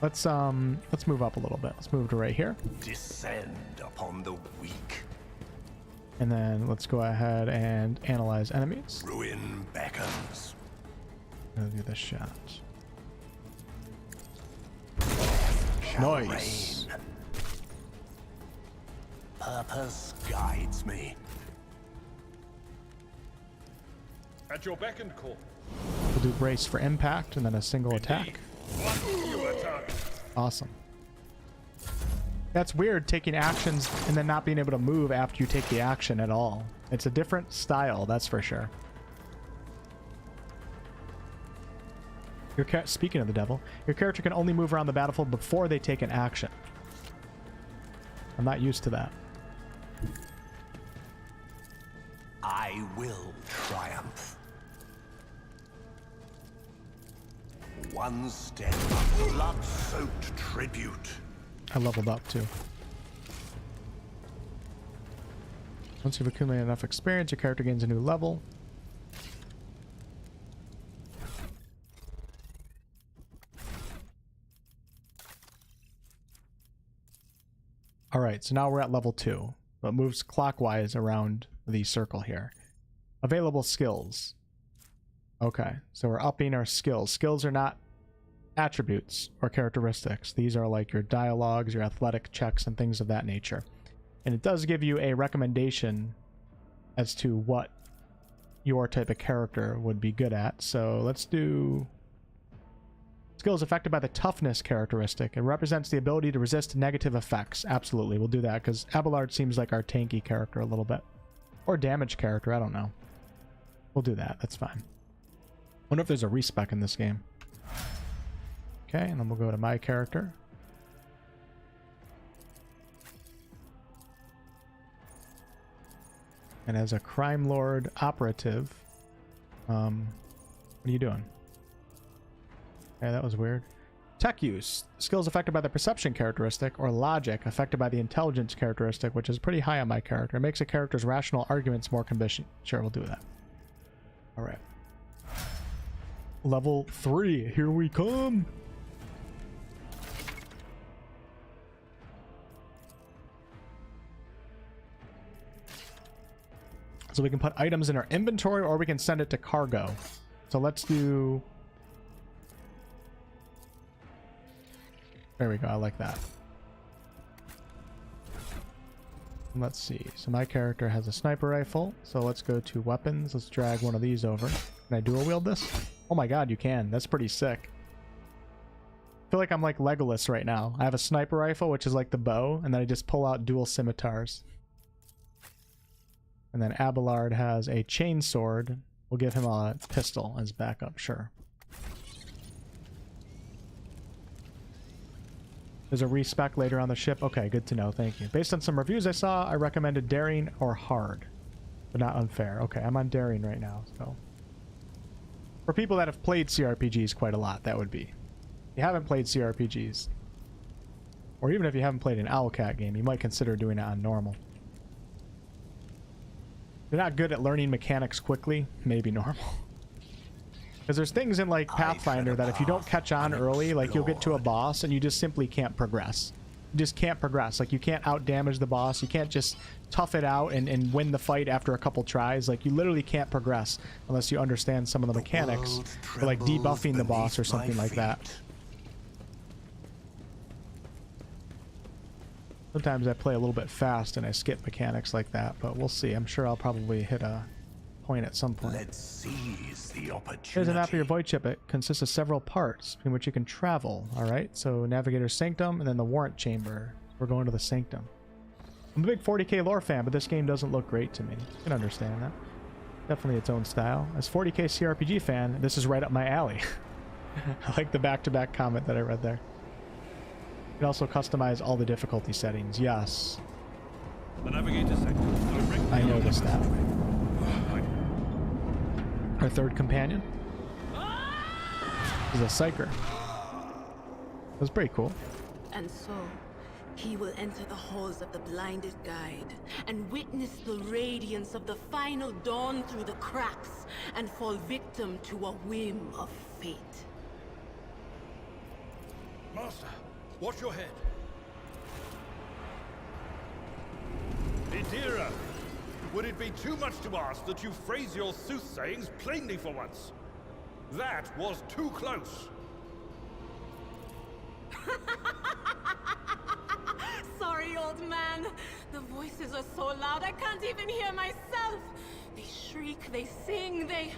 Let's move up a little bit. Let's move to right here. Descend upon the weak. And then let's go ahead and analyze enemies. Ruin beckons. I'll do this shot. Shall Nice. reign. Purpose guides me. At your beck and call. We'll do brace for impact and then a single attack. You attack. Awesome. That's weird, taking actions and then not being able to move after you take the action at all. It's a different style, that's for sure. Speaking of the devil, your character can only move around the battlefield before they take an action. I'm not used to that. I will triumph. One step of blood-soaked tribute. I leveled up too. Once you've accumulated enough experience, your character gains a new level. Alright, so now we're at level 2. It moves clockwise around the circle here. Available skills. Okay, so we're upping our skills. Skills are not attributes or characteristics. These are like your dialogues, your athletic checks, and things of that nature. And it does give you a recommendation as to what your type of character would be good at. So let's do skills affected by the toughness characteristic. It represents the ability to resist negative effects. Absolutely, we'll do that because Abelard seems like our tanky character a little bit. Or damage character, I don't know. We'll do that, that's fine. Wonder if there's a respec in this game. Okay, and then we'll go to my character. And as a crime lord operative, what are you doing? Okay, that was weird. Tech use. Skills affected by the perception characteristic, or logic affected by the intelligence characteristic, which is pretty high on my character. It makes a character's rational arguments more convincing. Sure, we'll do that. Alright. Level 3, here we come! So we can put items in our inventory, or we can send it to cargo. So let's do... There we go, I like that. Let's see. So my character has a sniper rifle. So let's go to weapons. Let's drag one of these over. Can I dual wield this? Oh my god, you can. That's pretty sick. I feel like I'm like Legolas right now. I have a sniper rifle, which is like the bow, and then I just pull out dual scimitars. And then Abelard has a chainsword. We'll give him a pistol as backup, sure. There's a respec later on the ship. Okay, good to know. Thank you. Based on some reviews I saw, I recommended daring or hard, but not unfair. Okay, I'm on daring right now. So for people that have played CRPGs quite a lot, that would be. If you haven't played CRPGs, or even if you haven't played an Owlcat game, you might consider doing it on normal. If you're not good at learning mechanics quickly, maybe normal. Because there's things in like Pathfinder that if you don't catch on early, like you'll get to a boss and you just simply can't progress. You just can't progress. Like you can't out damage the boss. You can't just tough it out and win the fight after a couple tries. Like you literally can't progress unless you understand some of the mechanics for like debuffing the boss or something like that. Sometimes I play a little bit fast and I skip mechanics like that, but we'll see. I'm sure I'll probably hit a point at some point. Let's seize the opportunity. Here's a map of your void ship. It consists of several parts in which you can travel. Alright, so Navigator's Sanctum and then the Warrant Chamber. We're going to the Sanctum. I'm a big 40k lore fan, but this game doesn't look great to me. I can understand that. Definitely its own style. As 40k CRPG fan, this is right up my alley. I like the back-to-back comment that I read there. You can also customize all the difficulty settings. Yes. The Navigator's Sanctum. I noticed that. Our third companion is a psyker. That's pretty cool. And so, he will enter the halls of the blinded guide and witness the radiance of the final dawn through the cracks and fall victim to a whim of fate. Master, watch your head. Idira, would it be too much to ask that you phrase your soothsayings plainly for once? That was too close. Sorry, old man. The voices are so loud I can't even hear myself. They shriek, they sing, they...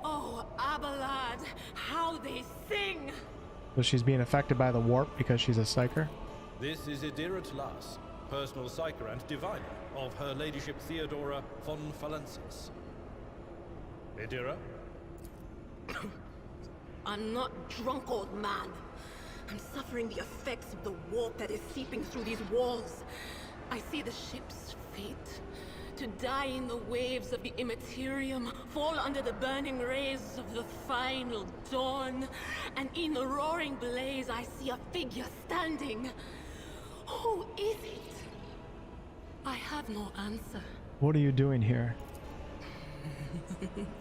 Oh, Abelard, how they sing! So she's being affected by the warp because she's a psyker? This is Idira Tlas, personal psyker and diviner of Her Ladyship Theodora von Falensis. Idira? I'm not drunk, old man. I'm suffering the effects of the warp that is seeping through these walls. I see the ship's fate. To die in the waves of the immaterium, fall under the burning rays of the final dawn. And in the roaring blaze, I see a figure standing. Who is it? I have no answer. What are you doing here?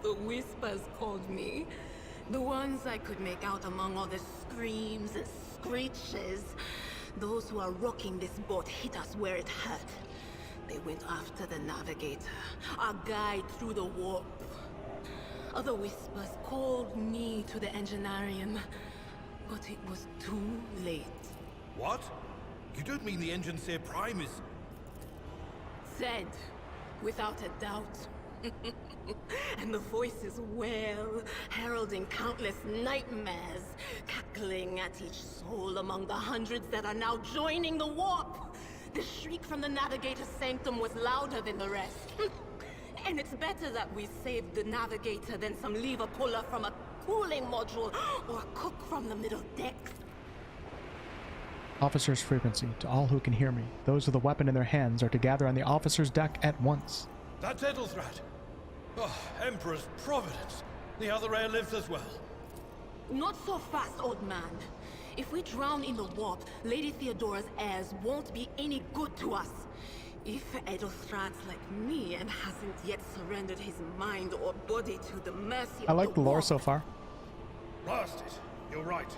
The whispers called me. The ones I could make out among all the screams and screeches. Those who are rocking this boat hit us where it hurt. They went after the Navigator, our guide through the warp. Other whispers called me to the Enginarium, but it was too late. What? You don't mean the Engineer Prime is... Said, without a doubt. And the voices wail, heralding countless nightmares, cackling at each soul among the hundreds that are now joining the warp. The shriek from the Navigator's Sanctum was louder than the rest. And it's better that we saved the navigator than some lever puller from a cooling module or a cook from the middle decks. Officer's frequency. To all who can hear me, those with a weapon in their hands are to gather on the officer's deck at once. That's Edelthrat. Oh, Emperor's Providence. The other heir lives as well. Not so fast, old man. If we drown in the warp, Lady Theodora's heirs won't be any good to us. If Edelthrat's like me and hasn't yet surrendered his mind or body to the mercy I of like the lore warp. so far. Blast it. You're right.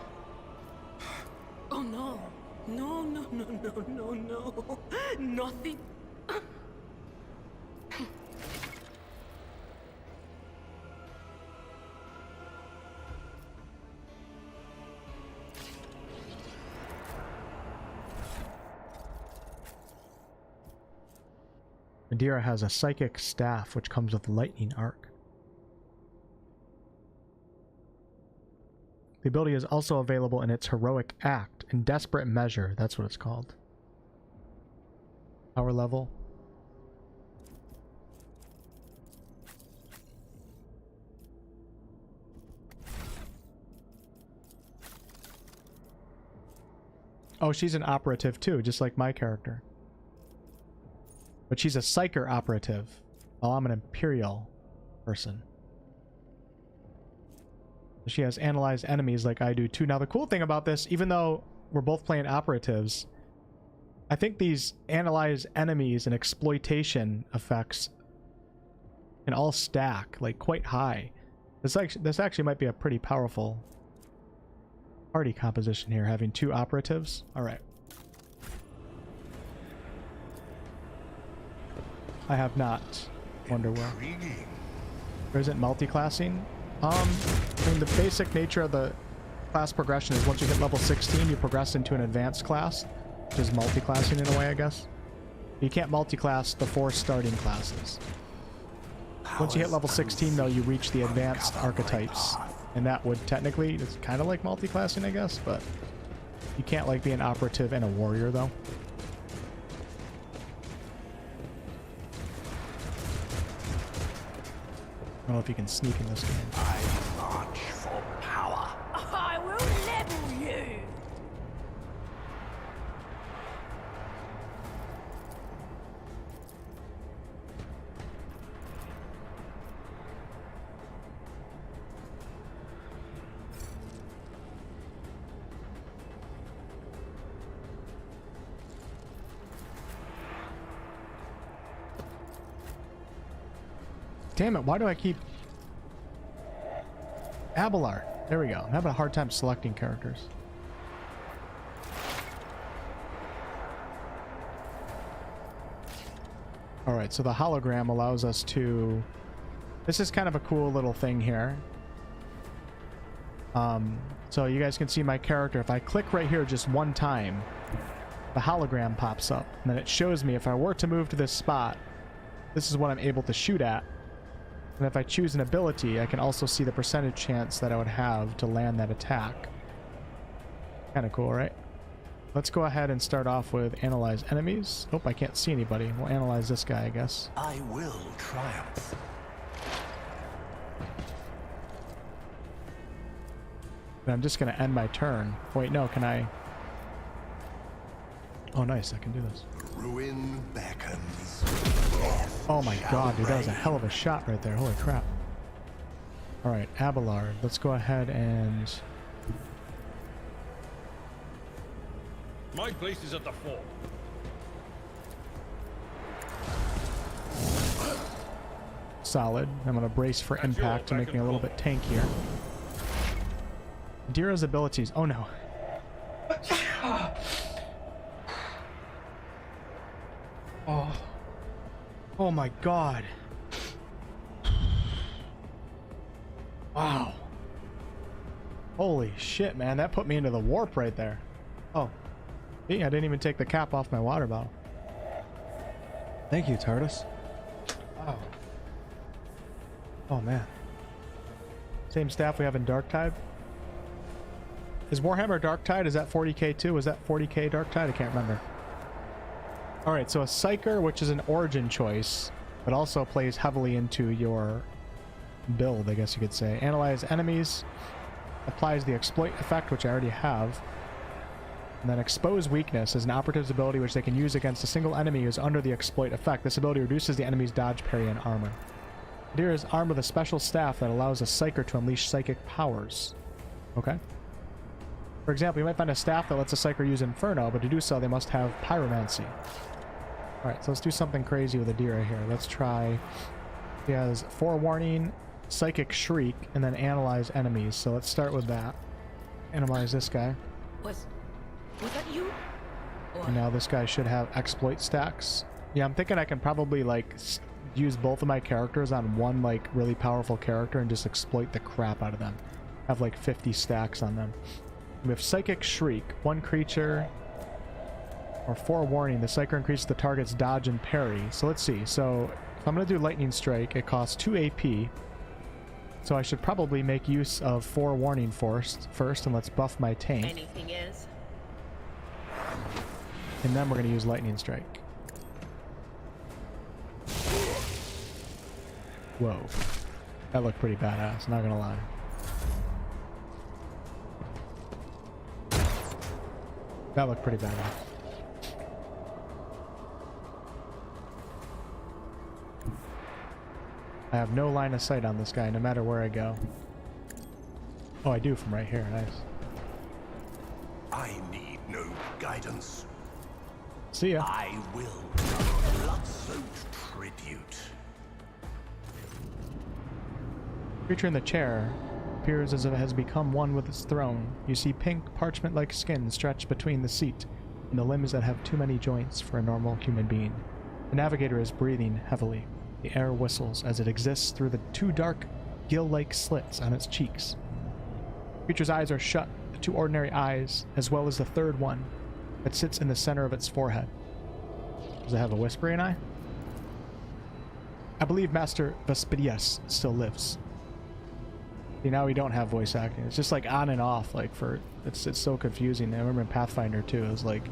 Oh no. No, no, no, no, no, no. Nothing. Madeira has a psychic staff which comes with lightning arc. The ability is also available in its heroic act, in desperate measure, that's what it's called. Power level. Oh, she's an operative too, just like my character. But she's a psyker operative, while I'm an imperial person. She has analyzed enemies like I do too. Now the cool thing about this, even though we're both playing operatives, I think these analyze enemies and exploitation effects can all stack like quite high. This actually might be a pretty powerful party composition here, having two operatives. All right. I have not. Wonder well. Or is it multi-classing? I mean, the basic nature of the class progression is once you hit level 16, you progress into an advanced class, which is multi-classing in a way, I guess. You can't multi-class the 4 starting classes. Once you hit level 16, though, you reach the advanced archetypes, and that would technically, it's kind of like multi-classing, I guess, but you can't like be an operative and a warrior, though. I don't know if you can sneak in this game. I march for power. I will level you. Damn it, why do I keep... Abelard. There we go. I'm having a hard time selecting characters. Alright, so the hologram allows us to... This is kind of a cool little thing here. So you guys can see my character. If I click right here just one time, the hologram pops up. And then it shows me if I were to move to this spot, this is what I'm able to shoot at. And if I choose an ability, I can also see the percentage chance that I would have to land that attack. Kind of cool, right? Let's go ahead and start off with analyze enemies. Oh, I can't see anybody. We'll analyze this guy, I guess. I will triumph. And I'm just going to end my turn. Wait, no, can I... Oh, nice, I can do this. Ruin beckons. Oh my god, dude, that was a hell of a shot right there. Holy crap. Alright, Abelard. Let's go ahead and... My place is at the fort. Solid. I'm going to brace for impact to make me a little bit tankier. Dira's abilities. Oh no. Oh. Oh my god. Wow. Holy shit, man. That put me into the warp right there. Oh. See, I didn't even take the cap off my water bottle. Thank you, TARDIS. Wow. Oh, man. Same staff we have in Darktide. Is Warhammer Darktide, is that 40k too? Was that 40k Darktide? I can't remember. Alright, so a Psyker, which is an origin choice, but also plays heavily into your build, I guess you could say. Analyze enemies, applies the exploit effect, which I already have. And then expose weakness is an operative's ability which they can use against a single enemy who is under the exploit effect. This ability reduces the enemy's dodge, parry, and armor. Deer is armed with a special staff that allows a psyker to unleash psychic powers. Okay. For example, you might find a staff that lets a psyker use Inferno, but to do so they must have pyromancy. Alright, so let's do something crazy with a deer right here. Let's try... He has forewarning, psychic shriek, and then analyze enemies. So let's start with that. Analyze this guy. Was that you? Or... And now this guy should have exploit stacks. Yeah, I'm thinking I can probably like use both of my characters on one like really powerful character and just exploit the crap out of them. Have like 50 stacks on them. We have Psychic Shriek. One creature or forewarning. The Psyker increases the target's dodge and parry. So let's see. So if I'm going to do Lightning Strike, it costs 2 AP. So I should probably make use of forewarning first, and let's buff my tank. Anything is. And then we're going to use Lightning Strike. Whoa. That looked pretty badass, not gonna lie. That looked pretty badass. I have no line of sight on this guy, no matter where I go. Oh, I do from right here. Nice. I need no guidance. See ya. I will. Blood-soaked tribute. Creature in the chair appears as if it has become one with its throne. You see pink, parchment-like skin stretched between the seat and the limbs that have too many joints for a normal human being. The navigator is breathing heavily. The air whistles as it exists through the two dark, gill-like slits on its cheeks. The creature's eyes are shut, the two ordinary eyes, as well as the third one that sits in the center of its forehead. Does it have a whispering eye? I believe Master Vespidius still lives. See, now we don't have voice acting. It's just like on and off, like for it's so confusing. I remember in Pathfinder too, it was like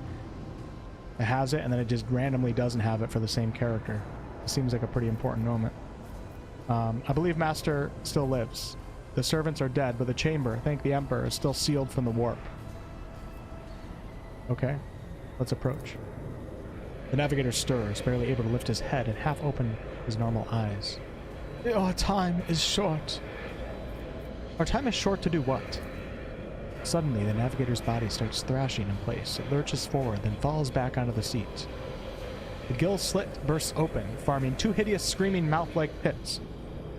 it has it and then it just randomly doesn't have it for the same character. It seems like a pretty important moment. I believe Master still lives. The servants are dead, but the chamber, thank the Emperor, is still sealed from the warp. Okay, let's approach. The navigator stirs, barely able to lift his head and half open his normal eyes. Our time is short. Our time is short to do what? Suddenly, the navigator's body starts thrashing in place. It lurches forward, then falls back onto the seat. The gill slit bursts open, forming two hideous screaming mouth-like pits.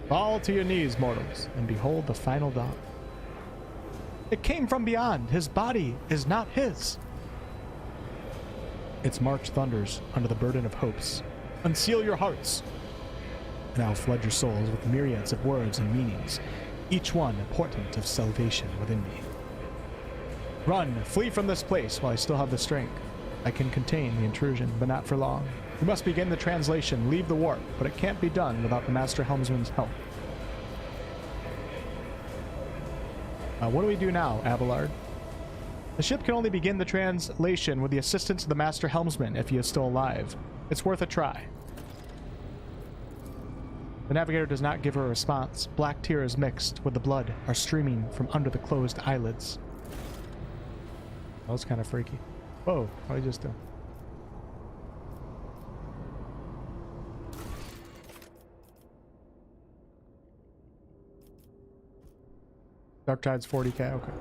Fall to your knees, mortals, and behold the final dawn. It came from beyond. His body is not his. Its march thunders under the burden of hopes. Unseal your hearts. Now flood your souls with myriads of words and meanings, each one a portent of salvation within me. Run, flee from this place while I still have the strength. I can contain the intrusion, but not for long. We must begin the translation, leave the warp, but it can't be done without the Master Helmsman's help. What do we do now, Abelard? The ship can only begin the translation with the assistance of the Master Helmsman if he is still alive. It's worth a try. The navigator does not give her a response. Black tears mixed with the blood are streaming from under the closed eyelids. That was kind of freaky. Whoa, what did I just do? Archetypes 40k, okay.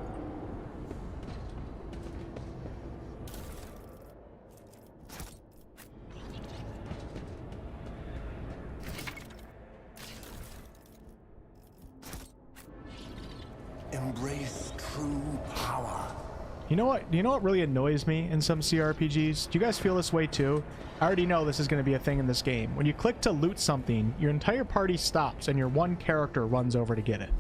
Embrace true power. You know what? You know what really annoys me in some CRPGs? Do you guys feel this way too? I already know this is going to be a thing in this game. When you click to loot something, your entire party stops and your one character runs over to get it.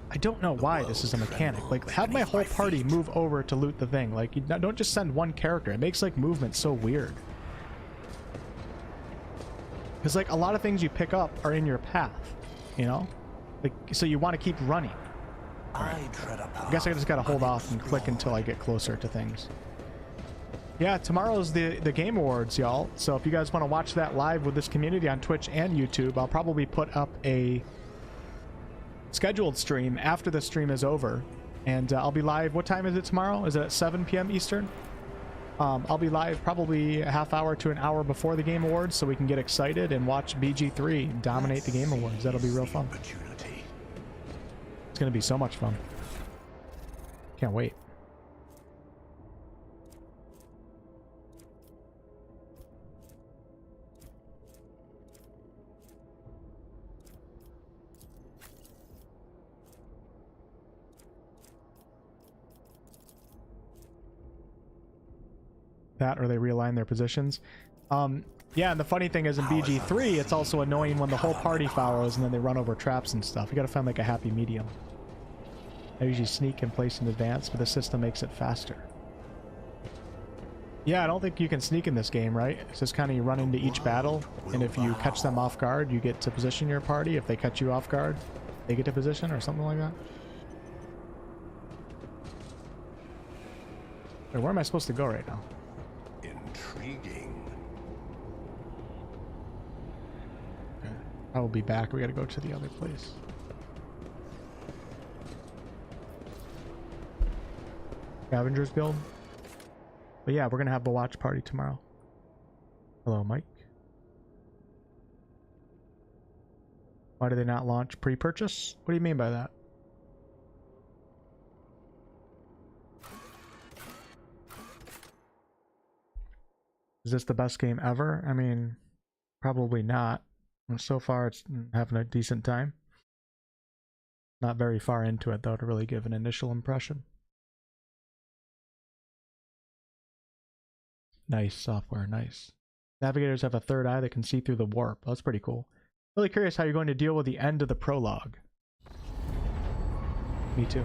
I don't know why this is a mechanic. Like, have my whole party move over to loot the thing. Like, you don't just send one character. It makes, like, movement so weird. Because, like, a lot of things you pick up are in your path, you know? Like, so you want to keep running. Right. I guess I just gotta hold off and click until I get closer to things. Yeah, tomorrow's the Game Awards, y'all. So if you guys want to watch that live with this community on Twitch and YouTube, I'll probably put up a scheduled stream after the stream is over. And I'll be live. What time is it tomorrow? Is it at 7 p.m. Eastern? I'll be live probably a half hour to an hour before the Game Awards so we can get excited and watch BG3 dominate the Game Awards. That'll be real fun. It's going to be so much fun. Can't wait. That or they realign their positions. Yeah, and the funny thing is in BG3, it's also annoying when the whole party follows and then they run over traps and stuff. You gotta find like a happy medium. I usually sneak and place in advance, but the system makes it faster. Yeah, I don't think you can sneak in this game, right? It's just kind of you run into each battle, and if you catch them off guard, you get to position your party. If they catch you off guard, they get to position or something like that. Wait, where am I supposed to go right now? Intriguing. Okay. I will be back. We gotta go to the other place. Scavengers build. But yeah, we're gonna have a watch party tomorrow. Hello, Mike. Why do they not launch pre-purchase? What do you mean by that? Is this the best game ever? I mean, probably not. So far, it's having a decent time. Not very far into it, though, to really give an initial impression. Nice software, nice. Navigators have a third eye that can see through the warp. That's pretty cool. Really curious how you're going to deal with the end of the prologue. Me too.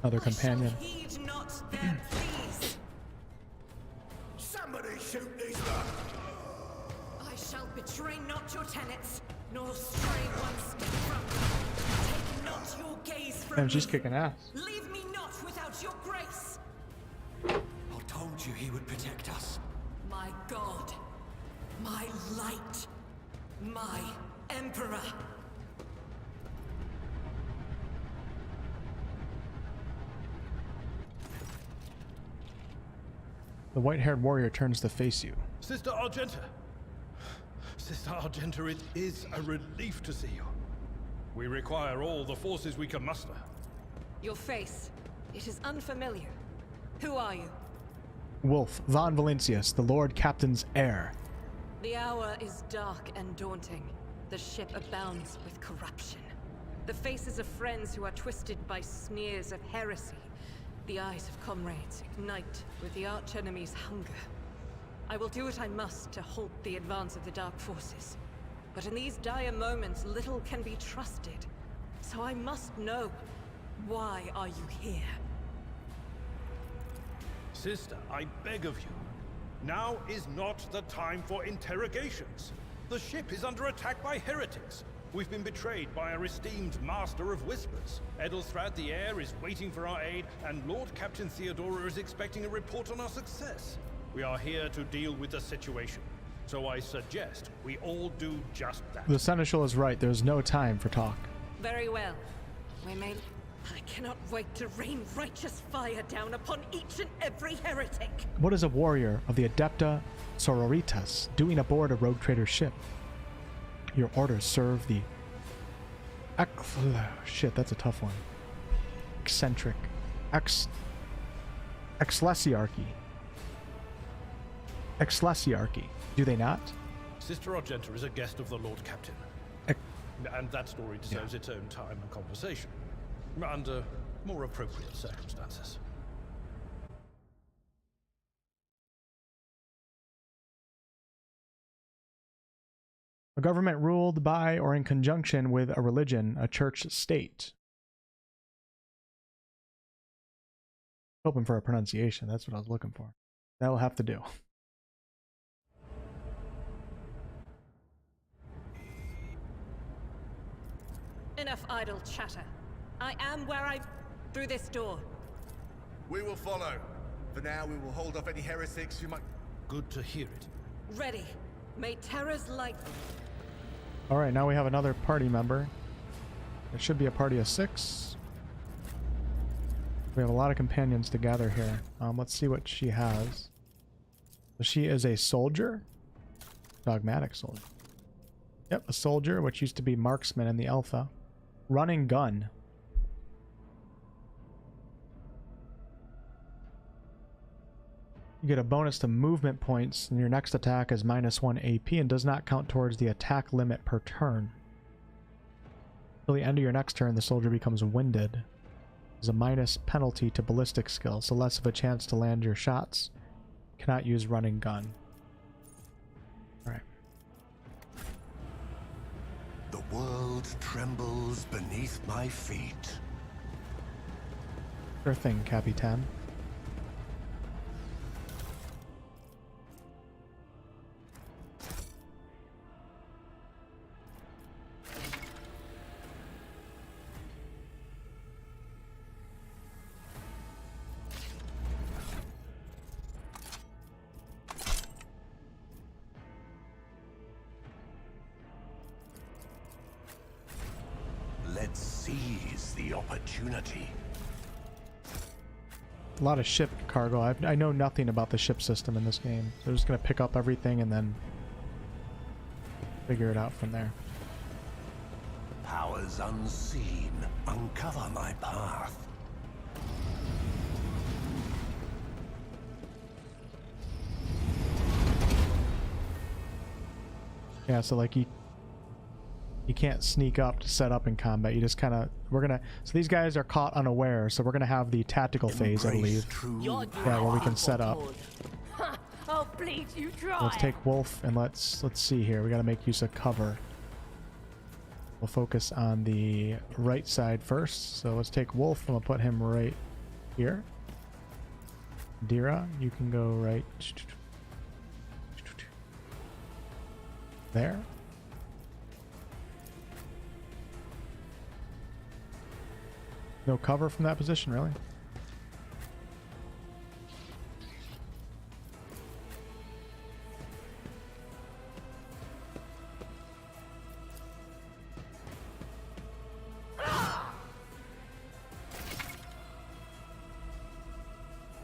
Another companion. Heed not their pleas. Somebody shoot these men! I shall betray not your tenets, nor stray one step from you. Take not your gaze from Damn, she's me. kicking ass. Leave me not without your grace. I told you he would protect us. My God, my light, my emperor. The white-haired warrior turns to face you. Sister Argenta! Sister Argenta, it is a relief to see you. We require all the forces we can muster. Your face, it is unfamiliar. Who are you? Wolf, Von Valencius, the Lord Captain's heir. The hour is dark and daunting. The ship abounds with corruption. The faces of friends who are twisted by sneers of heresy. The eyes of comrades ignite with the archenemy's hunger. I will do what I must to halt the advance of the dark forces. But in these dire moments, little can be trusted. So I must know, why are you here? Sister, I beg of you. Now is not the time for interrogations. The ship is under attack by heretics. We've been betrayed by our esteemed Master of Whispers. Edelstrad the Heir is waiting for our aid, and Lord Captain Theodora is expecting a report on our success. We are here to deal with the situation, so I suggest we all do just that. The Seneschal is right. There's no time for talk. Very well. We may... I cannot wait to rain righteous fire down upon each and every heretic. What is a warrior of the Adepta Sororitas doing aboard a rogue trader's ship? Your orders serve the... Shit, that's a tough one. Eccentric. Ecclesiarchy. Ecclesiarchy. Do they not? Sister Argenta is a guest of the Lord Captain. And that story deserves its own time and conversation. Under more appropriate circumstances. A government ruled by or in conjunction with a religion, a church state. Hoping for a pronunciation, that's what I was looking for. That'll have to do. Enough idle chatter. I am where I... through this door. We will follow. For now, we will hold off any heretics who might... Good to hear it. Ready. May terror's light... Alright, now we have another party member. It should be a party of 6. We have a lot of companions to gather here. Let's see what she has. So she is a soldier? Dogmatic soldier. Yep, a soldier, which used to be marksman in the alpha. Running gun. You get a bonus to movement points, and your next attack is -1 AP and does not count towards the attack limit per turn. Till the end of your next turn, the soldier becomes winded. There's a minus penalty to ballistic skill, so less of a chance to land your shots. Cannot use running gun. Alright. The world trembles beneath my feet. Sure thing, Capitan. Let's seize the opportunity. A lot of ship cargo. I know nothing about the ship system in this game. So I'm just going to pick up everything and then figure it out from there. Powers unseen, uncover my path. Yeah, so like you can't sneak up to set up in combat. You just kind of... So these guys are caught unaware, so we're going to have the tactical phase, I believe. Yeah, where we can set up. I'll bleed you dry. Let's take Wolf and let's see here. We got to make use of cover. We'll focus on the right side first. So let's take Wolf and we'll put him right here. Dira, you can go right there. No cover from that position, really?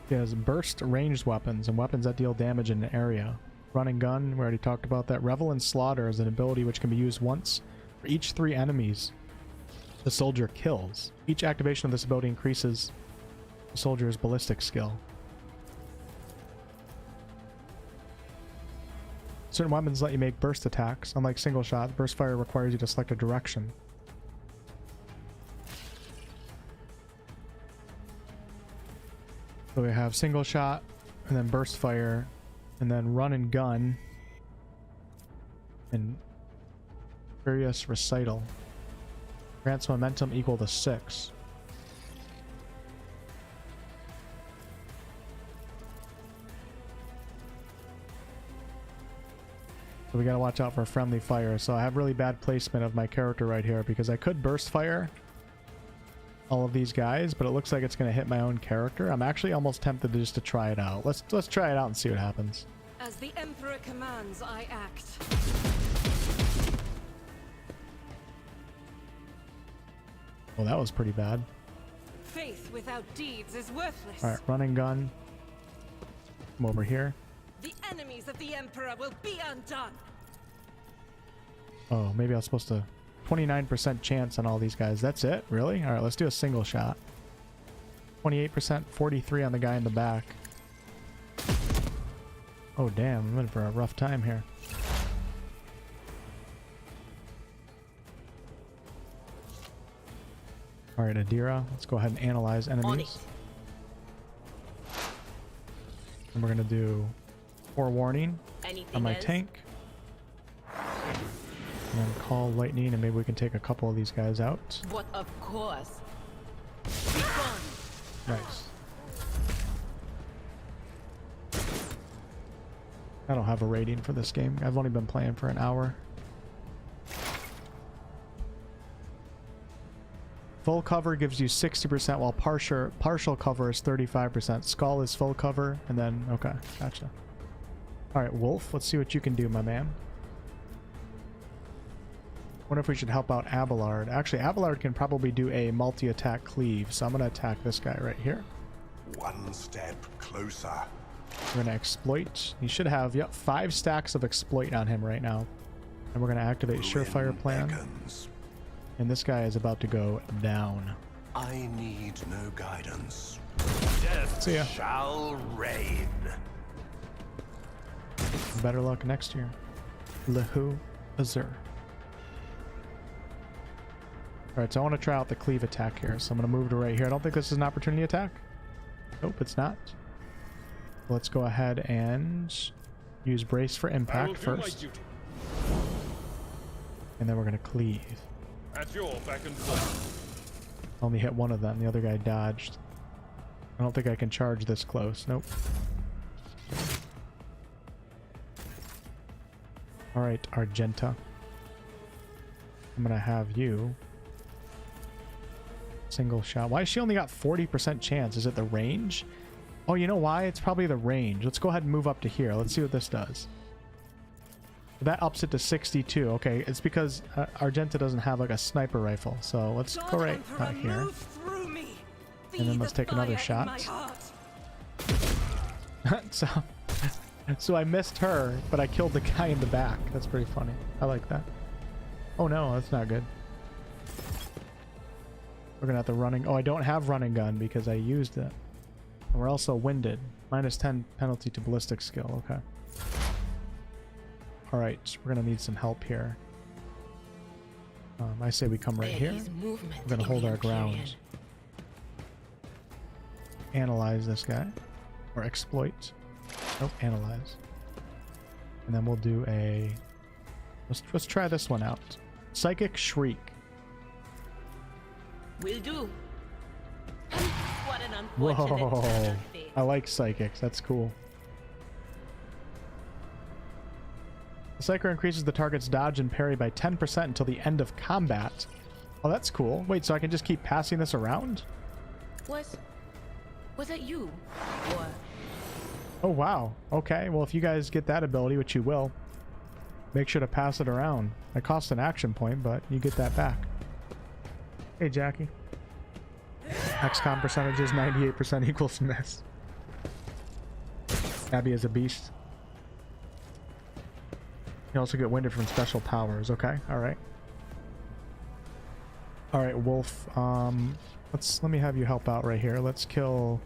He has burst ranged weapons and weapons that deal damage in an area. Running gun, we already talked about that. Revel and Slaughter is an ability which can be used once for each 3 enemies the soldier kills. Each activation of this ability increases the soldier's ballistic skill. Certain weapons let you make burst attacks. Unlike single shot, burst fire requires you to select a direction. So we have single shot, and then burst fire, and then run and gun, and Furious Recital. Grants momentum equal to 6. So we gotta watch out for friendly fire. So I have really bad placement of my character right here because I could burst fire all of these guys, but it looks like it's gonna hit my own character. I'm actually almost tempted to just try it out. Let's try it out and see what happens. As the Emperor commands, I act. Oh, that was pretty bad. Faith without deeds is worthless. Alright, running gun. Come over here. The enemies of the Emperor will be undone. Oh, maybe I was supposed to... 29% chance on all these guys. That's it? Really? Alright, let's do a single shot. 28%, 43 on the guy in the back. Oh, damn. I'm in for a rough time here. Alright, Adira. Let's go ahead and analyze enemies. And we're going to do forewarning on my tank. And then call lightning, and maybe we can take a couple of these guys out. But of course. Nice. I don't have a rating for this game. I've only been playing for an hour. Full cover gives you 60%, while partial cover is 35%. Skull is full cover, and then... Okay, gotcha. Alright, Wolf, let's see what you can do, my man. Wonder if we should help out Abelard. Actually, Abelard can probably do a multi-attack cleave, so I'm going to attack this guy right here. One step closer. We're going to exploit. He should have, yep, 5 stacks of exploit on him right now. And we're going to activate Surefire Plan. Beckons. And this guy is about to go down. I need no guidance. See ya. Shall reign. Better luck next year. Lehu Azur. Alright, so I want to try out the cleave attack here. So I'm going to move to right here. I don't think this is an opportunity attack. Nope, it's not. Let's go ahead and use Brace for Impact first. And then we're going to cleave. At your back and forth. Only hit one of them. The other guy dodged. I don't think I can charge this close. Nope. Alright, Argenta. I'm going to have you... Single shot. Why has she only got 40% chance? Is it the range? Oh, you know why? It's probably the range. Let's go ahead and move up to here. Let's see what this does. That ups it to 62. Okay, it's because Argenta doesn't have like a sniper rifle. So let's go right out here. And then let's take another shot. So I missed her, but I killed the guy in the back. That's pretty funny. I like that. Oh no, that's not good. We're gonna have to running. Oh, I don't have running gun because I used it. And we're also winded. -10 penalty to ballistic skill. Okay. Alright, we're gonna need some help here. I say we come right here. We're gonna hold our ground. Analyze this guy. Or exploit. Nope, analyze. And then we'll do a... Let's try this one out. Psychic Shriek. Will do. What an unfortunate Whoa. turn of fate. I like psychics. That's cool. The Psyker increases the target's dodge and parry by 10% until the end of combat. Oh, that's cool. Wait, so I can just keep passing this around? Was that you? Or Oh, wow. Okay, well, if you guys get that ability, which you will, make sure to pass it around. It costs an action point, but you get that back. Hey, Jackie. XCOM percentages, 98% equals miss. Abby is a beast. You also get winded from special powers. Okay, alright. Alright, Wolf. Let me have you help out right here. Let's kill...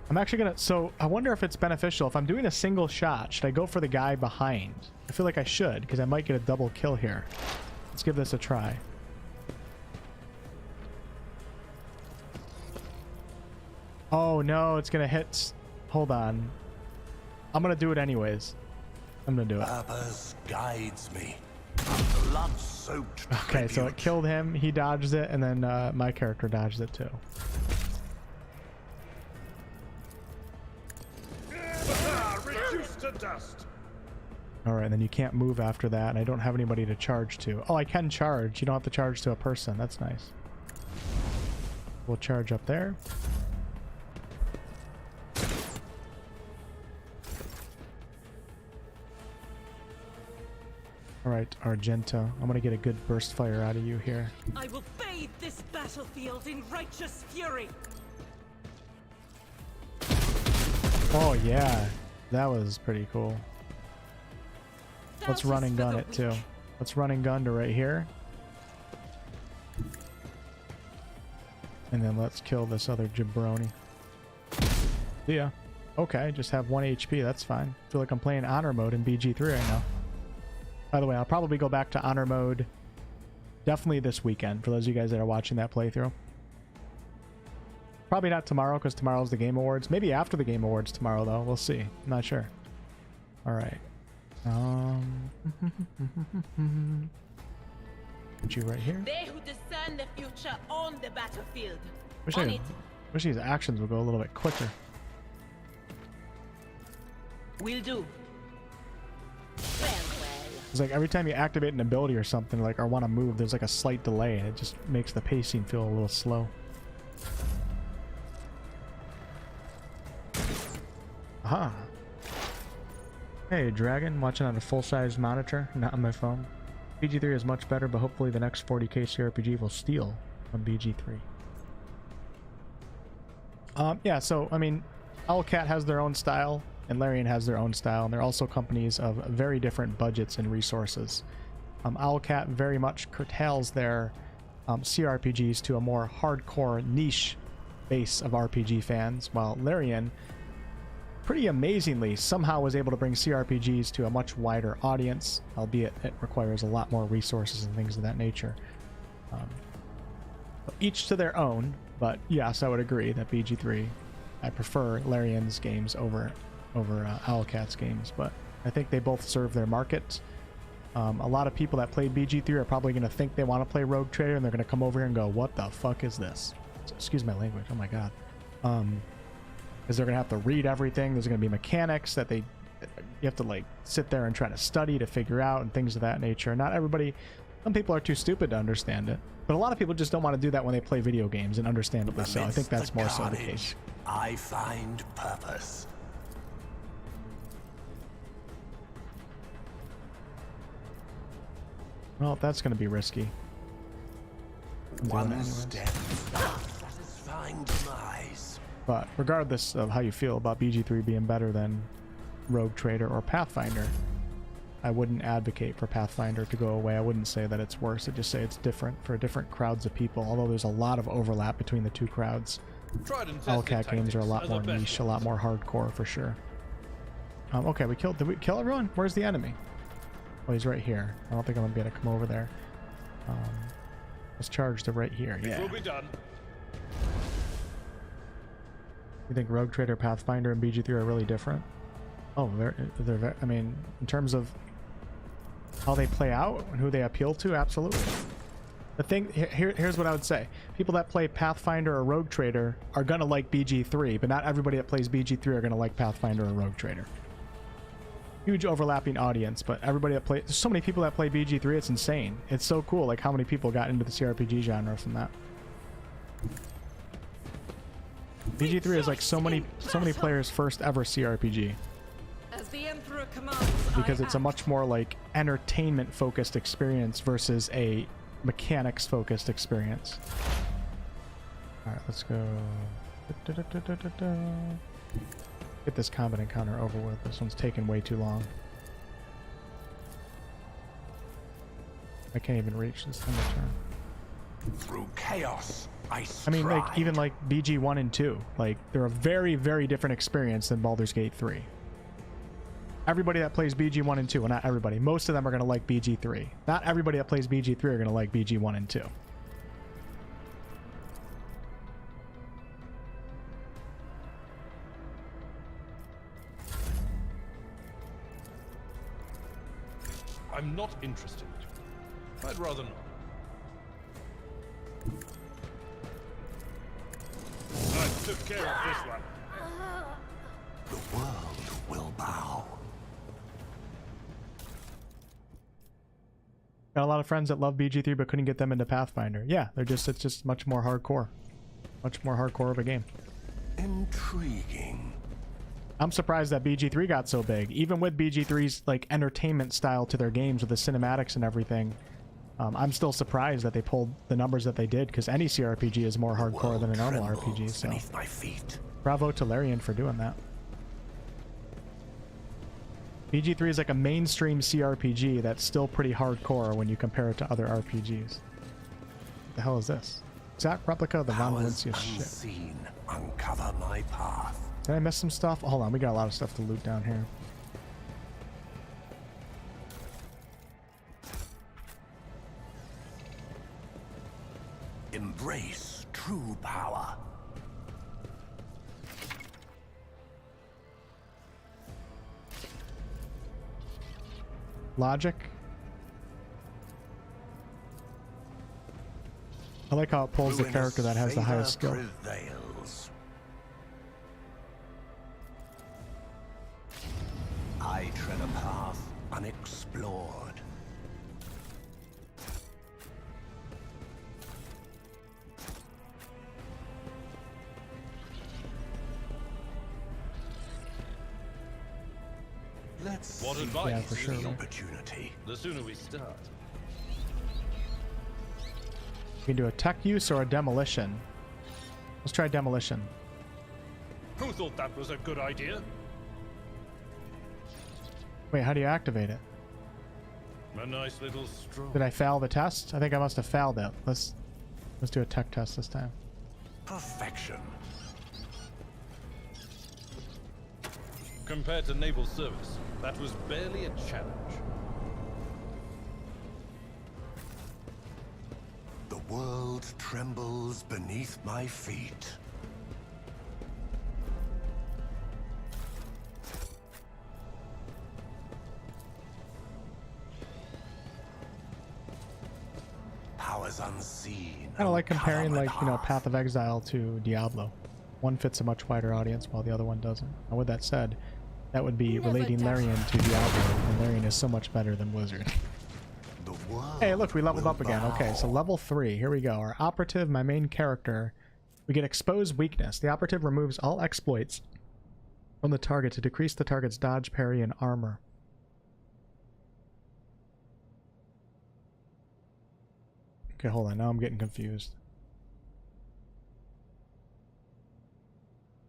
I'm actually gonna... So, I wonder if it's beneficial. If I'm doing a single shot, should I go for the guy behind? I feel like I should, because I might get a double kill here. Let's give this a try. Oh no, it's gonna hit... Hold on. I'm gonna do it anyways. I'm gonna do it. Purpose guides me. Blood-soaked Okay, so it killed him, he dodged it, and then my character dodged it too. Reduced to dust. Alright, then you can't move after that, and I don't have anybody to charge to. Oh, I can charge. You don't have to charge to a person. That's nice. We'll charge up there. Alright, Argenta. I'm gonna get a good burst fire out of you here. I will bathe this battlefield in righteous fury. Oh yeah, that was pretty cool. Let's run and gun it too. Let's run and gun to right here. And then let's kill this other jabroni. Yeah. Okay, just have 1 HP, that's fine. Feel like I'm playing honor mode in BG3 right now. By the way, I'll probably go back to honor mode definitely this weekend, for those of you guys that are watching that playthrough. Probably not tomorrow, because tomorrow's the Game Awards. Maybe after the Game Awards tomorrow, though. We'll see. I'm not sure. Alright. Put you right here. They who discern the future on the battlefield. Wish these actions would go a little bit quicker. Will do. Well. It's like every time you activate an ability or something, like, or want to move, there's like a slight delay, and it just makes the pacing feel a little slow. Aha. Hey, Dragon, watching on a full-size monitor, not on my phone. BG3 is much better, but hopefully the next 40k CRPG will steal from BG3. Yeah, so, I mean, Owlcat has their own style, and Larian has their own style, and they're also companies of very different budgets and resources. Owlcat very much curtails their CRPGs to a more hardcore niche base of RPG fans, while Larian, pretty amazingly, somehow was able to bring CRPGs to a much wider audience, albeit it requires a lot more resources and things of that nature. Each to their own, but yes, I would agree that BG3, I prefer Larian's games over Owlcat's games, but I think they both serve their market. A lot of people that play BG3 are probably going to think they want to play Rogue Trader, and they're going to come over here and go, what the fuck is this? So, excuse my language, oh my god. Because they're going to have to read everything. There's going to be mechanics that you have to like sit there and try to study to figure out and things of that nature. Not everybody, some people are too stupid to understand it, but a lot of people just don't want to do that when they play video games and understand what they sell. I think that's more so the case. I find purpose. Well, that's going to be risky. One step, satisfying demise. But regardless of how you feel about BG3 being better than Rogue Trader or Pathfinder, I wouldn't advocate for Pathfinder to go away. I wouldn't say that it's worse. I'd just say it's different for different crowds of people, although there's a lot of overlap between the two crowds. Owlcat games are a lot more niche, a lot more hardcore for sure. Okay, did we kill everyone? Where's the enemy? Oh, he's right here. I don't think I'm gonna be able to come over there. Let's charge to right here. Yeah. It will be done. You think Rogue Trader, Pathfinder, and BG3 are really different? Oh, they're very, I mean, in terms of how they play out and who they appeal to, absolutely. The thing here's what I would say: people that play Pathfinder or Rogue Trader are gonna like BG3, but not everybody that plays BG3 are gonna like Pathfinder or Rogue Trader. Huge overlapping audience, but everybody that there's so many people that play BG3, it's insane. It's so cool, like how many people got into the CRPG genre from that. BG3 is like so many players' first ever CRPG. As the Emperor commands, because it's a much more like entertainment focused experience versus a mechanics focused experience. Alright, let's go. Get this combat encounter over with. This one's taking way too long. I can't even reach this time to turn. Through chaos, I mean, like, even like BG 1 and 2, like, they're a very, very different experience than Baldur's Gate 3. Everybody that plays BG 1 and 2, well, not everybody, most of them are going to like BG 3. Not everybody that plays BG 3 are going to like BG 1 and 2. I'm not interested. I'd rather not. I took care of this one. The world will bow. Got a lot of friends that love BG3 but couldn't get them into Pathfinder. Yeah, it's just much more hardcore. Much more hardcore of a game. Intriguing. I'm surprised that BG3 got so big. Even with BG3's like entertainment style to their games with the cinematics and everything, I'm still surprised that they pulled the numbers that they did, because any CRPG is more hardcore than a normal RPG. So beneath my feet. Bravo to Larian for doing that. BG3 is like a mainstream CRPG that's still pretty hardcore when you compare it to other RPGs. What the hell is this? Exact replica of the Von Valencia ship. Unseen, uncover my path. Did I miss some stuff? Hold on, we got a lot of stuff to loot down here. Embrace true power. Logic. I like how it pulls the Ruinous character that has the favor highest skill. prevails. I tread a path unexplored. Let's What see advice? Yeah, for sure. the opportunity. The sooner we start. We can do a tech use or a demolition. Let's try demolition. Who thought that was a good idea? Wait, how do you activate it? A nice little stroll. Did I fail the test? I think I must have failed it. Let's do a tech test this time. Perfection. Compared to naval service, that was barely a challenge. The world trembles beneath my feet. Powers unseen. Kind of like comparing, uncover my like, you know, path. Path of Exile to Diablo. One fits a much wider audience while the other one doesn't. Now, with that said, that would be Never relating doubt. Larian to Diablo, and Larian is so much better than Blizzard. The world Hey, look, we leveled will up again. bow. Okay, so level 3. Here we go. Our Operative, my main character, we get Exposed Weakness. The Operative removes all exploits from the target to decrease the target's dodge, parry, and armor. Okay, hold on. Now I'm getting confused.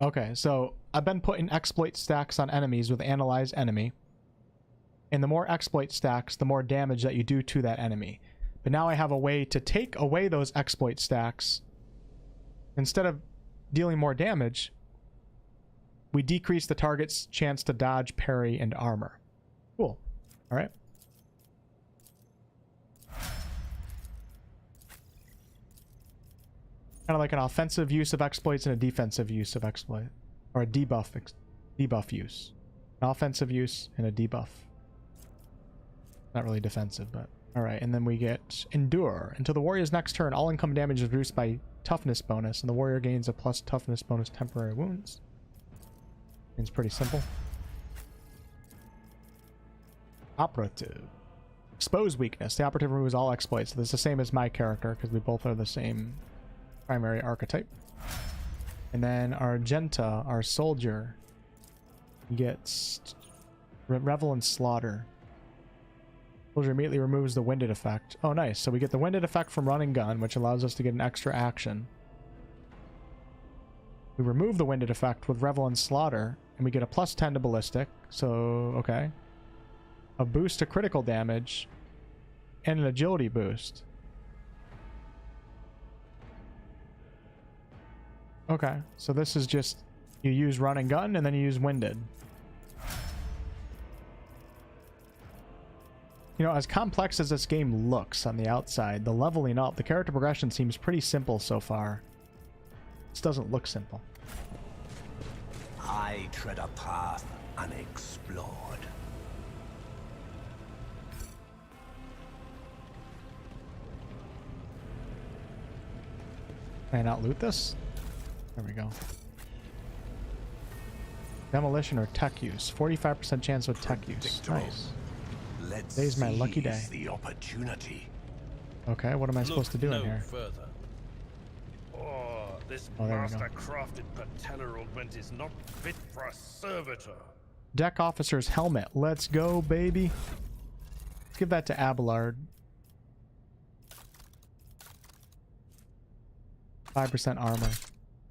Okay, so I've been putting exploit stacks on enemies with Analyze Enemy. And the more exploit stacks, the more damage that you do to that enemy. But now I have a way to take away those exploit stacks. Instead of dealing more damage, we decrease the target's chance to dodge, parry, and armor. Cool. All right. Kind of like an offensive use of exploits and a defensive use of exploit. Or a debuff use. An offensive use and a debuff. Not really defensive, but... Alright, and then we get Endure. Until the warrior's next turn, all income damage is reduced by toughness bonus, and the warrior gains a plus toughness bonus temporary wounds. It's pretty simple. Operative. Expose Weakness. The Operative removes all exploits. So this is the same as my character, because we both are the same primary archetype. And then Argenta, our soldier, gets Revel and Slaughter. Soldier immediately removes the winded effect. Oh, nice. So we get the winded effect from Run and Gun, which allows us to get an extra action. We remove the winded effect with Revel and Slaughter, and we get a plus 10 to ballistic. So, okay. A boost to critical damage, and an agility boost. Okay, so this is just, you use Run and Gun, and then you use Winded. You know, as complex as this game looks on the outside, the leveling up, the character progression seems pretty simple so far. This doesn't look simple. I tread a path unexplored. Can I not loot this? There we go. Demolition or tech use. 45% chance with tech use. Nice. Let's Today's my lucky day. seize the opportunity. Okay, what am I supposed to do in no here? further. Oh, this Oh, there we go. master-crafted patellar augment is not fit for a servitor. Deck Officer's Helmet. Let's go, baby. Let's give that to Abelard. 5% armor.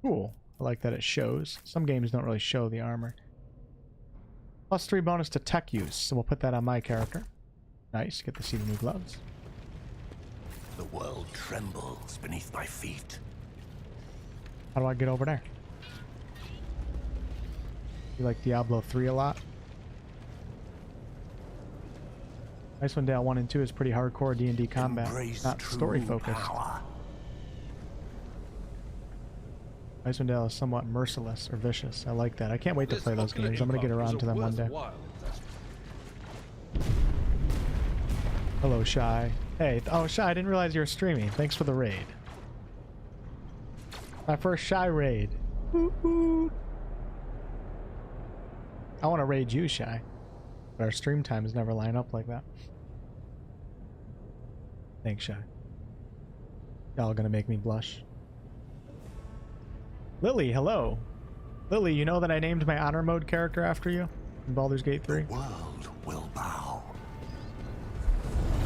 Cool. I like that it shows. Some games don't really show the armor. Plus 3 bonus to tech use, so we'll put that on my character. Nice. Get to see the new gloves. The world trembles beneath my feet. How do I get over there? You like Diablo 3 a lot? Icewind Dale 1 and 2 is pretty hardcore D&D combat, Embrace not true story focused. power. Icewind Dale is somewhat merciless or vicious. I like that. I can't wait to play those games. I'm gonna get around to them one day. Hello, Shy. Hey, oh Shy, I didn't realize you were streaming. Thanks for the raid. My first shy raid. Woo-hoo. I want to raid you, Shy. But our stream times never line up like that. Thanks, Shy. Y'all gonna make me blush. Lily, hello. Lily, you know that I named my honor mode character after you in Baldur's Gate 3? The world will bow.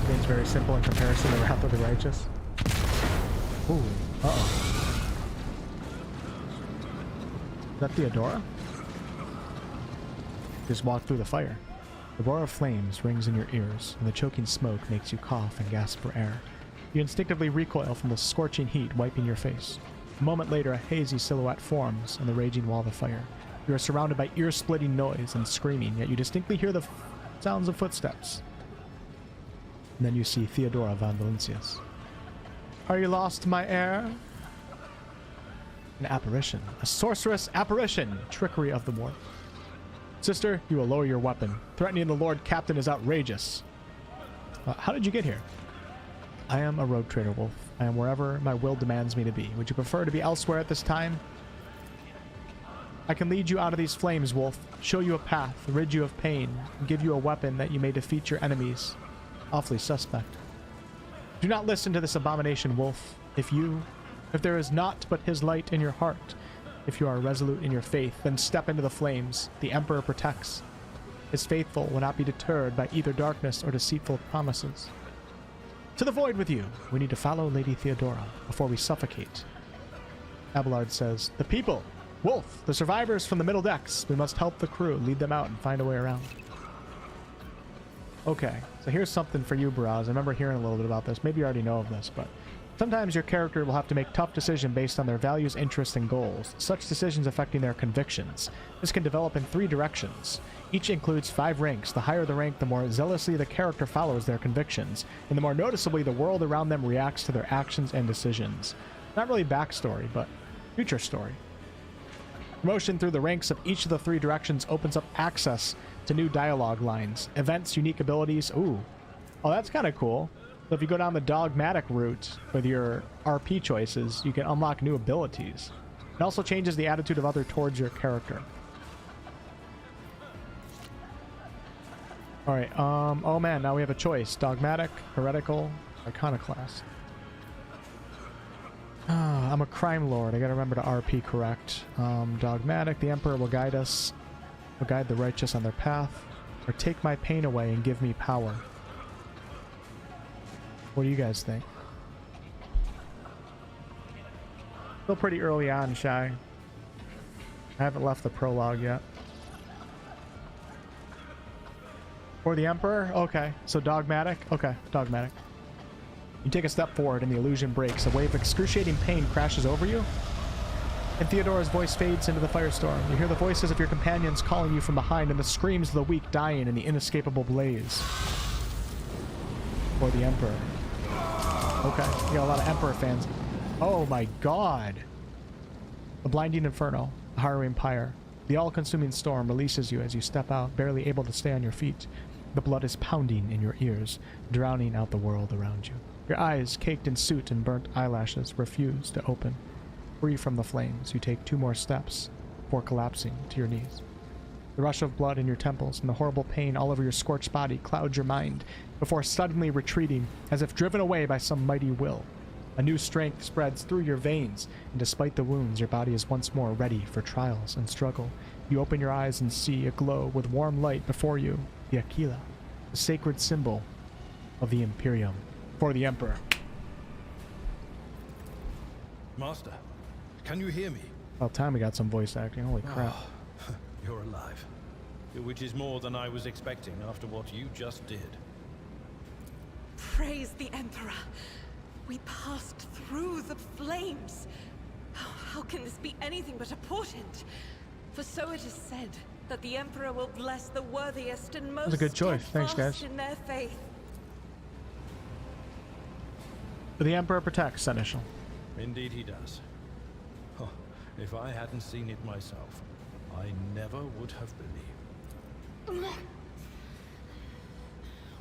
Game's very simple in comparison to Wrath of the Righteous. Ooh, uh-oh. Is that Theodora? Just walk through the fire. The roar of flames rings in your ears, and the choking smoke makes you cough and gasp for air. You instinctively recoil from the scorching heat wiping your face. A moment later, a hazy silhouette forms on the raging wall of the fire. You are surrounded by ear-splitting noise and screaming, yet you distinctly hear the sounds of footsteps. And then you see Theodora von Valencius. Are you lost, my heir? An apparition. A sorceress apparition! Trickery of the warp. Sister, you will lower your weapon. Threatening the Lord Captain is outrageous. How did you get here? I am a rogue trader, Wolf. I am wherever my will demands me to be. Would you prefer to be elsewhere at this time? I can lead you out of these flames, Wolf. Show you a path, rid you of pain, and give you a weapon that you may defeat your enemies. Awfully suspect. Do not listen to this abomination, Wolf. If there is naught but his light in your heart, if you are resolute in your faith, then step into the flames. The Emperor protects. His faithful will not be deterred by either darkness or deceitful promises. To the void with you! We need to follow Lady Theodora before we suffocate. Abelard says, the people! Wolf! The survivors from the middle decks! We must help the crew, lead them out, and find a way around. Okay, so here's something for you, Baraz. I remember hearing a little bit about this. Maybe you already know of this, but sometimes your character will have to make tough decisions based on their values, interests, and goals, such decisions affecting their convictions. This can develop in 3 directions. Each includes 5 ranks. The higher the rank, the more zealously the character follows their convictions, and the more noticeably the world around them reacts to their actions and decisions. Not really backstory, but future story. Promotion through the ranks of each of the 3 directions opens up access to new dialogue lines, events, unique abilities. Ooh. Oh, that's kind of cool. So if you go down the dogmatic route with your RP choices, you can unlock new abilities. It also changes the attitude of others towards your character. Alright, oh man, now we have a choice. Dogmatic, heretical, iconoclast. I'm a crime lord. I gotta remember to RP correct. Dogmatic, the Emperor will guide us. Will guide the righteous on their path. Or take my pain away and give me power. What do you guys think? Still pretty early on, Shy. I haven't left the prologue yet. For the Emperor? Okay. So dogmatic? Okay, dogmatic. You take a step forward and the illusion breaks. A wave of excruciating pain crashes over you. And Theodora's voice fades into the firestorm. You hear the voices of your companions calling you from behind and the screams of the weak dying in the inescapable blaze. For the Emperor. Okay, you got a lot of Emperor fans. Oh my god. The blinding inferno, the harrowing pyre. The all-consuming storm releases you as you step out, barely able to stay on your feet. The blood is pounding in your ears, drowning out the world around you. Your eyes, caked in soot and burnt eyelashes, refuse to open. Free from the flames, you take 2 more steps before collapsing to your knees. The rush of blood in your temples and the horrible pain all over your scorched body clouds your mind before suddenly retreating as if driven away by some mighty will. A new strength spreads through your veins, and despite the wounds, your body is once more ready for trials and struggle. You open your eyes and see a glow with warm light before you, the Aquila, the sacred symbol of the Imperium. For the Emperor. Master, can you hear me? About time we got some voice acting. Holy crap. Oh, you're alive. Which is more than I was expecting after what you just did. Praise the Emperor. We passed through the flames. How can this be anything but a portent? For so it is said that the Emperor will bless the worthiest and most That was a good choice. Thanks, guys. steadfast in their faith. The Emperor protects, Seneschal. Indeed he does. Oh, if I hadn't seen it myself, I never would have believed.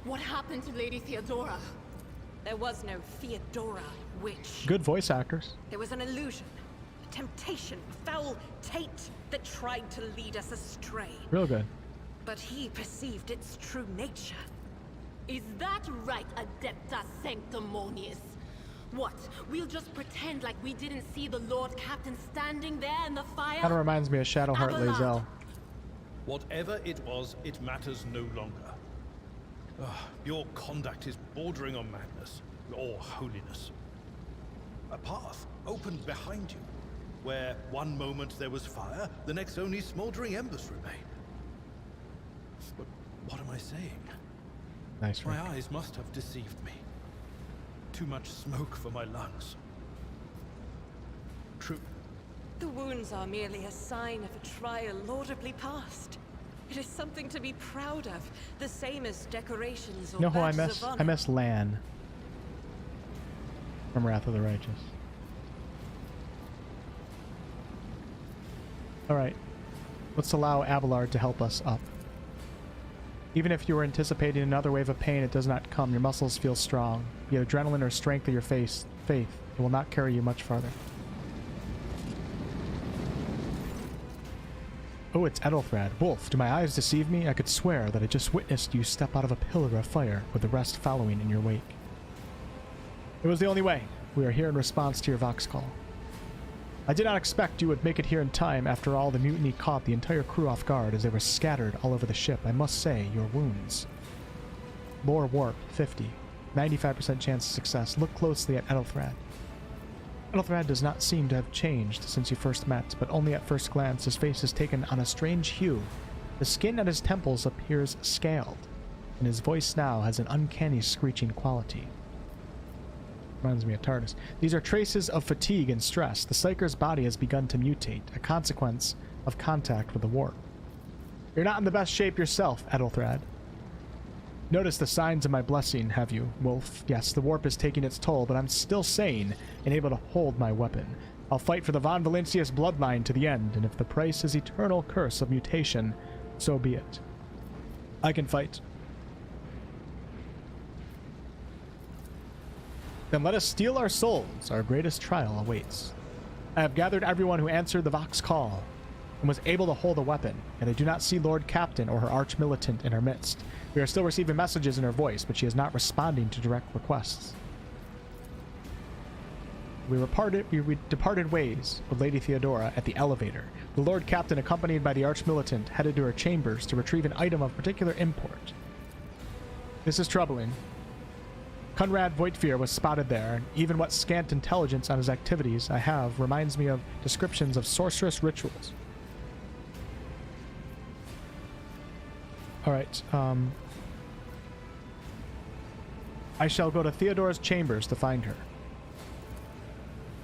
What happened to Lady Theodora? There was no Theodora, witch. Good voice actors. There was an illusion. temptation, foul taint that tried to lead us astray. Real good. But he perceived its true nature. Is that right, Adepta Sanctimonious? What? We'll just pretend like we didn't see the Lord Captain standing there in the fire? Kind of reminds me of Shadowheart Lae'zel. Whatever it was, it matters no longer. Your conduct is bordering on madness, or holiness. A path opened behind you, where one moment there was fire, the next only smoldering embers remain. But what am I saying? Nice. My eyes must have deceived me. Too much smoke for my lungs. True. The wounds are merely a sign of a trial laudably passed. It is something to be proud of, the same as decorations or You know who I badges miss? of honor. I miss Lan from Wrath of the Righteous. Alright. Let's allow Abelard to help us up. Even if you were anticipating another wave of pain, it does not come. Your muscles feel strong. The adrenaline or strength of your faith, it will not carry you much farther. Oh, it's Ethelfrad. Wolf, do my eyes deceive me? I could swear that I just witnessed you step out of a pillar of fire, with the rest following in your wake. It was the only way. We are here in response to your Vox call. I did not expect you would make it here in time. After all, the mutiny caught the entire crew off guard as they were scattered all over the ship. I must say, your wounds. Lore warp, 50. 95% chance of success. Look closely at Ethelfrad. Ethelfrad does not seem to have changed since you first met, but only at first glance. His face has taken on a strange hue. The skin at his temples appears scaled, and his voice now has an uncanny screeching quality. Reminds me of TARDIS. These are traces of fatigue and stress. The Psyker's body has begun to mutate, a consequence of contact with the warp. You're not in the best shape yourself, Ethelfrad. Notice the signs of my blessing, have you, Wolf? Yes, the warp is taking its toll, but I'm still sane and able to hold my weapon. I'll fight for the Von Valancius bloodline to the end, and if the price is eternal curse of mutation, so be it. I can fight. Then let us steal our souls. Our greatest trial awaits. I have gathered everyone who answered the Vox call and was able to hold a weapon, and I do not see Lord Captain or her arch-militant in our midst. We are still receiving messages in her voice, but she is not responding to direct requests. We departed ways with Lady Theodora at the elevator. The Lord Captain, accompanied by the arch-militant, headed to her chambers to retrieve an item of particular import. This is troubling. Conrad Voigtfear was spotted there, and even what scant intelligence on his activities I have reminds me of descriptions of sorceress rituals. Alright, I shall go to Theodora's chambers to find her.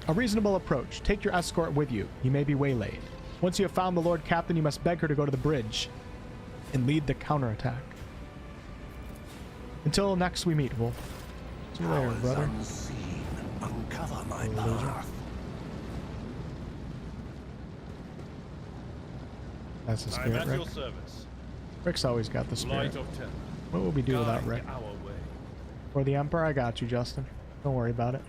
A reasonable approach. Take your escort with you. You may be waylaid. Once you have found the Lord Captain, you must beg her to go to the bridge and lead the counterattack. Until next we meet, Wolf. See you later, brother. Unseen, uncover my path. That's the I'm spirit, at Rick. your service. Rick's always got the spirit. Light of 10. What would we do without Guide Rick? our way. For the Emperor, I got you, Justin. Don't worry about it.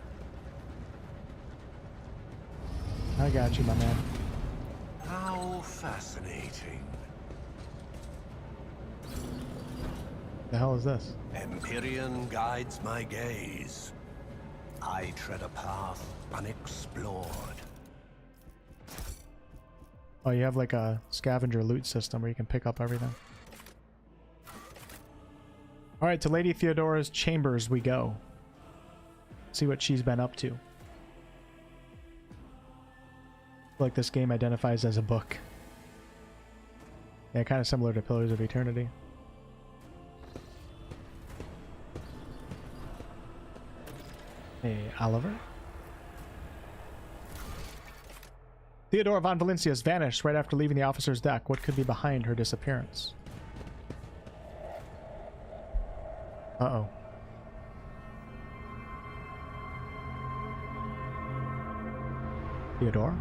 I got you, my man. How fascinating. The hell is this? Empyrean guides my gaze. I tread a path unexplored. Oh, you have like a scavenger loot system where you can pick up everything. Alright, to Lady Theodora's chambers we go. See what she's been up to. Like this game identifies as a book. Yeah, kind of similar to Pillars of Eternity. Hey, Oliver. Theodora von Valancius vanished right after leaving the officer's deck. What could be behind her disappearance? Uh-oh. Theodora?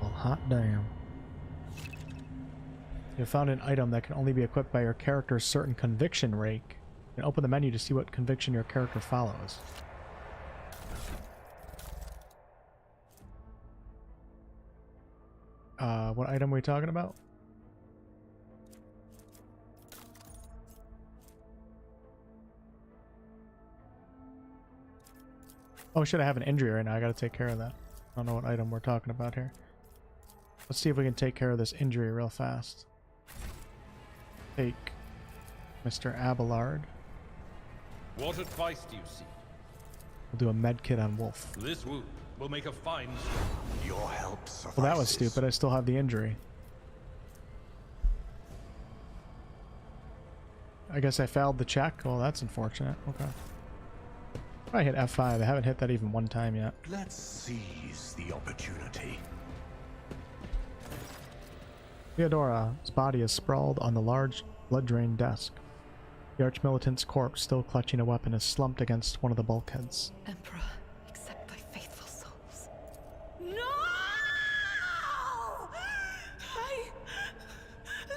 Well, hot damn. You found an item that can only be equipped by your character's certain conviction rake. And open the menu to see what conviction your character follows. What item are we talking about? Oh shit, I have an injury right now. I gotta take care of that. I don't know what item we're talking about here. Let's see if we can take care of this injury real fast. Take Mr. Abelard. What advice do you seek? We'll do a med kit on Wolf. This wound will make a fine. Your help suffices. Well, that was stupid. I still have the injury. I guess I failed the check. Well, that's unfortunate. Okay. I hit F5. I haven't hit that even one time yet. Let's seize the opportunity. Theodora's body is sprawled on the large, blood-drained desk. The Archmilitant's corpse, still clutching a weapon, is slumped against one of the bulkheads. Emperor, accept thy faithful souls. No!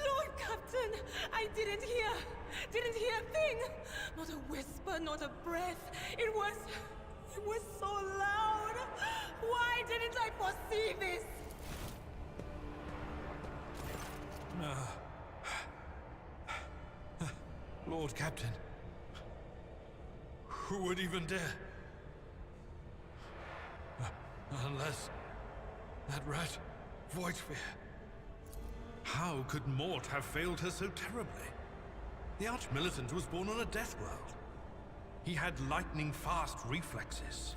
Lord Captain, I didn't hear a thing. Not a whisper, not a breath. It was so loud. Why didn't I foresee this? Lord Captain, who would even dare? Unless that rat, Voidsphere. How could Mort have failed her so terribly? The Archmilitant was born on a death world. He had lightning-fast reflexes.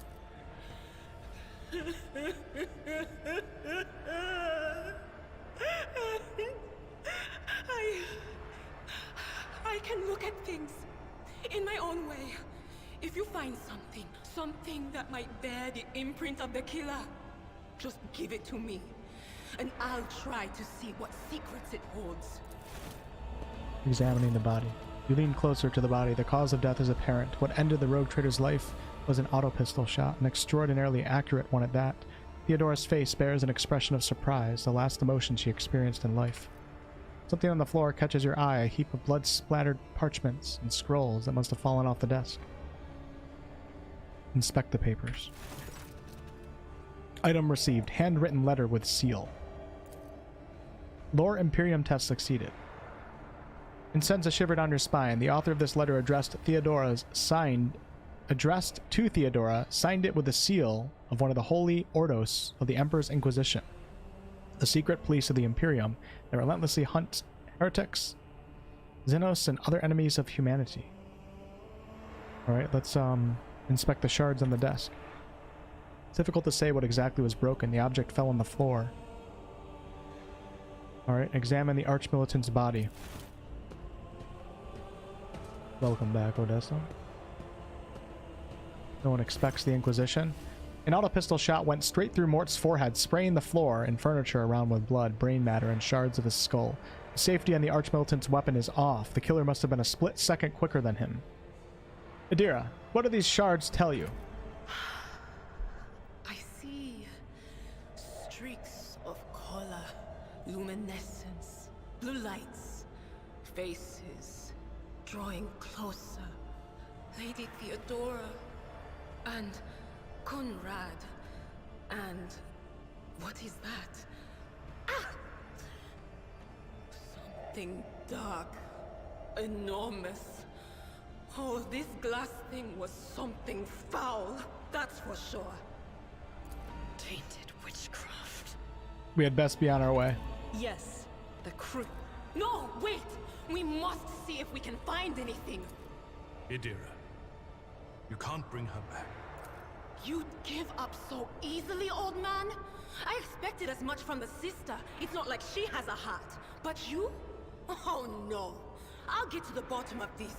I can look at things in my own way. If you find something that might bear the imprint of the killer, just give it to me, and I'll try to see what secrets it holds. Examining the body. You lean closer to the body. The cause of death is apparent. What ended the rogue trader's life was an auto pistol shot, an extraordinarily accurate one at that. Theodora's face bears an expression of surprise, the last emotion she experienced in life. Something on the floor catches your eye, a heap of blood-splattered parchments and scrolls that must have fallen off the desk. Inspect the papers. Item received. Handwritten letter with seal. Lore Imperium test succeeded. And sends a shiver down your spine. The author of this letter addressed to Theodora, signed it with the seal of one of the holy Ordos of the Emperor's Inquisition, the secret police of the Imperium that relentlessly hunt heretics, Xenos, and other enemies of humanity. Alright, let's inspect the shards on the desk. It's difficult to say what exactly was broken. The object fell on the floor. Alright, examine the Archmilitant's body. Welcome back, Odessa. No one expects the Inquisition. An auto pistol shot went straight through Mort's forehead, spraying the floor and furniture around with blood, brain matter, and shards of his skull. The safety on the Archmilitant's weapon is off. The killer must have been a split second quicker than him. Adira, what do these shards tell you? I see streaks of color, luminescence, blue lights, faces drawing closer. Lady Theodora and Conrad and what is that? Ah! Something dark, enormous. Oh, this glass thing was something foul, that's for sure. Tainted witchcraft. We had best be on our way. Yes, the crew. No, wait! We must see if we can find anything. Idira, you can't bring her back. You'd give up so easily, old man? I expected as much from the sister. It's not like she has a heart. But you? Oh no. I'll get to the bottom of this.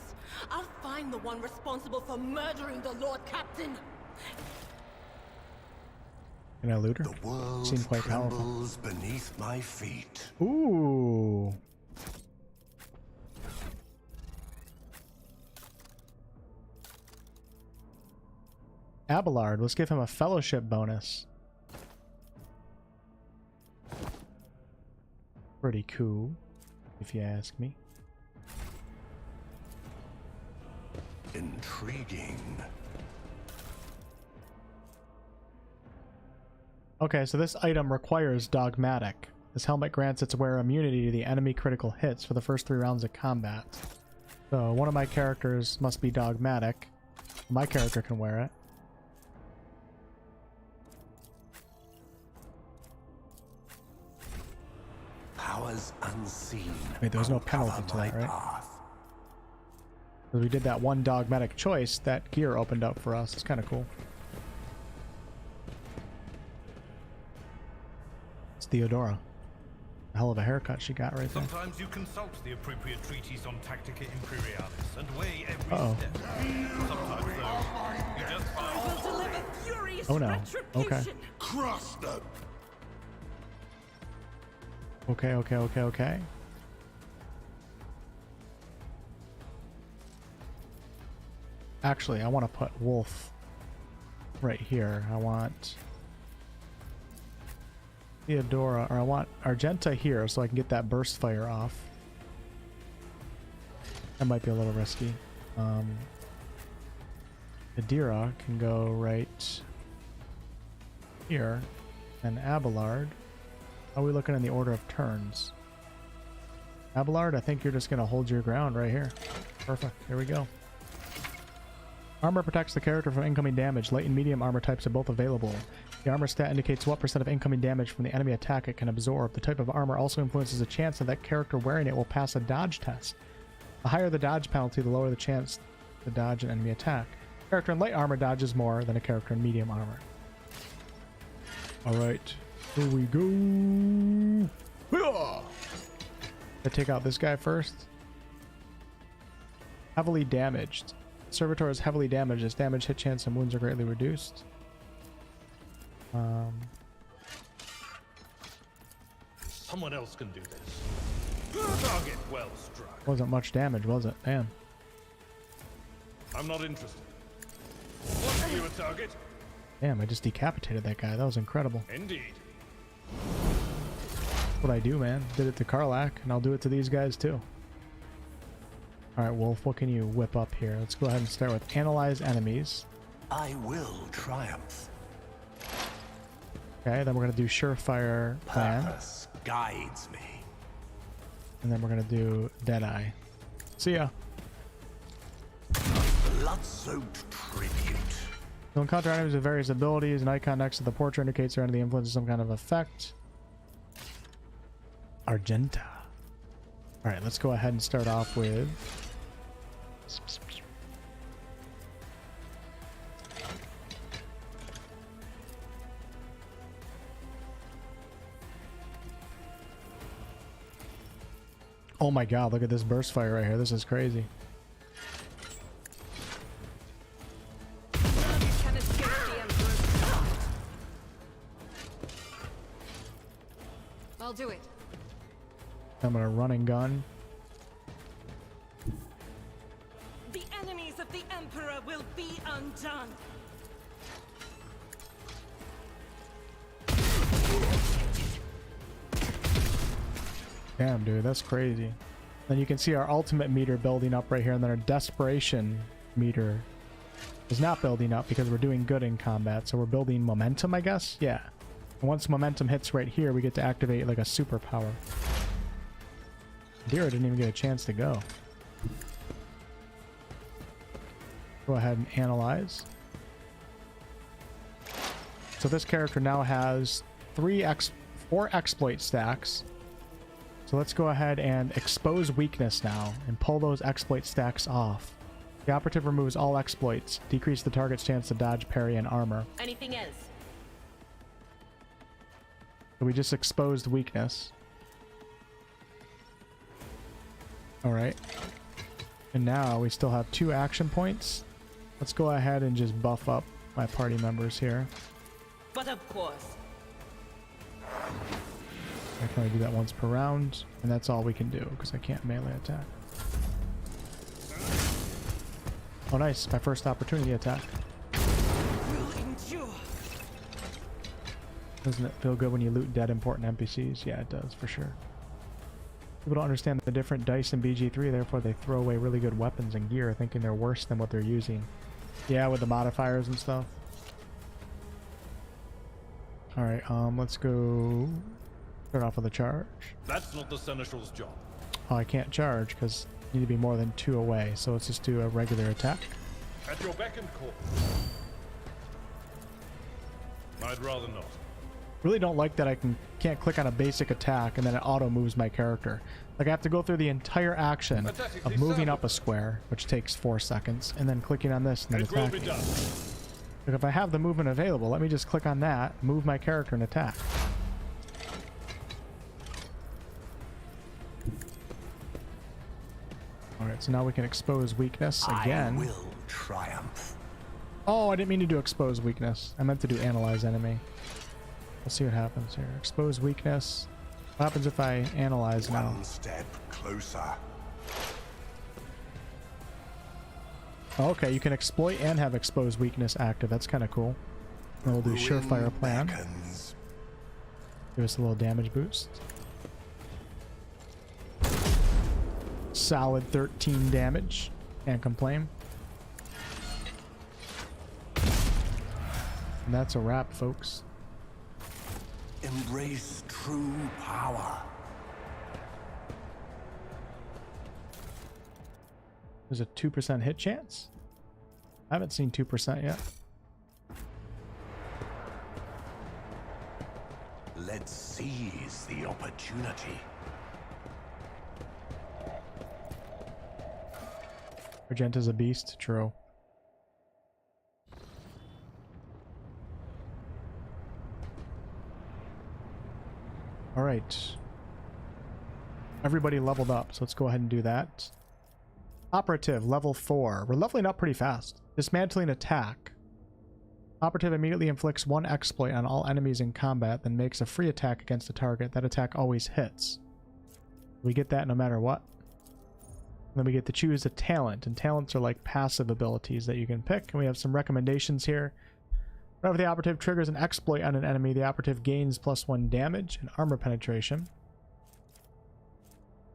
I'll find the one responsible for murdering the Lord Captain. Can I loot her? The world Seemed quite powerful. trembles beneath my feet. Ooh. Abelard, let's give him a fellowship bonus. Pretty cool, if you ask me. Intriguing. Okay, so this item requires dogmatic. This helmet grants its wearer immunity to the enemy critical hits for the first 3 rounds of combat. So one of my characters must be dogmatic. My character can wear it. Powers unseen. Wait, there's no penalty to that, right? Because we did that one dogmatic choice, that gear opened up for us. It's kind of cool. It's Theodora. A hell of a haircut she got right there. Sometimes you consult the appropriate treatise on Tactica Imperialis and weigh every step. Sometimes, though, you just find... I will deliver furious Oh no. retribution. Okay. Crush them! Okay. Actually, I want to put Wolf right here. I want Theodora, or I want Argenta here so I can get that burst fire off. That might be a little risky. Adira can go right here, and Abelard. How are we looking in the order of turns? Abelard, I think you're just going to hold your ground right here. Perfect. Here we go. Armor protects the character from incoming damage. Light and medium armor types are both available. The armor stat indicates what % of incoming damage from the enemy attack it can absorb. The type of armor also influences the chance that character wearing it will pass a dodge test. The higher the dodge penalty, the lower the chance to dodge an enemy attack. A character in light armor dodges more than a character in medium armor. Alright. Here we go. I take out this guy first. Heavily damaged. Servitor is heavily damaged. Its damage, hit chance, and wounds are greatly reduced. Someone else can do this. Target well struck. Wasn't much damage, was it? Damn. I'm not interested. What's you a target? Damn, I just decapitated that guy. That was incredible. Indeed. That's what I do, man. Did it to Karlach, and I'll do it to these guys too. Alright, Wolf, what can you whip up here? Let's go ahead and start with Analyze Enemies. I will triumph. Okay, then we're going to do Surefire Plan. Purpose guides me. And then we're going to do Deadeye. See ya. Blood-soaked tribute. You'll encounter enemies with various abilities. An icon next to the portrait indicates they're under the influence of some kind of effect. Argenta. Alright, let's go ahead and start off with... Oh my god, look at this burst fire right here. This is crazy. I'll do it. I'm gonna run and gun. The enemies of the Emperor will be undone. Damn, dude, that's crazy. Then you can see our ultimate meter building up right here, and then our desperation meter is not building up because we're doing good in combat. So we're building momentum, I guess? Yeah. And once momentum hits right here, we get to activate like a superpower. Dira didn't even get a chance to go. Go ahead and analyze. So this character now has 4 exploit stacks. So let's go ahead and expose weakness now and pull those exploit stacks off. The operative removes all exploits, decrease the target's chance to dodge, parry, and armor. Anything else? So we just exposed weakness. Alright. And now we still have 2 action points. Let's go ahead and just buff up my party members here. But of course. I can only do that once per round, and that's all we can do because I can't melee attack. Oh nice, my first opportunity attack. Will endure. Doesn't it feel good when you loot dead important NPCs? Yeah, it does, for sure. People don't understand the different dice in BG3, therefore they throw away really good weapons and gear thinking they're worse than what they're using. Yeah, with the modifiers and stuff. Alright, let's go Start off with a charge. That's not the Seneschal's job. Oh, I can't charge because I need to be more than 2 away. So let's just do a regular attack. At your beck and call. I'd rather not. Really don't like that I can't click on a basic attack and then it auto moves my character. Like I have to go through the entire action of moving up a square, which takes 4 seconds, and then clicking on this and then attacking. Like if I have the movement available, let me just click on that, move my character and attack. Alright, so now we can expose weakness again. I will triumph. Oh, I didn't mean to do expose weakness. I meant to do analyze enemy. Let's see what happens here. Expose weakness. What happens if I analyze now? One step closer. Oh, okay, you can exploit and have expose weakness active. That's kind of cool. And we'll do surefire plan. Give us a little damage boost. Solid 13 damage. Can't complain. And that's a wrap, folks. Embrace true power. There's a 2% hit chance? I haven't seen 2% yet. Let's seize the opportunity. Argenta's a beast, true. Alright. Everybody leveled up, so let's go ahead and do that. Operative, level 4. We're leveling up pretty fast. Dismantling attack. Operative immediately inflicts 1 exploit on all enemies in combat, then makes a free attack against a target. That attack always hits. We get that no matter what. And then we get to choose a talent, and talents are like passive abilities that you can pick. And we have some recommendations here. Whenever the operative triggers an exploit on an enemy, the operative gains +1 damage and armor penetration.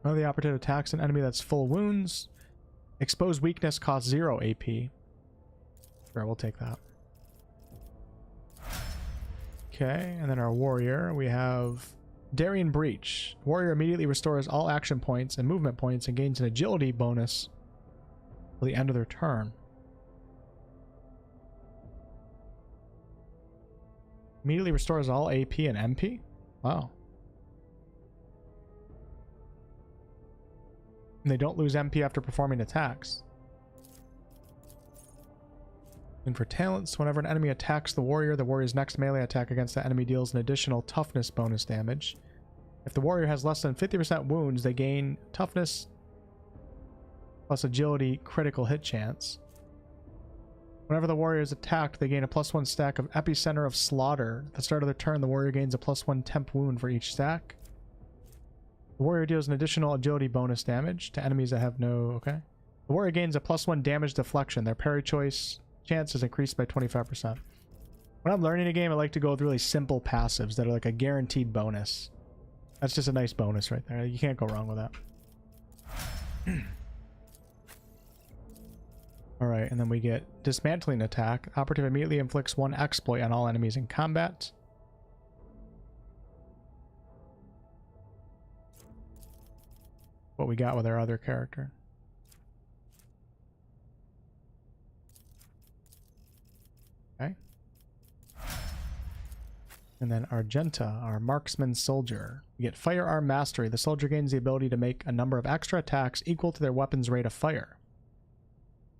Whenever the operative attacks an enemy that's full wounds, exposed weakness costs 0 AP. Sure, we'll take that. Okay, and then our warrior, we have Daring Breach. Warrior immediately restores all action points and movement points and gains an agility bonus till the end of their turn. Immediately restores all AP and MP? Wow. And they don't lose MP after performing attacks. And for talents, whenever an enemy attacks the warrior's next melee attack against the enemy deals an additional toughness bonus damage. If the warrior has less than 50% wounds, they gain toughness plus agility critical hit chance. Whenever the warrior is attacked, they gain a +1 stack of Epicenter of Slaughter. At the start of their turn, the warrior gains a +1 temp wound for each stack. The warrior deals an additional agility bonus damage to enemies that have no... Okay. The warrior gains a +1 damage deflection. Their parry choice chance is increased by 25%. When I'm learning a game, I like to go with really simple passives that are like a guaranteed bonus. That's just a nice bonus right there. You can't go wrong with that. Alright, and then we get Dismantling Attack. Operative immediately inflicts 1 exploit on all enemies in combat. What we got with our other character. Okay. And then Argenta, our marksman soldier. We get Firearm Mastery. The soldier gains the ability to make a number of extra attacks equal to their weapon's rate of fire,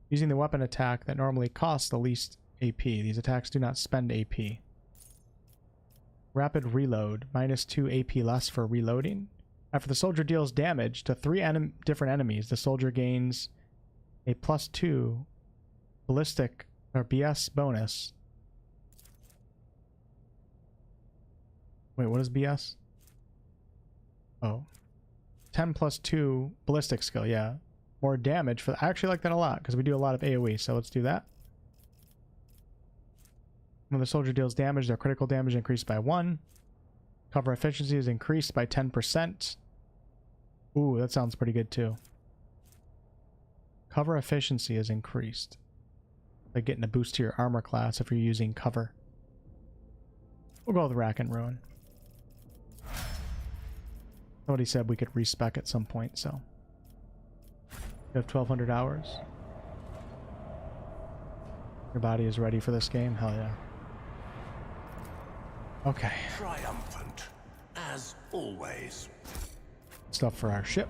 using the weapon attack that normally costs the least AP. These attacks do not spend AP. Rapid Reload. -2 AP less for reloading. After the soldier deals damage to 3 different enemies, the soldier gains a +2 ballistic or BS bonus. Wait, what is BS? Oh. 10 +2 ballistic skill, yeah. More damage for... I actually like that a lot because we do a lot of AoE, so let's do that. When the soldier deals damage, their critical damage increased by 1. Cover efficiency is increased by 10%. Ooh, that sounds pretty good too. Cover efficiency is increased. Like getting a boost to your armor class if you're using cover. We'll go with Rack and Ruin. Somebody said we could respec at some point, so. You have 1,200 hours. Your body is ready for this game? Hell yeah. Okay. Triumphant, as always. Stuff for our ship.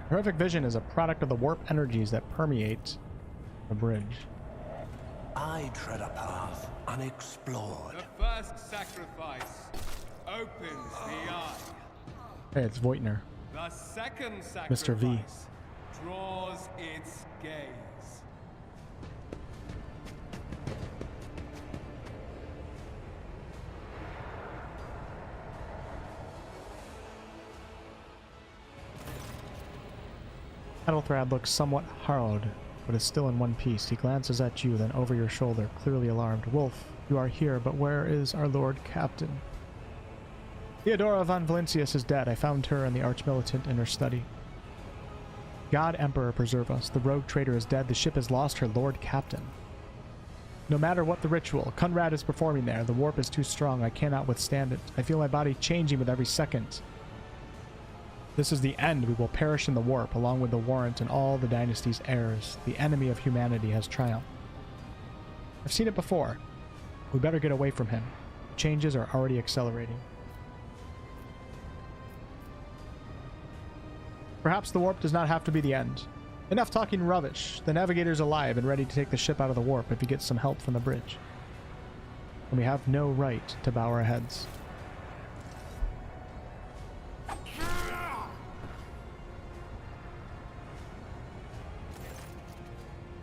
Horrific vision is a product of the warp energies that permeate the bridge. I tread a path unexplored. The first sacrifice opens the eye. Hey, it's Voigtner. The second sacrifice Mr. V. draws its gaze. Ethelthrad looks somewhat harrowed, but is still in one piece. He glances at you, then over your shoulder, clearly alarmed. Wolf, you are here, but where is our Lord Captain? Theodora von Valentius is dead. I found her and the Archmilitant in her study. God Emperor preserve us. The rogue trader is dead. The ship has lost her Lord Captain. No matter what the ritual, Conrad is performing there. The warp is too strong. I cannot withstand it. I feel my body changing with every second. This is the end. We will perish in the warp, along with the Warrant and all the dynasty's heirs. The enemy of humanity has triumphed. I've seen it before. We better get away from him. Changes are already accelerating. Perhaps the warp does not have to be the end. Enough talking rubbish. The navigator's alive and ready to take the ship out of the warp if he gets some help from the bridge. And we have no right to bow our heads.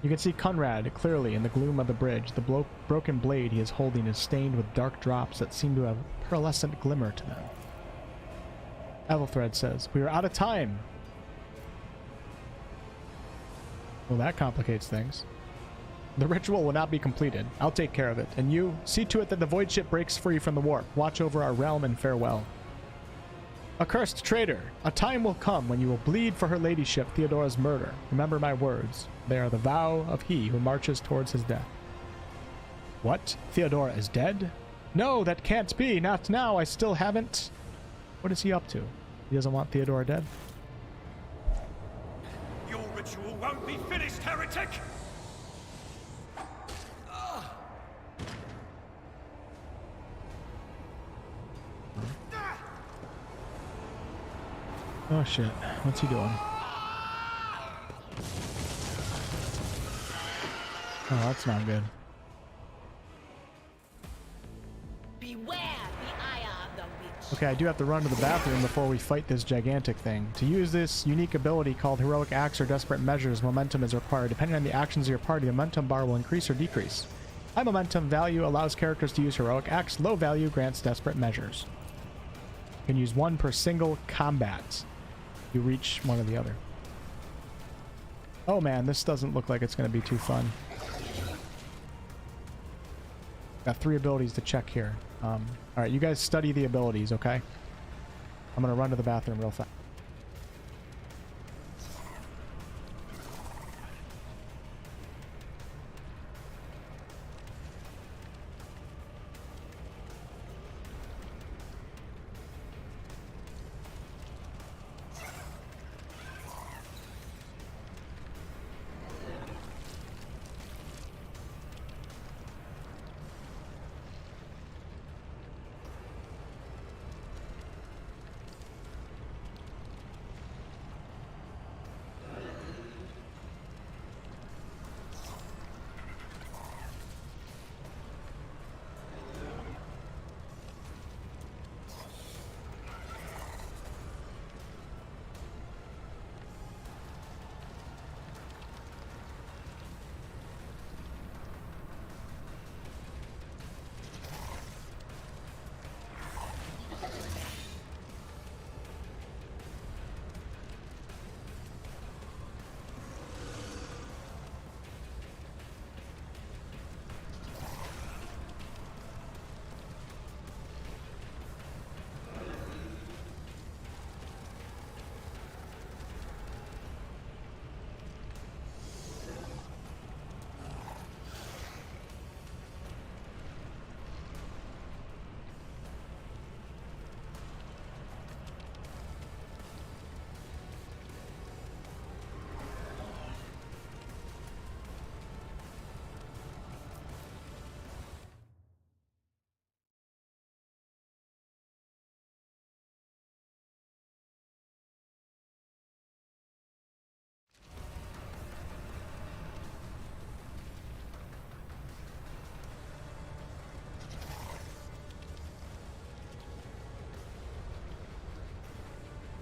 You can see Conrad clearly in the gloom of the bridge. The broken blade he is holding is stained with dark drops that seem to have a pearlescent glimmer to them. Ethelthred says, "We are out of time." Well, that complicates things. The ritual will not be completed. I'll take care of it. And you, see to it that the void ship breaks free from the warp. Watch over our realm and farewell. Accursed traitor, a time will come when you will bleed for her ladyship Theodora's murder. Remember my words. They are the vow of he who marches towards his death. What? Theodora is dead? No, that can't be. Not now. I still haven't... What is he up to? He doesn't want Theodora dead? Your ritual won't be finished, heretic! Oh shit. What's he doing? Oh, that's not good. Beware the ire of the witch. Okay, I do have to run to the bathroom before we fight this gigantic thing. To use this unique ability called Heroic Acts or Desperate Measures, momentum is required. Depending on the actions of your party, the momentum bar will increase or decrease. High momentum value allows characters to use Heroic Acts. Low value grants Desperate Measures. You can use one per single combat. You reach one or the other. Oh man, this doesn't look like it's going to be too fun. Got 3 abilities to check here. Alright, you guys study the abilities, okay? I'm going to run to the bathroom real fast.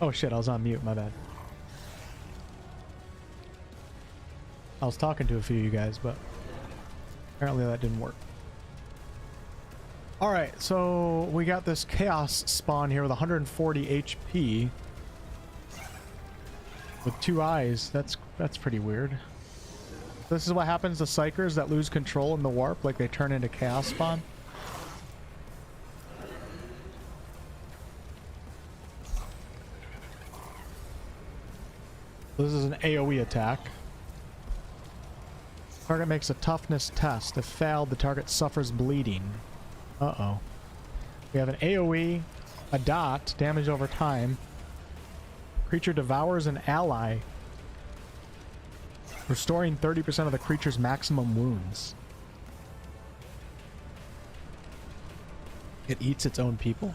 Oh shit, I was on mute, my bad. I was talking to a few of you guys, but apparently that didn't work. Alright, so we got this chaos spawn here with 140 HP. With 2 eyes. That's pretty weird. This is what happens to psychers that lose control in the warp, like they turn into chaos spawn. This is an AoE attack. Target makes a toughness test. If failed, the target suffers bleeding. Uh-oh. We have an AoE, a dot, damage over time. Creature devours an ally, restoring 30% of the creature's maximum wounds. It eats its own people.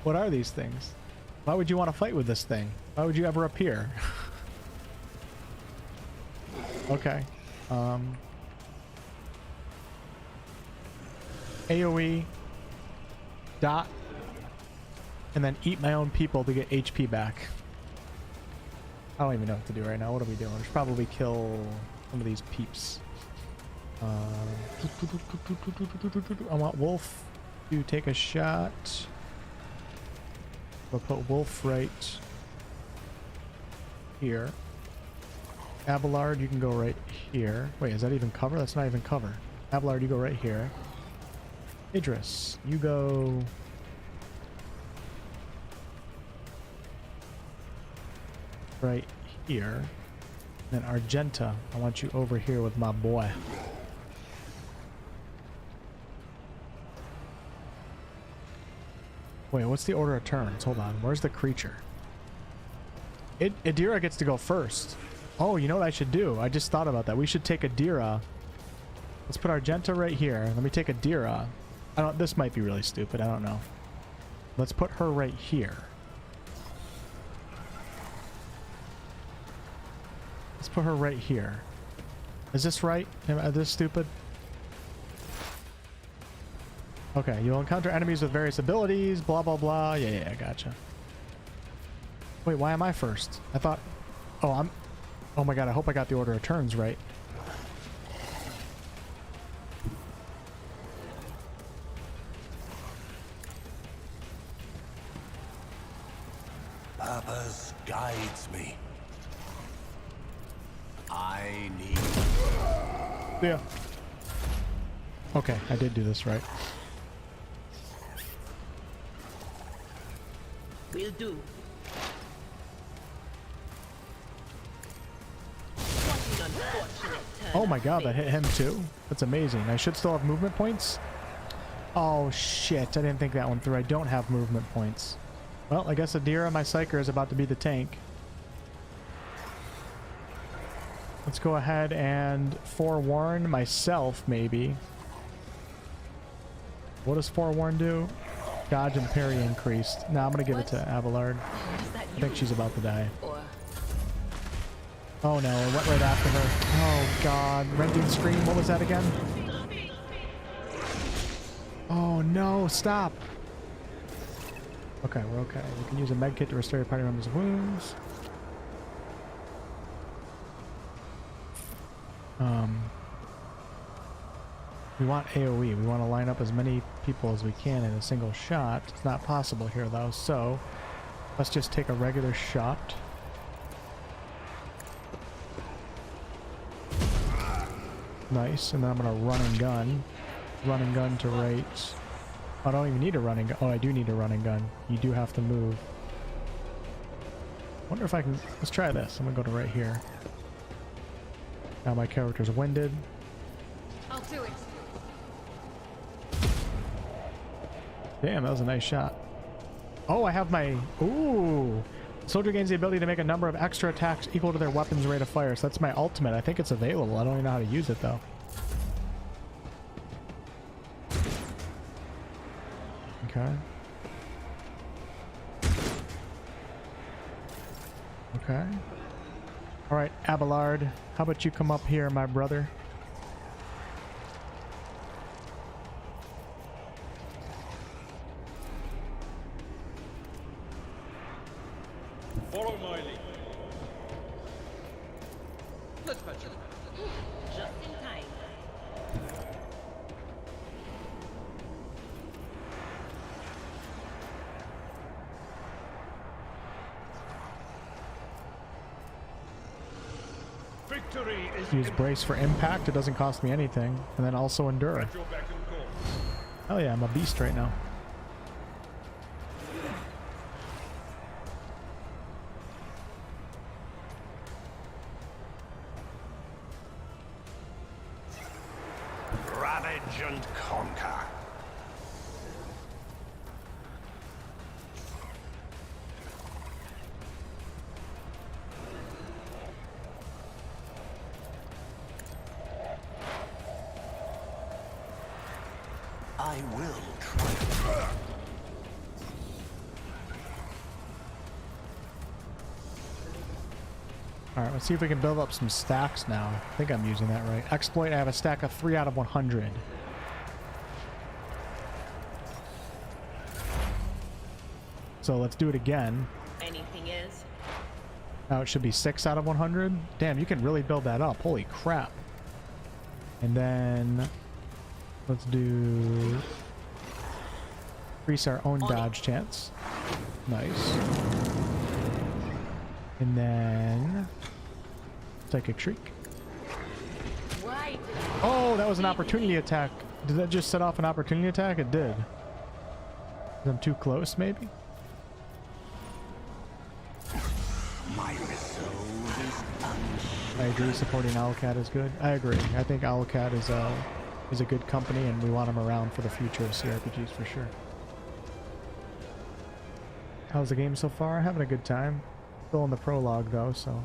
What are these things? Why would you want to fight with this thing? Why would you ever appear? Okay. AoE, dot, and then eat my own people to get HP back. I don't even know what to do right now. What are we doing? We should probably kill some of these peeps. I want Wolf to take a shot. We'll put Wolf right here. Abelard, you can go right here. Wait, is that even cover? That's not even cover. Abelard, you go right here. Idris, you go... right here. Then Argenta, I want you over here with my boy. Wait, what's the order of turns? Hold on, where's the creature? Adira gets to go first. Oh, you know what I should do? I just thought about that. We should take Adira. Let's put Argenta right here. Let me take Adira. This might be really stupid. I don't know. Let's put her right here. Let's put her right here. Is this right? Am I this stupid? Okay, you'll encounter enemies with various abilities, blah, blah, blah. Yeah, gotcha. Wait, why am I first? I thought... Oh, oh my god, I hope I got the order of turns right. Purpose guides me. I need... Yeah. Okay, I did do this right. Will do. Oh my god, that hit him too? That's amazing. I should still have movement points? Oh shit, I didn't think that one through. I don't have movement points. Well, I guess Adira, my Psyker, is about to be the tank. Let's go ahead and forewarn myself, maybe. What does forewarn do? Dodge and parry increased. Nah, I'm gonna give it to Abelard. I think she's about to die. Oh no, it went right after her. Oh god. Rending scream, what was that again? Oh no, stop! Okay, we're okay. We can use a medkit to restore your party members' wounds. We want AoE. We want to line up as many people as we can in a single shot. It's not possible here though, so let's just take a regular shot. Nice, and then I'm gonna run and gun. Run and gun to right. I don't even need a running gun. Oh, I do need a running gun. You do have to move. Wonder if I can... Let's try this. I'm gonna go to right here. Now my character's winded. I'll do it. Damn, that was a nice shot. Oh, I have my... Ooh! Soldier gains the ability to make a number of extra attacks equal to their weapon's rate of fire. So that's my ultimate. I think it's available. I don't even know how to use it, though. Okay. Okay. Alright, Abelard. How about you come up here, my brother? Follow my lead. Let's patch it. Just in time. Victory is Use brace for impact. It doesn't cost me anything. And then also endure. at your beck and call. Hell yeah, I'm a beast right now. Ravage and conquer. I will try. Alright, let's see if we can build up some stacks now. I think I'm using that right. Exploit, I have a stack of 3 out of 100. So let's do it again. Anything is. Now it should be 6 out of 100. Damn, you can really build that up. Holy crap. And then let's do increase our own dodge chance. Nice. And then psychic shriek. Why did Oh, that was an opportunity attack. Did that just set off an opportunity attack? It did. I'm too close, maybe? My resolve is I agree, supporting Owlcat is good. I agree. I think Owlcat is a good company, and we want him around for the future of CRPGs for sure. How's the game so far? Having a good time. Still in the prologue though, so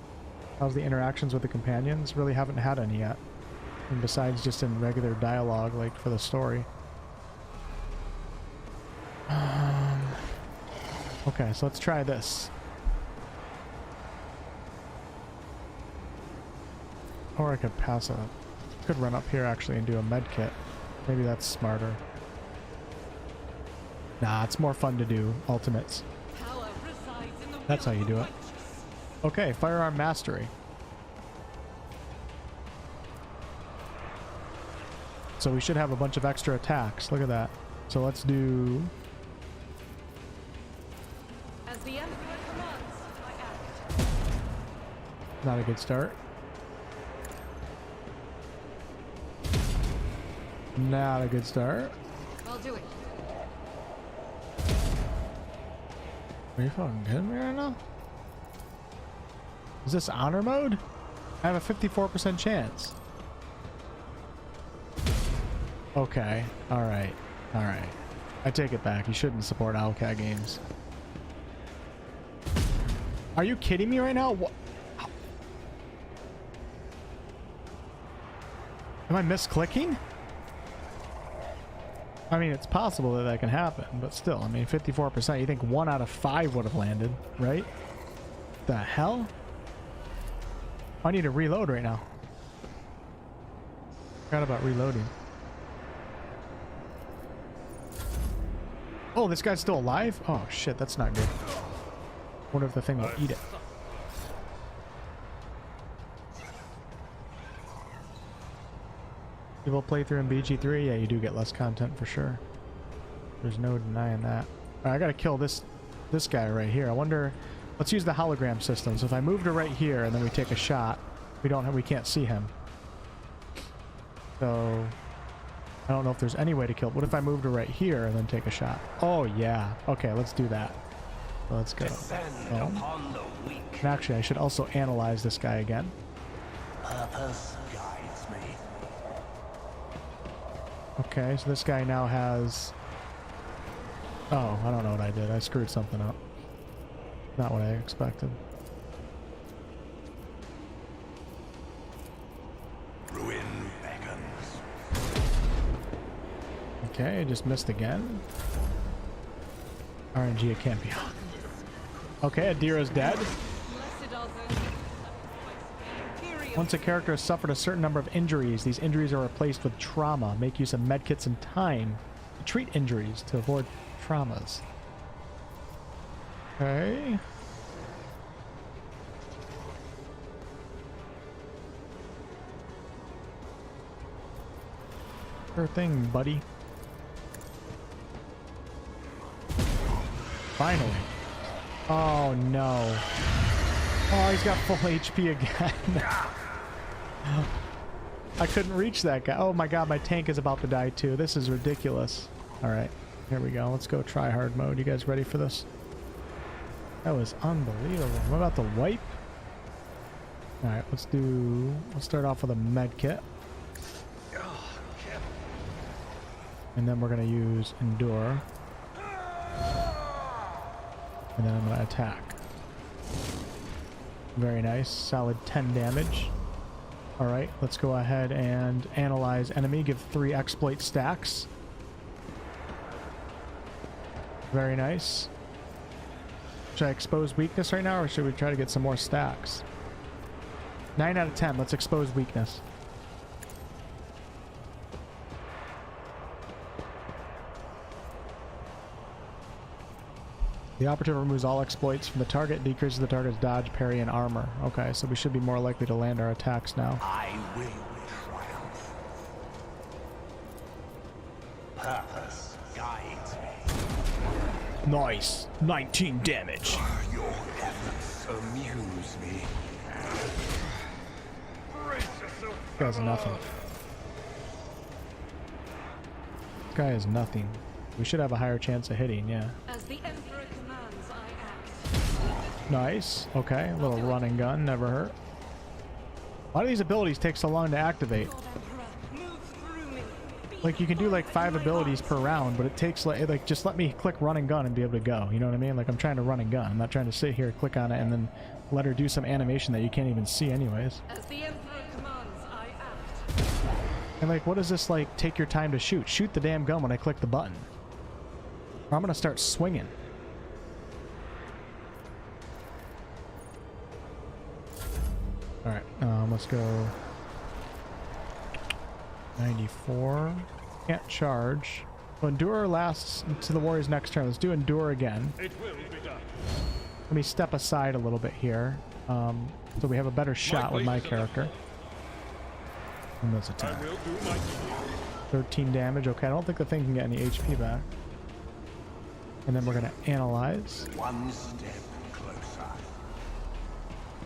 how's the interactions with the companions? Really haven't had any yet. And besides just in regular dialogue, like for the story. Okay, so let's try this. Or I could pass a... could run up here actually and do a med kit. Maybe that's smarter. Nah, it's more fun to do ultimates. power resides in the That's how you do it. Okay, firearm mastery. So we should have a bunch of extra attacks. Look at that. So let's do... As the Emperor commands, I act. not a good start. Not a good start. I'll do it. Are you fucking kidding me right now? Is this honor mode? I have a 54% chance. Okay. Alright. Alright. I take it back. You shouldn't support Owlcat games. Are you kidding me right now? What? Am I misclicking? I mean, it's possible that that can happen, but still, I mean, 54%. You think 1 out of 5 would have landed, right? The hell? I need to reload right now. Forgot about reloading. Oh, this guy's still alive? Oh, shit, that's not good. Wonder if the thing will eat it. Evil playthrough in BG3? Yeah, you do get less content for sure. There's no denying that. All right, I gotta kill this guy right here. I wonder... Let's use the hologram system. So if I move to right here and then we take a shot, we can't see him. So I don't know if there's any way to kill. What if I move to right here and then take a shot? Oh yeah. Okay, let's do that. So let's go. And actually, I should also analyze this guy again. purpose guides me. Okay, so this guy now has... Oh, I don't know what I did. I screwed something up. Not what I expected. Ruin beckons. Okay, I just missed again. RNG, it can't be on. Okay, Adira's dead. Once a character has suffered a certain number of injuries, these injuries are replaced with trauma. Make use of medkits in time to treat injuries to avoid traumas. Okay. Sure thing, buddy. Finally. Oh no. Oh, he's got full HP again. I couldn't reach that guy. Oh my god, my tank is about to die too. This is ridiculous. Alright, here we go. Let's go try hard mode. You guys ready for this? That was unbelievable. I'm about to wipe. Alright, let's start off with a med kit. And then we're going to use Endure. And then I'm going to attack. Very nice. Solid 10 damage. Alright, let's go ahead and analyze enemy. Give 3 exploit stacks. Very nice. Should I expose weakness right now, or should we try to get some more stacks? 9 out of 10. Let's expose weakness. The operative removes all exploits from the target, decreases the target's dodge, parry, and armor. Okay, so we should be more likely to land our attacks now. I will triumph. Purpose guides me. Nice. 19 damage. Your efforts amuse me. This guy's nothing. This guy is nothing. We should have a higher chance of hitting, yeah. As the Emperor commands, I act. Nice. Okay, a little run and gun, never hurt. Why do these abilities take so long to activate? Like, you can do like 5 abilities per round, but it takes like just let me click run and gun and be able to go. You know what I mean? Like, I'm trying to run and gun. I'm not trying to sit here, click on it, and then let her do some animation that you can't even see anyways. As the Emperor commands, I act. And like, what is this like, take your time to shoot? Shoot the damn gun when I click the button. Or I'm gonna start swinging. Alright, let's go 94. Can't charge. So Endure lasts to the warrior's next turn. Let's do Endure again. It will be done. Let me step aside a little bit here. So we have a better shot with my character. And let's attack. 13 damage. Okay, I don't think the thing can get any HP back. And then we're going to analyze. One step closer.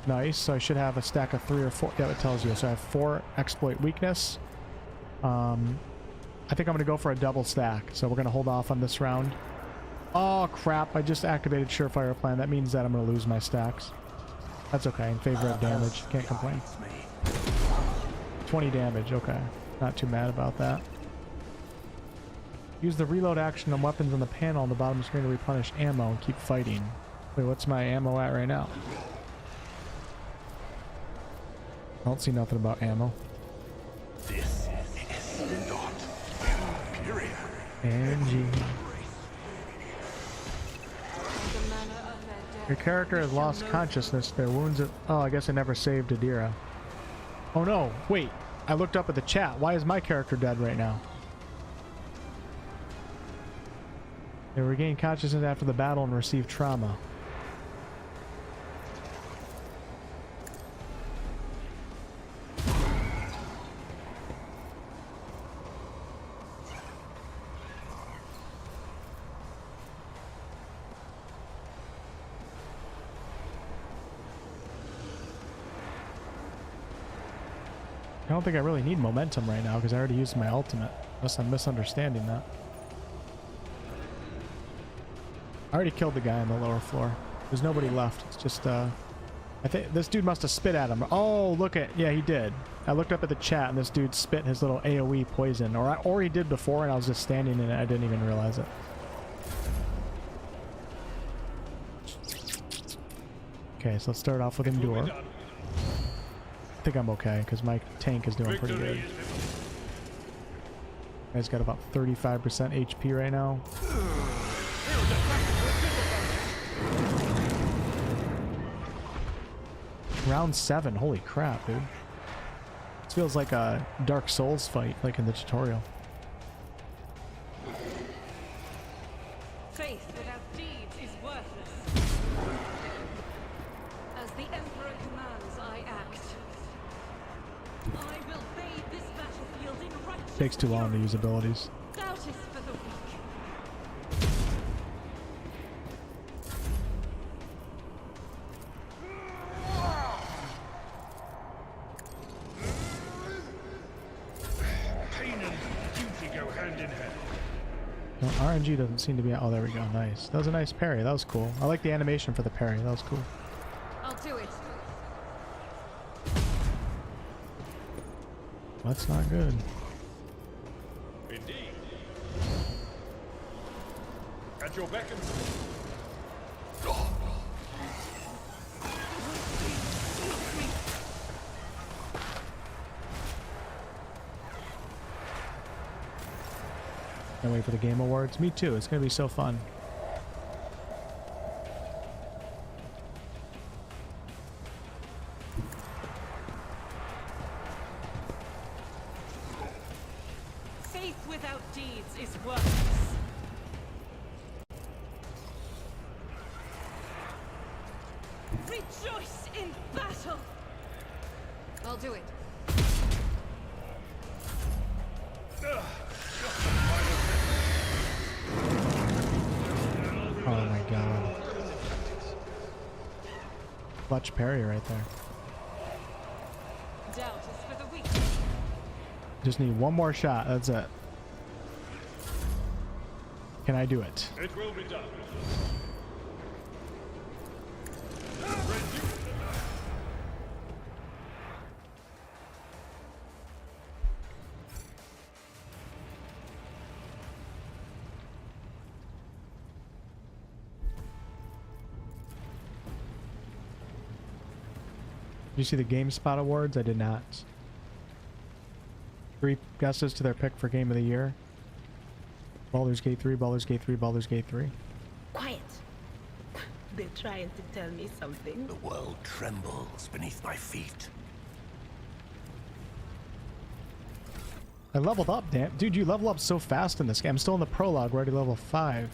Nice. So I should have a stack of 3 or 4. Yeah, it tells you. So I have 4 exploit weakness. I think I'm going to go for a double stack. So we're going to hold off on this round. Oh, crap. I just activated Surefire Plan. That means that I'm going to lose my stacks. That's okay. In favor of damage. Can't complain. 20 damage. Okay. Not too mad about that. Use the reload action on weapons on the panel on the bottom screen to replenish ammo and keep fighting. Wait, what's my ammo at right now? I don't see nothing about ammo. This is not superior. And your character has lost consciousness. Their wounds are... Oh, I guess I never saved Adira. Oh no, wait. I looked up at the chat. Why is my character dead right now? They regain consciousness after the battle and receive trauma. I don't think I really need momentum right now because I already used my ultimate. Unless I'm misunderstanding that. I already killed the guy on the lower floor. There's nobody left. It's just, I think this dude must have spit at him. Oh, look at... Yeah, he did. I looked up at the chat and this dude spit his little AoE poison. Or he did before and I was just standing in it. I didn't even realize it. Okay, so let's start off with Endure. I think I'm okay because my tank is doing pretty good. Guy's got about 35% HP right now. Round 7, holy crap, dude. This feels like a Dark Souls fight, like in the tutorial. Faith without deeds is worthless. As the Emperor commands, I act. I will bathe this battlefield in righteousness. Takes too long to use abilities. Doubt is for the weak. Pain and duty go hand in hand. No, RNG doesn't seem to be... Oh, there we go. Nice. That was a nice parry. That was cool. I like the animation for the parry. That was cool. I'll do it. That's not good. Indeed. At your beck and Can't wait for the Game Awards. Me too. It's going to be so fun. Faith without deeds is worthless. Rejoice in battle. I'll do it. Oh my god. Clutch parry right there. Doubt is for the weak. Just need one more shot. That's it. Can I do it? it will be done. Did you see the GameSpot Awards? I did not. 3 guesses to their pick for Game of the Year. Baldur's Gate 3, Baldur's Gate 3, Baldur's Gate 3. Quiet. They're trying to tell me something. The world trembles beneath my feet. I leveled up, damn. Dude, you level up so fast in this game. I'm still in the prologue, we're already level 5.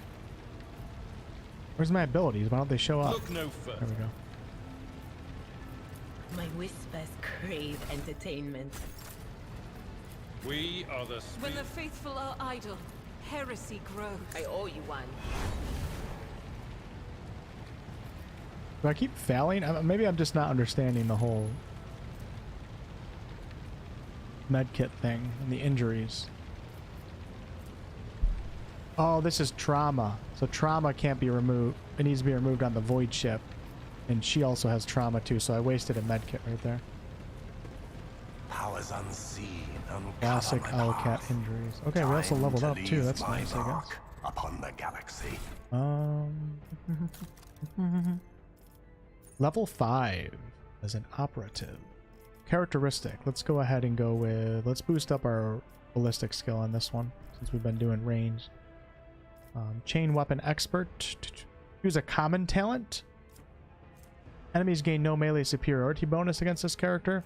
Where's my abilities? Why don't they show up? Look no further. There we go. My whispers crave entertainment. We are the When the faithful are idle, heresy grows. I owe you one. Do I keep failing? Maybe I'm just not understanding the whole medkit thing and the injuries. Oh, this is trauma. So trauma can't be removed. It needs to be removed on the void ship. And she also has trauma too, so I wasted a medkit right there. Powers unseen uncover Classic my owlcat path. injuries. Okay, we also Time leveled to up too. leave That's my nice, I guess. mark upon the galaxy. Level 5 as an operative. Characteristic. Let's go ahead and go with... Let's boost up our ballistic skill on this one, since we've been doing range. Chain weapon expert. Use a common talent. Enemies gain no melee superiority bonus against this character.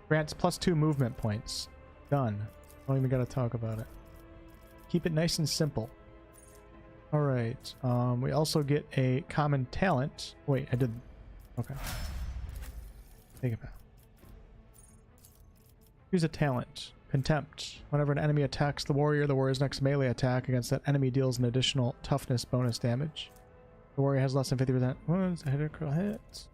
Grants +2 movement points. Done. Don't even gotta talk about it. Keep it nice and simple. Alright. We also get a common talent. Wait, I did... Okay. Take it back. Use a talent. Contempt. Whenever an enemy attacks the warrior's next melee attack against that enemy deals an additional toughness bonus damage. The warrior has less than 50% wounds. Critical hits.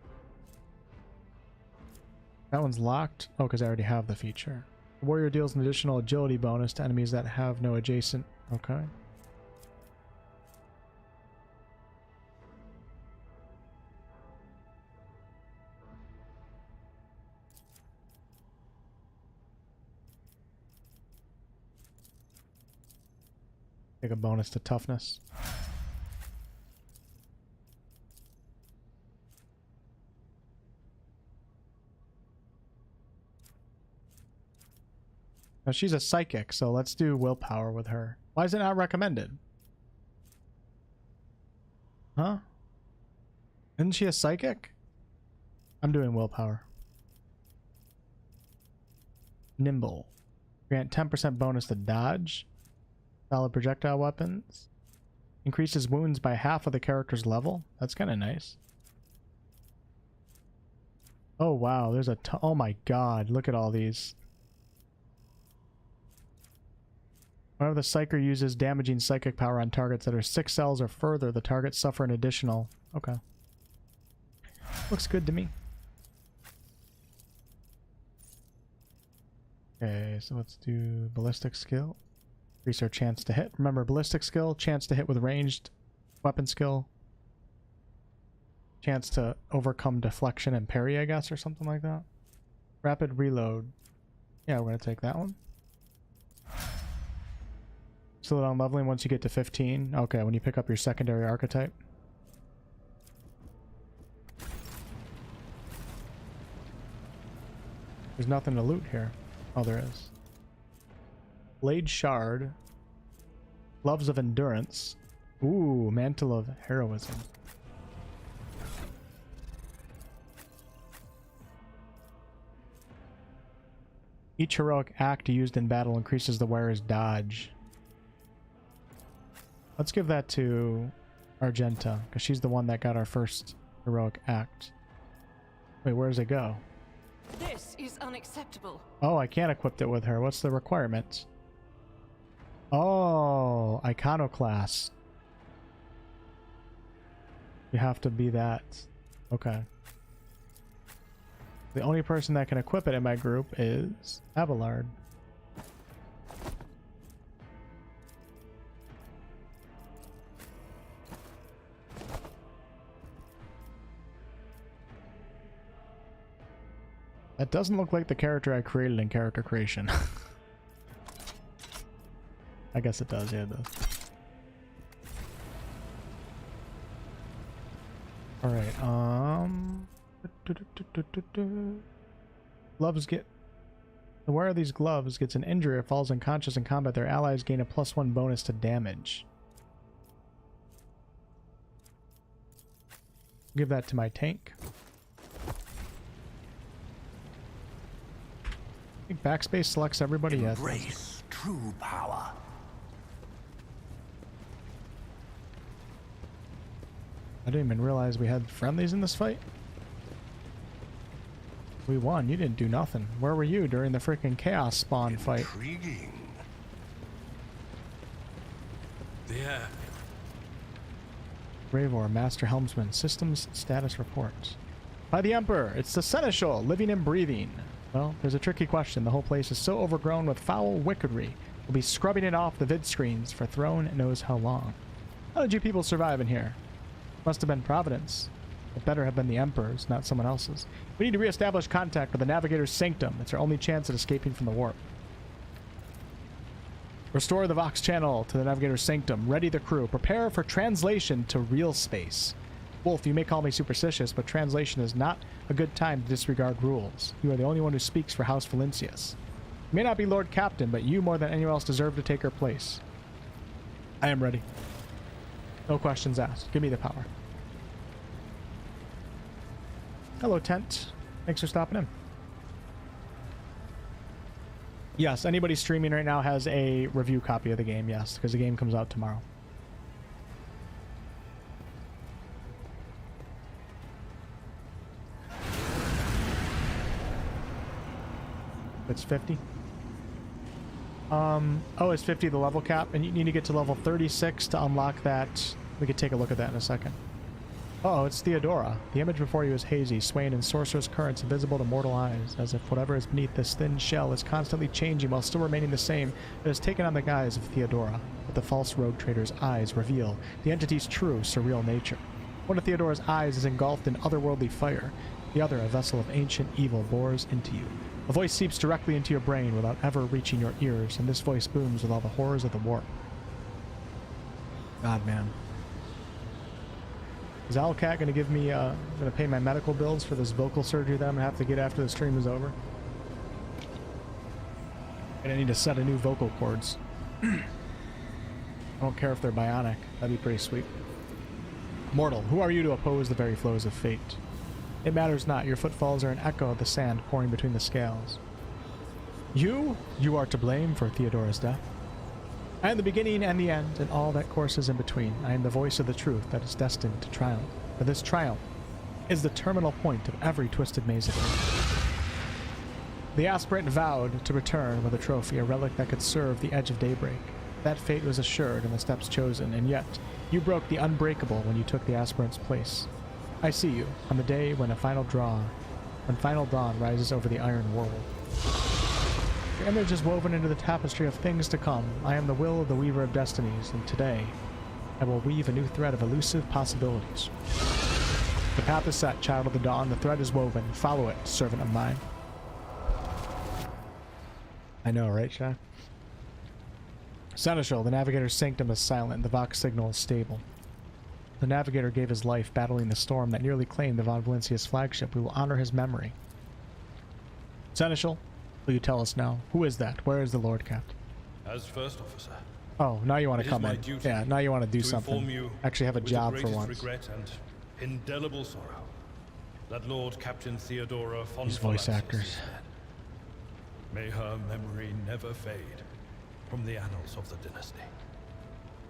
That one's locked. Oh, because I already have the feature. The warrior deals an additional agility bonus to enemies that have no adjacent... Okay. Take a bonus to toughness. Now she's a psychic, so let's do willpower with her. Why is it not recommended? Huh? Isn't she a psychic? I'm doing willpower. Nimble. Grant 10% bonus to dodge. Solid projectile weapons. Increases wounds by half of the character's level. That's kind of nice. Oh wow, there's a oh my god, look at all these. Whenever the Psyker uses damaging psychic power on targets that are 6 cells or further, the targets suffer an additional... Okay. Looks good to me. Okay, so let's do ballistic skill. Increase our chance to hit. Remember, ballistic skill, chance to hit with ranged weapon skill. Chance to overcome deflection and parry, I guess, or something like that. Rapid reload. Yeah, we're going to take that one. Slow down leveling once you get to 15. Okay, when you pick up your secondary archetype. There's nothing to loot here. Oh, there is. Blade Shard. Gloves of Endurance. Ooh, Mantle of Heroism. Each heroic act used in battle increases the wearer's dodge. Let's give that to Argenta, because she's the one that got our first heroic act. Wait, where does it go? This is unacceptable. Oh, I can't equip it with her. What's the requirement? Oh, Iconoclast. You have to be that. Okay. The only person that can equip it in my group is Abelard. That doesn't look like the character I created in character creation. I guess it does, yeah, it does. Alright, gloves get... The wearer of these gloves gets an injury or falls unconscious in combat. Their allies gain a +1 bonus to damage. Give that to my tank. I think backspace selects everybody. Yes. Embrace true power. I didn't even realize we had friendlies in this fight. We won. You didn't do nothing. Where were you during the freaking chaos spawn fight? Intriguing. There. Bravor, Master Helmsman, systems status report. By the Emperor, it's the Seneschal, living and breathing. Well, there's a tricky question. The whole place is so overgrown with foul wickedry. We'll be scrubbing it off the vid screens for throne knows how long. How did you people survive in here? Must have been Providence. It better have been the Emperor's, not someone else's. We need to reestablish contact with the Navigator's Sanctum. It's our only chance at escaping from the warp. Restore the Vox channel to the Navigator's Sanctum. Ready the crew. Prepare for translation to real space. Wolf, you may call me superstitious, but translation is not a good time to disregard rules. You are the only one who speaks for House Valencius. You may not be Lord Captain, but you more than anyone else deserve to take her place. I am ready. No questions asked. Give me the power. Hello, Tent. Thanks for stopping in. Yes, anybody streaming right now has a review copy of the game, yes, because the game comes out tomorrow. It's 50. Oh, it's 50 the level cap, and you need to get to level 36 to unlock that. We could take a look at that in a second. Oh, it's Theodora. The image before you is hazy, swaying in sorcerous currents invisible to mortal eyes, as if whatever is beneath this thin shell is constantly changing while still remaining the same. It has taken on the guise of Theodora, but the false rogue trader's eyes reveal the entity's true, surreal nature. One of Theodora's eyes is engulfed in otherworldly fire. The other, a vessel of ancient evil, bores into you. A voice seeps directly into your brain without ever reaching your ears, and this voice booms with all the horrors of the warp. God, man. Is owlcat going to give me, going to pay my medical bills for this vocal surgery that I'm going to have to get after the stream is over? And I need to set a new vocal cords. I don't care if they're bionic. That'd be pretty sweet. Mortal, who are you to oppose the very flows of fate? It matters not. Your footfalls are an echo of the sand pouring between the scales. You are to blame for Theodora's death. I am the beginning and the end, and all that courses in between. I am the voice of the truth that is destined to triumph. For this triumph is the terminal point of every twisted maze of it. The aspirant vowed to return with a trophy, a relic that could serve the edge of daybreak. That fate was assured and the steps chosen, and yet you broke the unbreakable when you took the aspirant's place. I see you on the day when final dawn rises over the iron world. Your image is woven into the tapestry of things to come. I am the will of the weaver of destinies, and today I will weave a new thread of elusive possibilities. The path is set, child of the dawn. The thread is woven. Follow it, servant of mine. I know, right, Shaq? Seneschal, the navigator's sanctum is silent. The Vox signal is stable. The navigator gave his life battling the storm that nearly claimed the Von Valencia's flagship. We will honor his memory. Seneschal, will you tell us now? Who is that? Where is the Lord Captain? As first officer. Oh, now you want to come in. Yeah, now you want to do to something. You actually have a job for with the once. Regret and indelible sorrow that Lord Captain Theodora von These voice actors. May her memory never fade from the annals of the dynasty.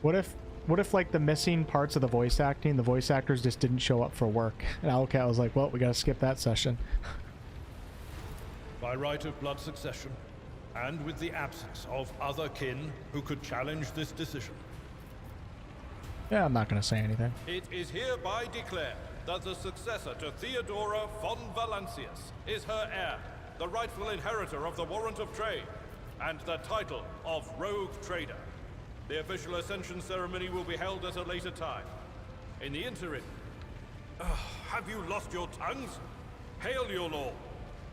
What if like the missing parts of the voice acting, the voice actors just didn't show up for work, and owlcat was like, well, we gotta skip that session. By right of blood succession, and with the absence of other kin who could challenge this decision. Yeah, I'm not gonna say anything. It is hereby declared that the successor to Theodora von Valancius is her heir, the rightful inheritor of the warrant of trade, and the title of Rogue Trader. The official ascension ceremony will be held at a later time. In the interim, have you lost your tongues? Hail your lord.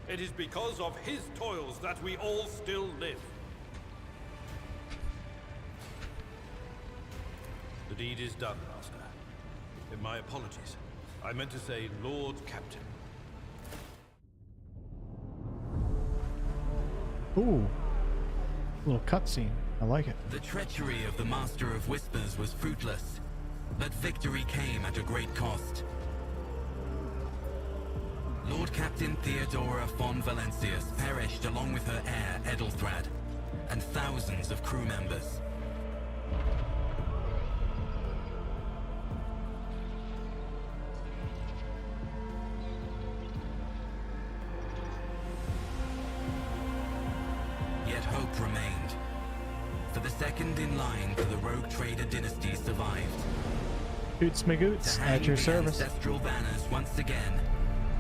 It is because of his toils that we all still live. The deed is done, Master. In my apologies. I meant to say Lord Captain. Ooh. Little cutscene. I like it. The treachery of the Master of Whispers was fruitless, but victory came at a great cost. Lord Captain Theodora von Valancius perished along with her heir, Edelthrad, and thousands of crew members. Yet hope remained. For the second in line for the Rogue Trader dynasty survived. Hoots magoots, at your service. Ancestral banners once again,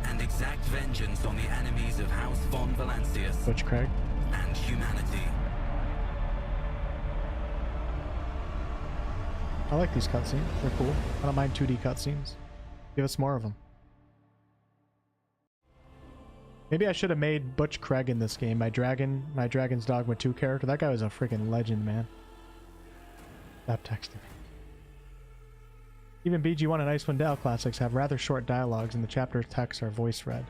and exact vengeance on the enemies of House von Valancius. Butch Craig. And humanity. I like these cutscenes. They're cool. I don't mind 2D cutscenes. Give us more of them. Maybe I should have made Butch Craig in this game. My Dragon's Dogma 2 character. That guy was a freaking legend, man. Stop texting. Even BG1 and Icewind Dale classics have rather short dialogues, and the chapter texts are voice read.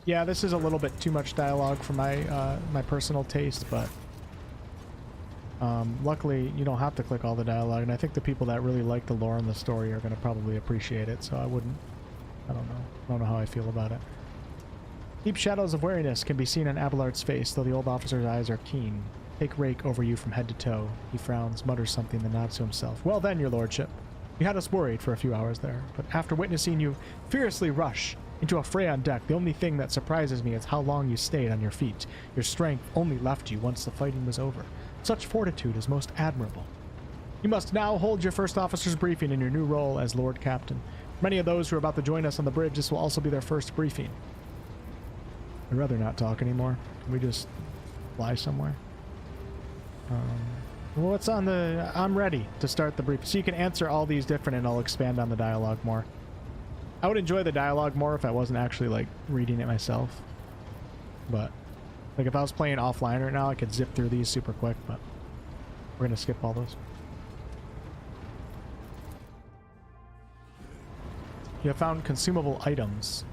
Yeah, this is a little bit too much dialogue for my my personal taste, but luckily you don't have to click all the dialogue, and I think the people that really like the lore and the story are going to probably appreciate it. So I don't know how I feel about it. Deep shadows of wariness can be seen on Abelard's face, though the old officer's eyes are keen. Take rake over you from head to toe. He frowns, mutters something, then nods to himself. Well then, your lordship. You had us worried for a few hours there, but after witnessing you furiously rush into a fray on deck, the only thing that surprises me is how long you stayed on your feet. Your strength only left you once the fighting was over. Such fortitude is most admirable. You must now hold your first officer's briefing in your new role as Lord Captain. For many of those who are about to join us on the bridge, this will also be their first briefing. I'd rather not talk anymore. Can we just fly somewhere? Well, what's on the... I'm ready to start the brief. So you can answer all these different and I'll expand on the dialogue more. I would enjoy the dialogue more if I wasn't actually, like, reading it myself. But, like, if I was playing offline right now, I could zip through these super quick, but we're going to skip all those. You have found consumable items.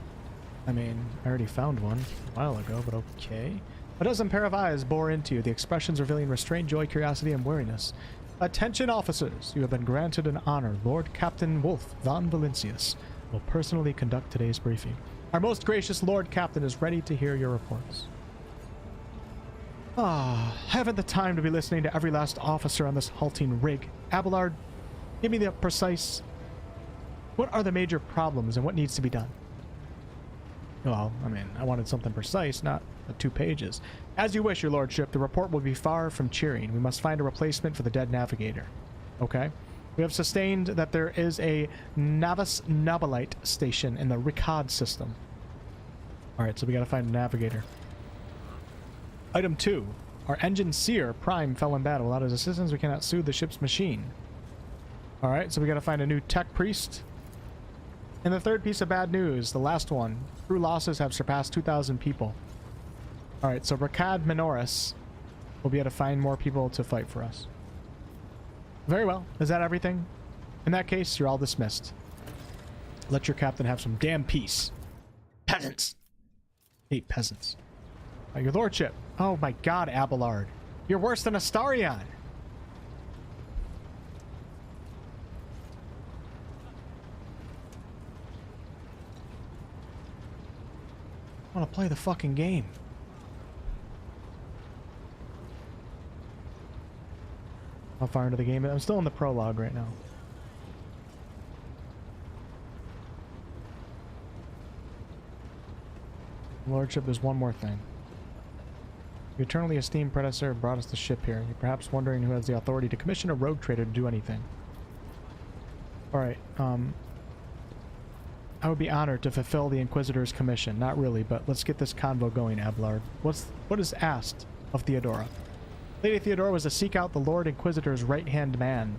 I mean, I already found one a while ago, but okay. A dozen pair of eyes bore into you, the expressions revealing restraint, joy, curiosity, and weariness. Attention officers, you have been granted an honor. Lord Captain Wolf von Valancius will personally conduct today's briefing. Our most gracious Lord Captain is ready to hear your reports. I haven't the time to be listening to every last officer on this halting rig. Abelard, give me the precise... What are the major problems and what needs to be done? Well, I mean, I wanted something precise, not 2 pages. As you wish, your lordship. The report will be far from cheering. We must find a replacement for the dead navigator. Okay. We have sustained that there is a Navis Nobilite station in the Ricard system. Alright, so we gotta find a navigator. Item 2. Our engine seer, Prime, fell in battle. Without his assistance, we cannot soothe the ship's machine. Alright, so we gotta find a new tech priest. And the third piece of bad news, the last one. Crew losses have surpassed 2,000 people. Alright, so Rakad Minoris will be able to find more people to fight for us. Very well. Is that everything? In that case, you're all dismissed. Let your captain have some damn peace. Peasants! Hate peasants. Your lordship. Oh my god, Abelard. You're worse than Astarion! I want to play the fucking game. How far into the game? I'm still in the prologue right now. Lordship, there's one more thing. Your eternally esteemed predecessor brought us the ship here. You're perhaps wondering who has the authority to commission a rogue trader to do anything. Alright, I would be honored to fulfill the Inquisitor's commission. Not really, but let's get this convo going, Abelard. What is asked of Theodora? Lady Theodora was to seek out the Lord Inquisitor's right-hand man.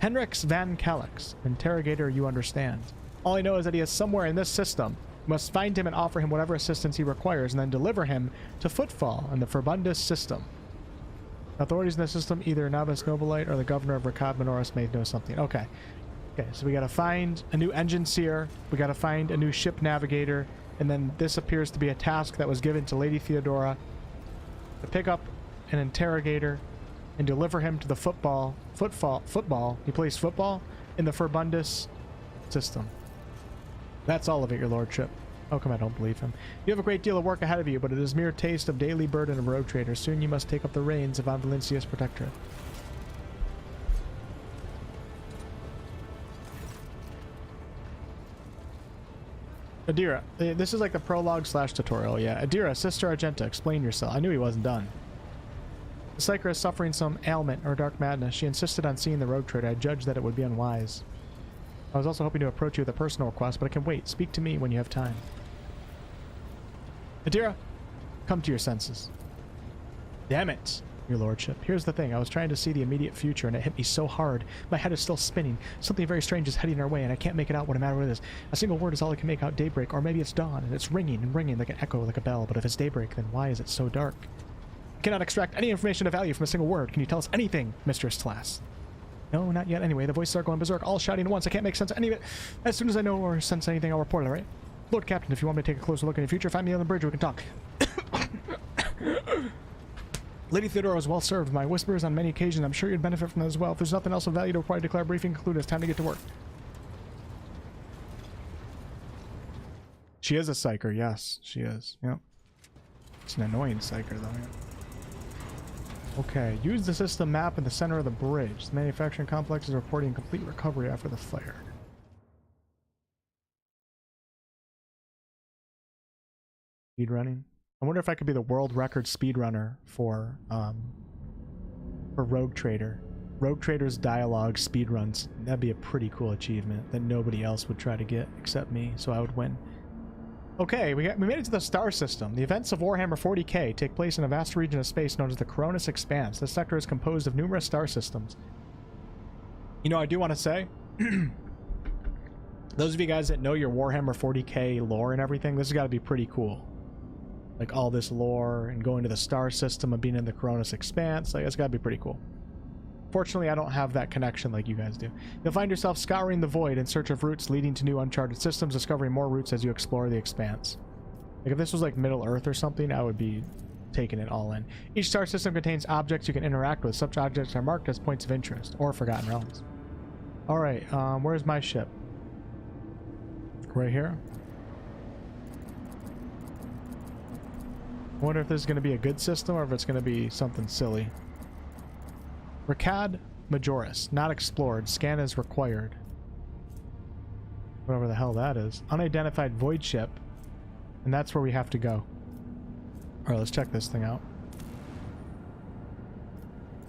Henrix Van Calix. Interrogator, you understand. All I know is that he is somewhere in this system. We must find him and offer him whatever assistance he requires, and then deliver him to Footfall in the Verbundus system. Authorities in the system, either Navis Nobilite or the governor of Rakad Minoris, may know something. Okay. Okay, so we gotta find a new engine seer, we gotta find a new ship navigator, and then this appears to be a task that was given to Lady Theodora to pick up an interrogator and deliver him to the football, he plays football in the Verbundus system. That's all of it, your lordship. How come I don't believe him? You have a great deal of work ahead of you, but it is mere taste of daily burden of rogue traders. Soon you must take up the reins of Von Valencia's protectorate. Adira, this is like the prologue / tutorial, yeah. Adira, Sister Argenta, explain yourself. I knew he wasn't done. The Psyker is suffering some ailment or dark madness. She insisted on seeing the rogue trader. I judged that it would be unwise. I was also hoping to approach you with a personal request, but I can wait. Speak to me when you have time. Adira, come to your senses. Damn it, your lordship. Here's the thing. I was trying to see the immediate future, and it hit me so hard. My head is still spinning. Something very strange is heading our way, and I can't make it out what matter it is. A single word is all I can make out. Daybreak, or maybe it's dawn, and it's ringing and ringing like an echo, like a bell. But if it's daybreak, then why is it so dark? I cannot extract any information of value from a single word. Can you tell us anything, Mistress Tlass? No, not yet. Anyway, the voices are going berserk, all shouting at once. I can't make sense of any of it. As soon as I know or sense anything, I'll report it, alright? Lord Captain, if you want me to take a closer look in the future, find me on the bridge, we can talk. Lady Theodora was well served. My whispers on many occasions, I'm sure you'd benefit from that as well. If there's nothing else of value to report, I declare briefing concluded. It's time to get to work. She is a psyker, yes, she is. Yep. It's an annoying psyker, though, yeah. Okay, use the system map in the center of the bridge. The manufacturing complex is reporting complete recovery after the fire. Speedrunning? I wonder if I could be the world record speedrunner for Rogue Trader. Rogue Trader's dialogue speedruns. That'd be a pretty cool achievement that nobody else would try to get except me, so I would win. Okay, we made it to the star system. The events of Warhammer 40k take place in a vast region of space known as the Cronus Expanse. This sector is composed of numerous star systems. You know, I do want to say, those of you guys that know your Warhammer 40k lore and everything, this has got to be pretty cool. Like all this lore and going to the star system and being in the Cronus Expanse, like it's got to be pretty cool. Fortunately, I don't have that connection like you guys do. You'll find yourself scouring the void in search of routes leading to new uncharted systems, discovering more routes as you explore the expanse. Like if this was like Middle Earth or something, I would be taking it all in. Each star system contains objects you can interact with. Such objects are marked as points of interest or Forgotten Realms. Alright, where's my ship? Right here? I wonder if this is going to be a good system or if it's going to be something silly. Ricad Majoris, not explored. Scan is required. Whatever the hell that is. Unidentified void ship. And that's where we have to go. Alright, let's check this thing out.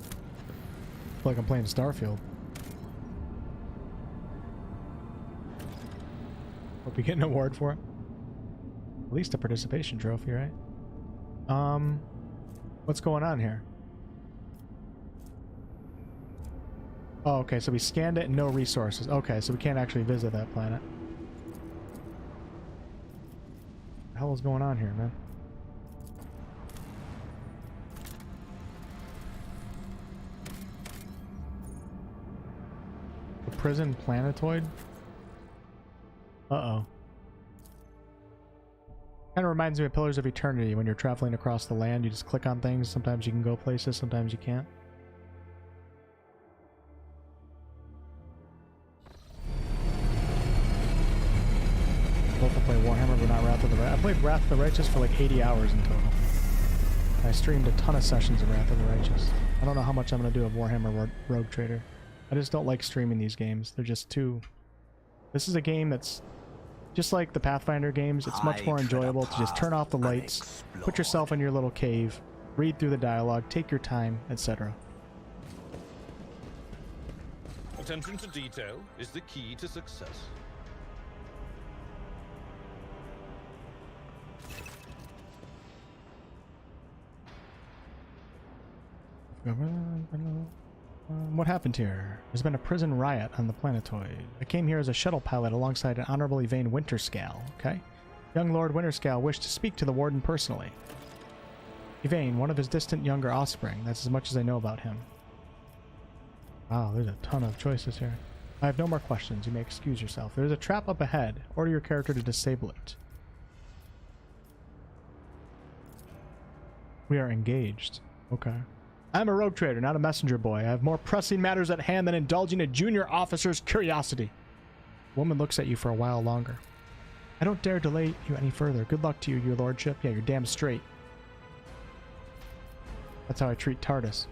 I feel like I'm playing Starfield. Hope you get an award for it. At least a participation trophy, right? What's going on here? Oh, okay, so we scanned it and no resources. Okay, so we can't actually visit that planet. What the hell is going on here, man? The prison planetoid? Uh-oh. Kind of reminds me of Pillars of Eternity. When you're traveling across the land, you just click on things. Sometimes you can go places, sometimes you can't. I play Warhammer, but not Wrath of the Righteous. I played Wrath of the Righteous for like 80 hours in total. I streamed a ton of sessions of Wrath of the Righteous. I don't know how much I'm going to do of Warhammer Rogue Trader. I just don't like streaming these games. They're just too... This is a game that's just like the Pathfinder games. It's much more enjoyable to just turn off the lights, put yourself in your little cave, read through the dialogue, take your time, etc. Attention to detail is the key to success. What happened here? There's been a prison riot on the planetoid. I came here as a shuttle pilot alongside an Honorable Yvain Winterscale, okay? Young Lord Winterscale wished to speak to the Warden personally. Yvain, one of his distant younger offspring. That's as much as I know about him. Wow, there's a ton of choices here. I have no more questions. You may excuse yourself. There's a trap up ahead. Order your character to disable it. We are engaged. Okay. I'm a rogue trader, not a messenger boy. I have more pressing matters at hand than indulging a junior officer's curiosity. The woman looks at you for a while longer. I don't dare delay you any further. Good luck to you, your lordship. Yeah, you're damn straight. That's how I treat TARDIS.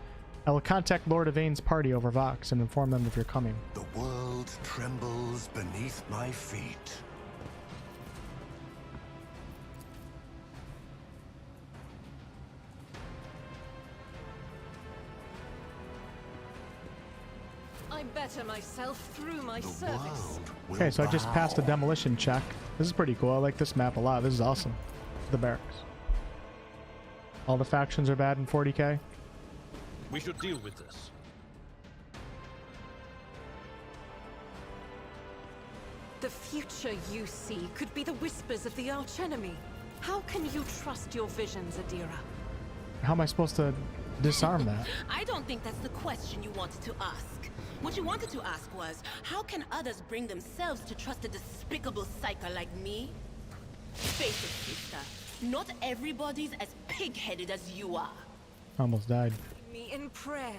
I will contact Lord Yvain's party over Vox and inform them of your coming. The world trembles beneath my feet. I better myself through my service. Okay, so I just passed a demolition check. This is pretty cool. I like this map a lot. This is awesome. The barracks. All the factions are bad in 40k. We should deal with this. The future you see could be the whispers of the archenemy. How can you trust your visions, Adira? How am I supposed to disarm that? I don't think that's the question you wanted to ask. What you wanted to ask was, how can others bring themselves to trust a despicable psycho like me? Face it, sister. Not everybody's as pig-headed as you are. Almost died. Me in prayer.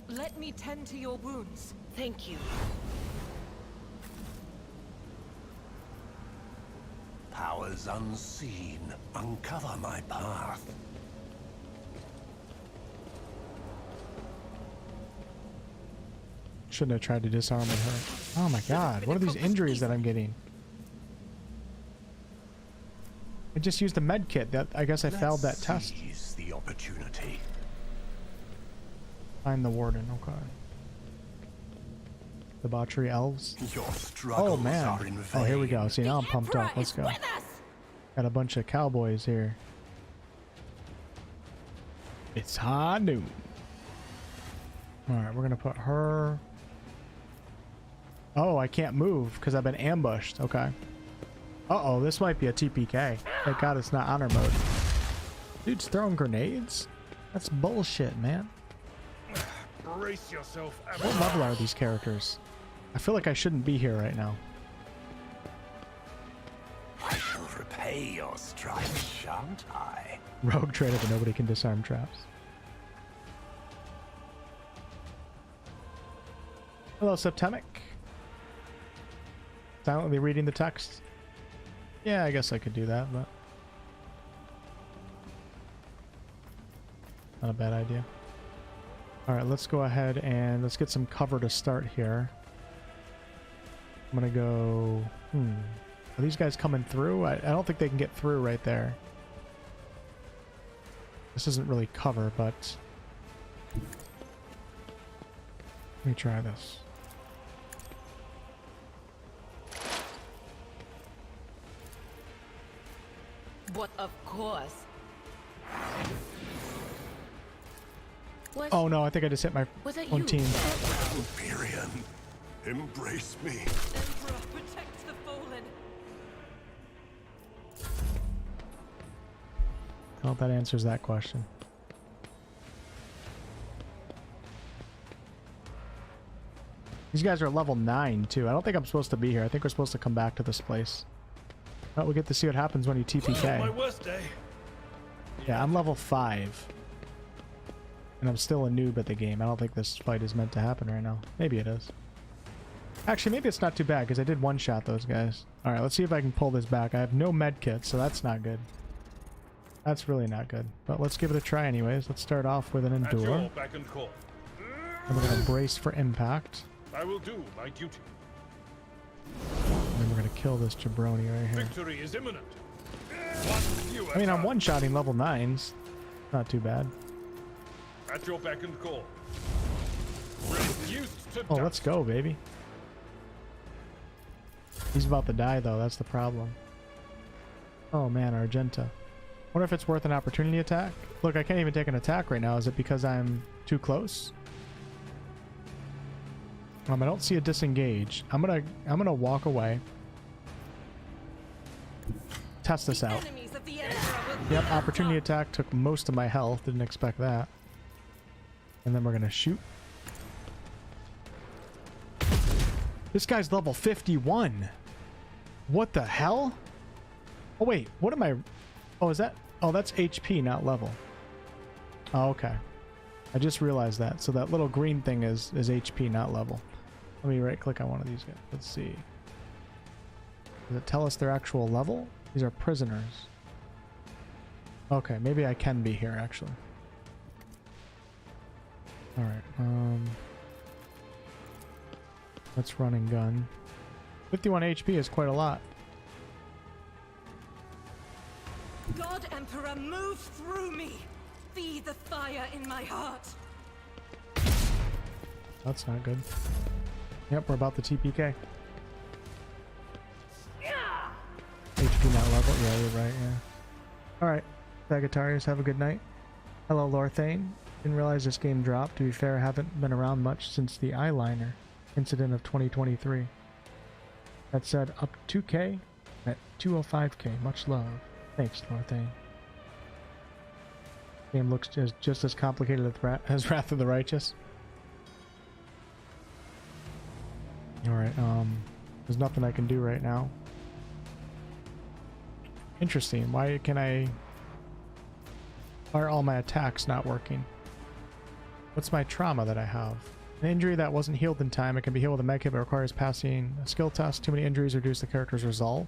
Let me tend to your wounds. Thank you. Powers unseen, uncover my path. Shouldn't have tried to disarm her. Oh my god, what are these injuries that I'm getting? I just used a med kit. That I guess I failed that test. Seize the opportunity. Find the warden, okay. Debauchery elves. Your struggles Oh man. are in vain. Oh, here we go. See, now I'm pumped up. Let's go. With us. Got a bunch of cowboys here. It's high noon. Alright, we're gonna put her... Oh, I can't move because I've been ambushed. Okay. Uh-oh, this might be a TPK. Thank God it's not honor mode. Dude's throwing grenades? That's bullshit, man. Brace yourself. What level are these characters? I feel like I shouldn't be here right now. I shall repay your stripes, shan't I? Rogue trader, but nobody can disarm traps. Hello, Septemic. Silently reading the text. Yeah, I guess I could do that, but not a bad idea. Alright, let's go ahead and let's get some cover to start here. I'm gonna go... Are these guys coming through? I don't think they can get through right there. This isn't really cover, but... Let me try this. But of course. Oh no, I think I just hit my own team. Empyrean, embrace me. Emperor, protect the fallen. Well, that answers that question. These guys are level 9 too. I don't think I'm supposed to be here. I think we're supposed to come back to this place. But we get to see what happens when you TPK. My worst day. Yeah, I'm level 5. And I'm still a noob at the game. I don't think this fight is meant to happen right now. Maybe it is. Actually, maybe it's not too bad because I did one-shot those guys. Alright, let's see if I can pull this back. I have no med kit, so that's not good. That's really not good. But let's give it a try anyways. Let's start off with an endure. And we're going to brace for impact. I will do my duty. And then we're going to kill this jabroni right here. Victory is imminent. I mean, I'm one-shotting level 9s. Not too bad. At your beck and call. Oh, let's go, baby. He's about to die, though. That's the problem. Oh, man, Argenta. Wonder if it's worth an opportunity attack? Look, I can't even take an attack right now. Is it because I'm too close? I don't see a disengage. I'm gonna walk away. Test this out. Yep, opportunity attack took most of my health. Didn't expect that. And then we're gonna shoot. This guy's level 51. What the hell? Oh wait, what am I? Oh, is that? Oh, that's HP, not level. Oh, okay. I just realized that. So that little green thing is HP, not level. Let me right click on one of these guys. Let's see. Does it tell us their actual level? These are prisoners. Okay, maybe I can be here actually. Alright, let's run and gun. 51 HP is quite a lot. God Emperor, move through me. Be the fire in my heart. That's not good. Yep, we're about the TPK. HP not level. Yeah, you're right, yeah. Alright, Sagittarius, have a good night. Hello, Lorthane. Didn't realize this game dropped. To be fair, I haven't been around much since the eyeliner incident of 2023. That said, up 2k at 205k. Much love. Thanks, Lorthane. Game looks just as complicated as Wrath of the Righteous. Alright, there's nothing I can do right now. Interesting. Why are all my attacks not working? What's my trauma that I have? An injury that wasn't healed in time. It can be healed with a medkit but requires passing a skill test. Too many injuries reduce the character's resolve.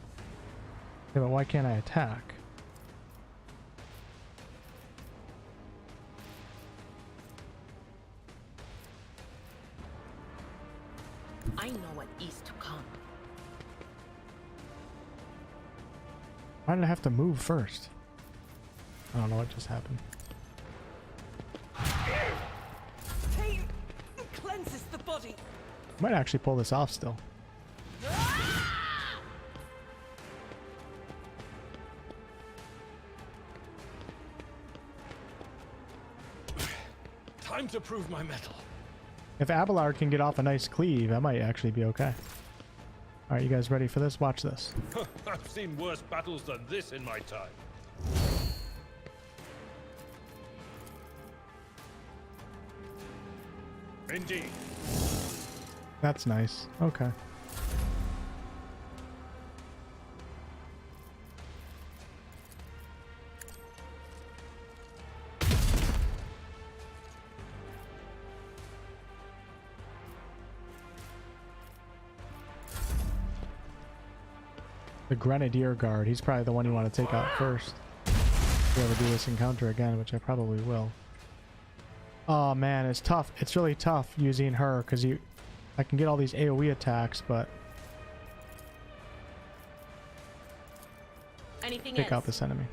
Yeah, but why can't I attack? I know what is to come. Why did I have to move first? I don't know what just happened. Pain cleanses the body. Might actually pull this off still. Time to prove my mettle. If Abelard can get off a nice cleave, I might actually be okay. Alright, you guys ready for this? Watch this. I've seen worse battles than this in my time. Indeed. That's nice. Okay. The Grenadier Guard. He's probably the one you want to take out first. If you ever do this encounter again, which I probably will. Oh man, it's tough. It's really tough using her because I can get all these AoE attacks, but take out this enemy.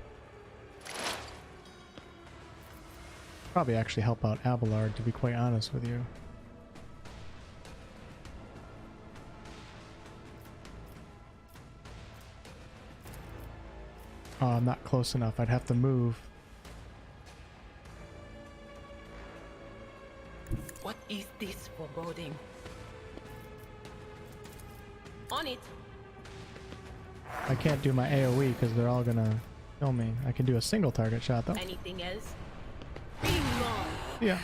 Probably actually help out Abelard, to be quite honest with you. Oh, I'm not close enough. I'd have to move. What is this foreboding? On it. I can't do my AoE because they're all gonna kill me. I can do a single target shot though. Anything else? Be gone. Yeah.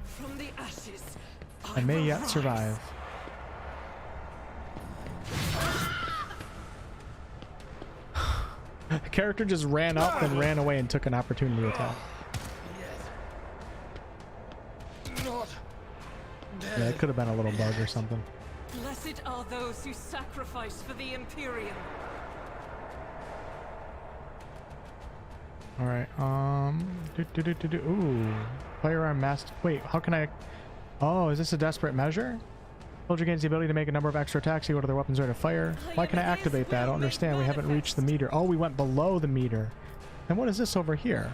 From the ashes, I may yet survive. The character just ran up, then ran away and took an opportunity attack. Yeah, it could have been a little bug or something. Blessed are those who sacrifice for the Imperium. All right. Ooh, firearm master. Wait, how can I? Oh, is this a desperate measure? Soldier gains the ability to make a number of extra attacks equal to their weapons ready to fire. Why can I activate that? I don't understand. We haven't reached the meter. Oh, we went below the meter. And what is this over here?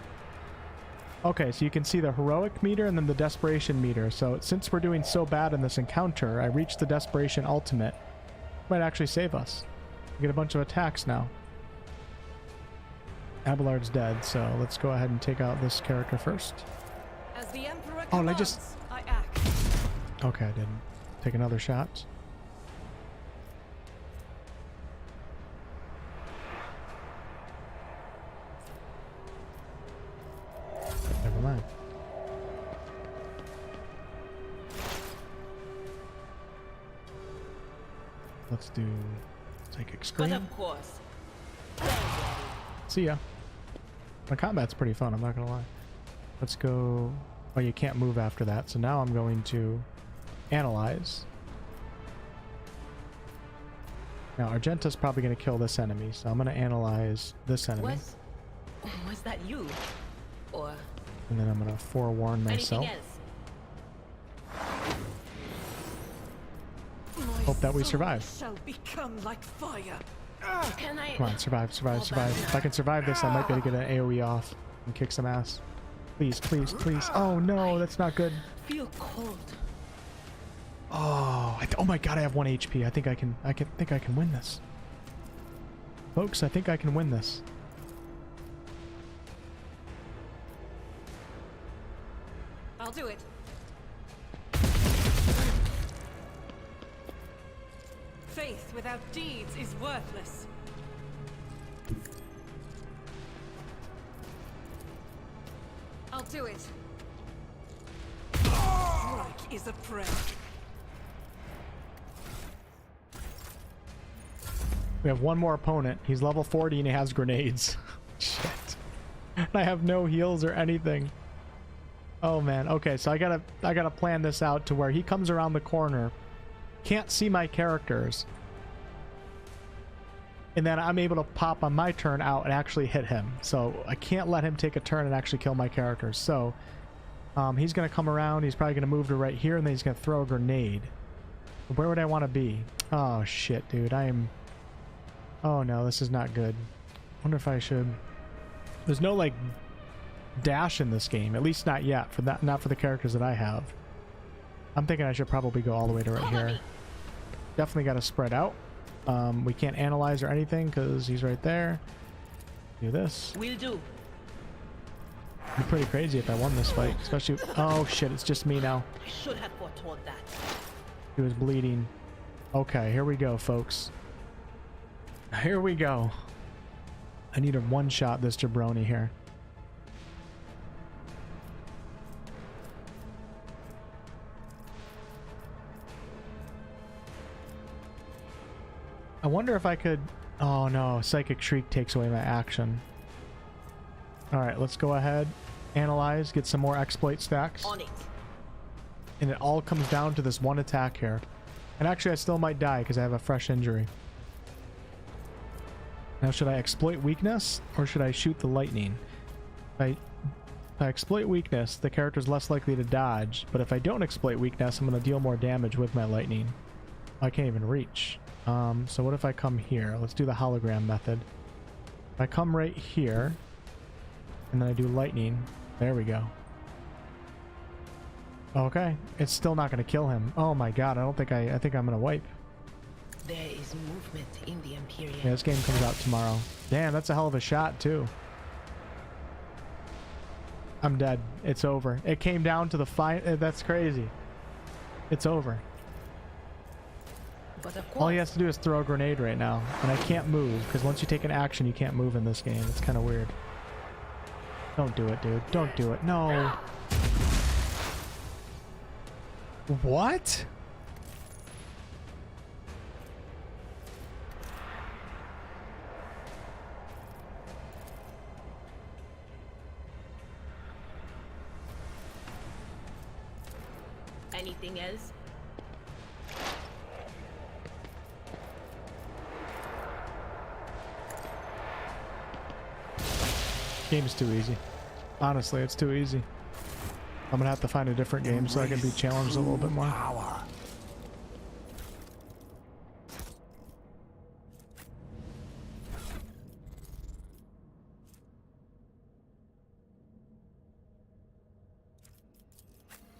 Okay, so you can see the heroic meter and then the desperation meter. So since we're doing so bad in this encounter, I reached the desperation ultimate. Might actually save us. We get a bunch of attacks now. Abelard's dead, so let's go ahead and take out this character first. As the Emperor Oh, and commands, I act. Okay, I didn't. Take another shot. Never mind. Let's do psychic scream. But of course. See ya. The combat's pretty fun, I'm not gonna lie. Let's go. Oh, you can't move after that, so now I'm going to analyze. Now Argenta's probably going to kill this enemy, so I'm going to analyze this enemy. Was that you? Or and then I'm going to forewarn myself. anything else? Hope that we survive. Shall become like fire. Can I? Come on, survive, survive, survive. If I can survive this, I might be able to get an AoE off and kick some ass. Please, please, please. Oh no, that's not good. Feel cold. Oh, oh my god, I have 1 HP. I think I can win this. Folks, I think I can win this. I'll do it. Faith without deeds is worthless. I'll do it. Strike is a prayer. We have one more opponent. He's level 40 and he has grenades. Shit. And I have no heals or anything. Oh man. Okay, so I gotta plan this out to where he comes around the corner, can't see my characters, and then I'm able to pop on my turn out and actually hit him. So I can't let him take a turn and actually kill my characters. So he's gonna come around. He's probably gonna move to right here, and then he's gonna throw a grenade. Where would I want to be? Oh shit, dude. Oh no, this is not good. Wonder if I should. There's no like dash in this game, at least not yet. For that, not for the characters that I have. I'm thinking I should probably go all the way to right here. Definitely got to spread out. We can't analyze or anything because he's right there. Do this. Will do. It'd be pretty crazy if I won this fight, especially. Oh shit, it's just me now. I should have foretold that. He was bleeding. Okay, here we go, folks. Here we go. I need to one-shot this jabroni here. I wonder if I could... Oh no, Psychic Shriek takes away my action. Alright, let's go ahead, analyze, get some more exploit stacks. On it. And it all comes down to this one attack here. And actually I still might die because I have a fresh injury. Now should I exploit weakness or should I shoot the lightning? If I exploit weakness, the character's less likely to dodge, but if I don't exploit weakness, I'm going to deal more damage with my lightning. I can't even reach. So what if I come here? Let's do the hologram method. If I come right here, and then I do lightning, there we go. Okay, it's still not going to kill him. Oh my god, I think I'm going to wipe. There is movement in the Imperium. Yeah, this game comes out tomorrow. Damn, that's a hell of a shot too. I'm dead. It's over. It came down to the that's crazy. It's over. But of course, all he has to do is throw a grenade right now, and I can't move because once you take an action, you can't move in this game. It's kind of weird. Don't do it, dude. Don't do it. No. What? anything else? Game's too easy. Honestly, it's too easy. I'm gonna have to find a different game so I can be challenged a little bit more. Power.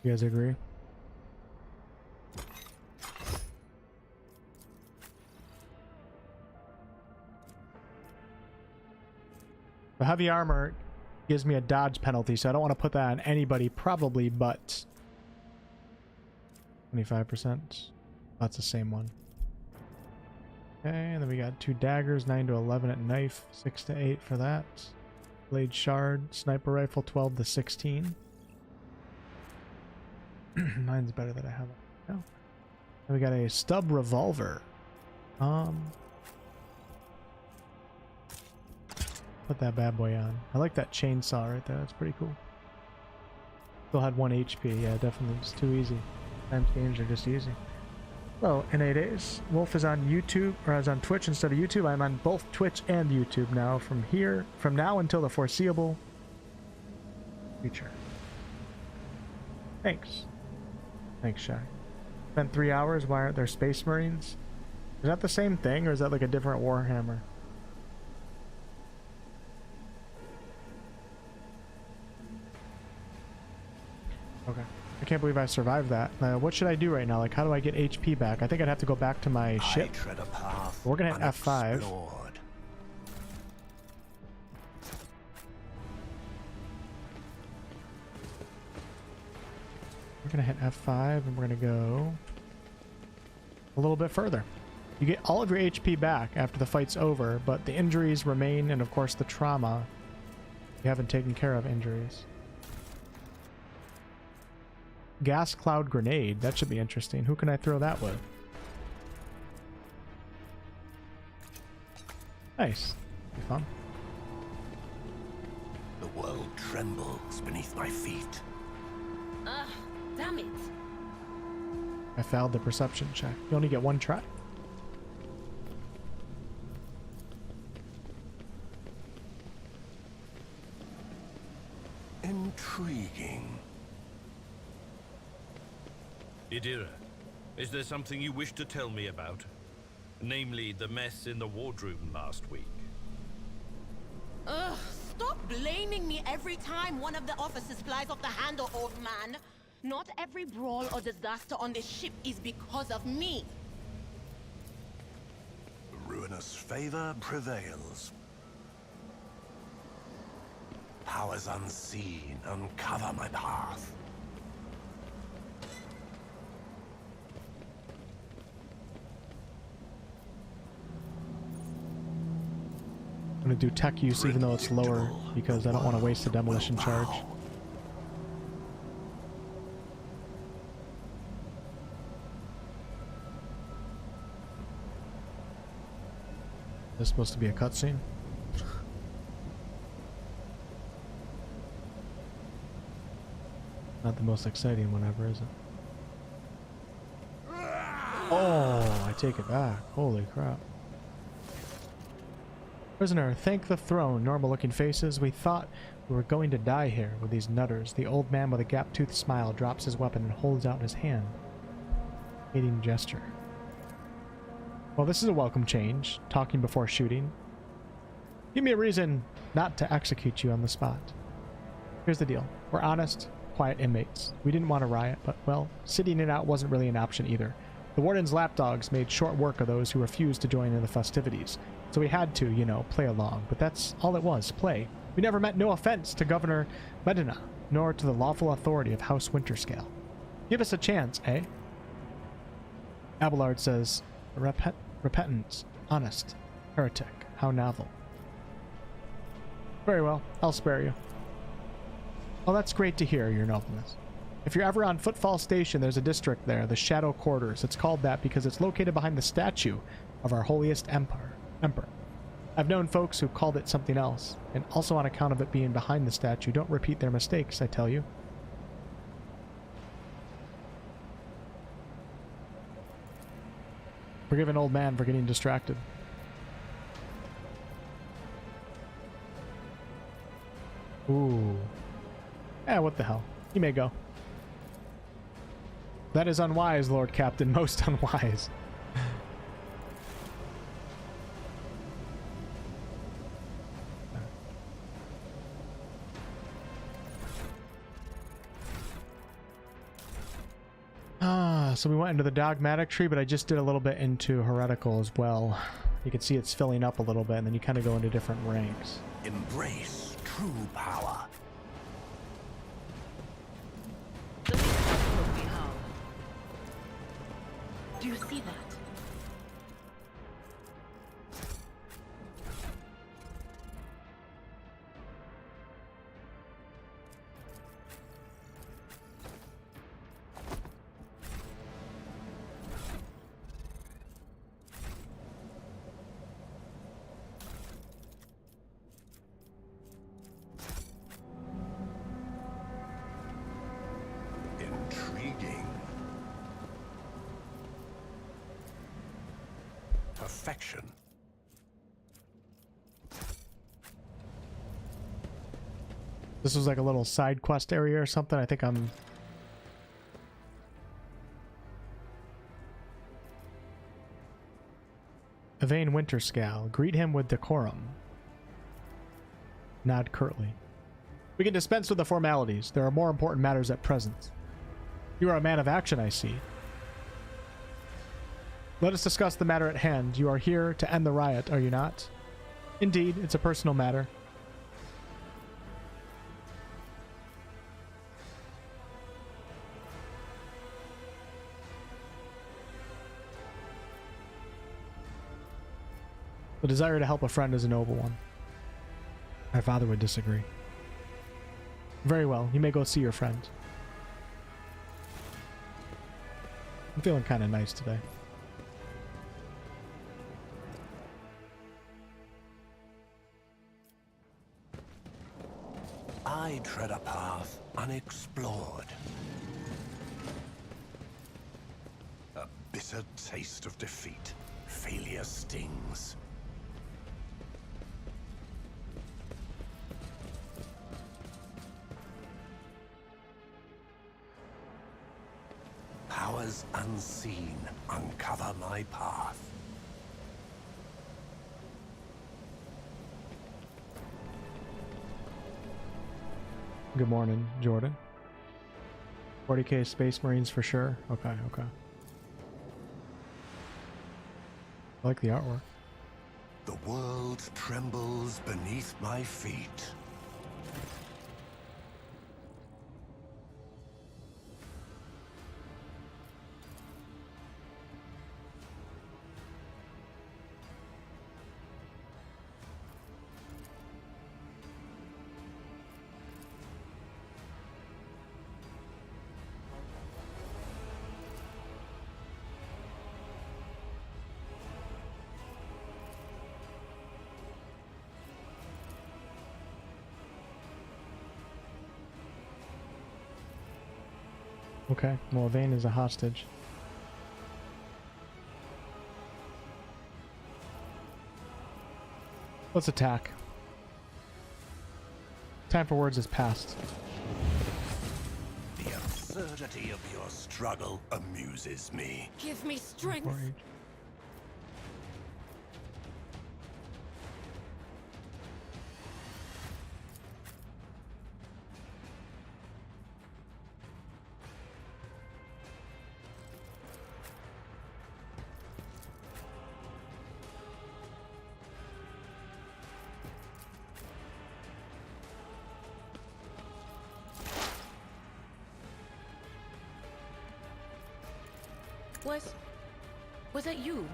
You guys agree? The heavy armor gives me a dodge penalty, so I don't want to put that on anybody, probably, but 25%. That's the same one. Okay, and then we got 2 daggers, 9 to 11 at knife, 6 to 8 for that. Blade shard, sniper rifle, 12 to 16. Mine's better than I have. Oh. And we got a stub revolver. Put that bad boy on. I like that chainsaw right there. That's pretty cool. Still had 1 HP. Yeah, definitely. It's too easy. Sometimes games are just easy. Well, in 8 days, Wolf is on YouTube, or is on Twitch instead of YouTube. I'm on both Twitch and YouTube now. From now until the foreseeable future. Thanks. Thanks, Shy. Spent 3 hours. Why aren't there Space Marines? Is that the same thing, or is that like a different Warhammer? Okay. I can't believe I survived that. What should I do right now? Like, how do I get HP back? I think I'd have to go back to my ship. We're gonna hit F5. We're gonna hit F5 and we're gonna go a little bit further. You get all of your HP back after the fight's over, but the injuries remain, and of course the trauma. You haven't taken care of injuries. Gas cloud grenade. That should be interesting. Who can I throw that with? Nice. Be fun. The world trembles beneath my feet. Damn it. I failed the perception check. You only get 1 try. Intriguing. Idira, is there something you wish to tell me about? Namely, the mess in the wardroom last week. Ugh, stop blaming me every time one of the officers flies off the handle, old man. Not every brawl or disaster on this ship is because of me. Ruinous favor prevails. Powers unseen uncover my path. I'm gonna do tech use even though it's lower because I don't want to waste a demolition charge. Is this supposed to be a cutscene? Not the most exciting one ever, is it? Oh, I take it back. Holy crap. Prisoner, thank the throne. Normal looking faces. We thought we were going to die here with these nutters. The old man with a gap-toothed smile drops his weapon and holds out his hand. Hating gesture. Well, this is a welcome change. Talking before shooting. Give me a reason not to execute you on the spot. Here's the deal. We're honest, quiet inmates. We didn't want to riot, but, well, sitting it out wasn't really an option either. The warden's lapdogs made short work of those who refused to join in the festivities, so we had to, you know, play along. But that's all it was, play. We never meant no offense to Governor Medina, nor to the lawful authority of House Winterscale. Give us a chance, eh? Abelard says, repentant, honest, heretic. How novel. Very well, I'll spare you. Oh, that's great to hear, your nobleness. If you're ever on Footfall Station, there's a district there, the Shadow Quarters. It's called that because it's located behind the statue of our holiest emperor. I've known folks who called it something else, and also on account of it being behind the statue. Don't repeat their mistakes, I tell you. Forgive an old man for getting distracted. Ooh. What the hell. You may go. That is unwise, Lord Captain. Most unwise. So we went into the dogmatic tree, but I just did a little bit into heretical as well. You can see it's filling up a little bit, and then you kind of go into different ranks. Embrace true power. The least would be how. Do you see that? Perfection. This was like a little side quest area or something. I think I'm... Evane Winterscale. Greet him with decorum. Nod curtly. We can dispense with the formalities. There are more important matters at present. You are a man of action, I see. Let us discuss the matter at hand. You are here to end the riot, are you not? Indeed, it's a personal matter. The desire to help a friend is a noble one. My father would disagree. Very well, you may go see your friend. I'm feeling kind of nice today. I tread a path unexplored. A bitter taste of defeat. Failure stings. Powers unseen uncover my path. Good morning, Jordan. 40k Space Marines for sure. Okay, okay. I like the artwork. The world trembles beneath my feet. Okay, well, Vane is a hostage. Let's attack. Time for words has passed. The absurdity of your struggle amuses me. Give me strength. Was that you?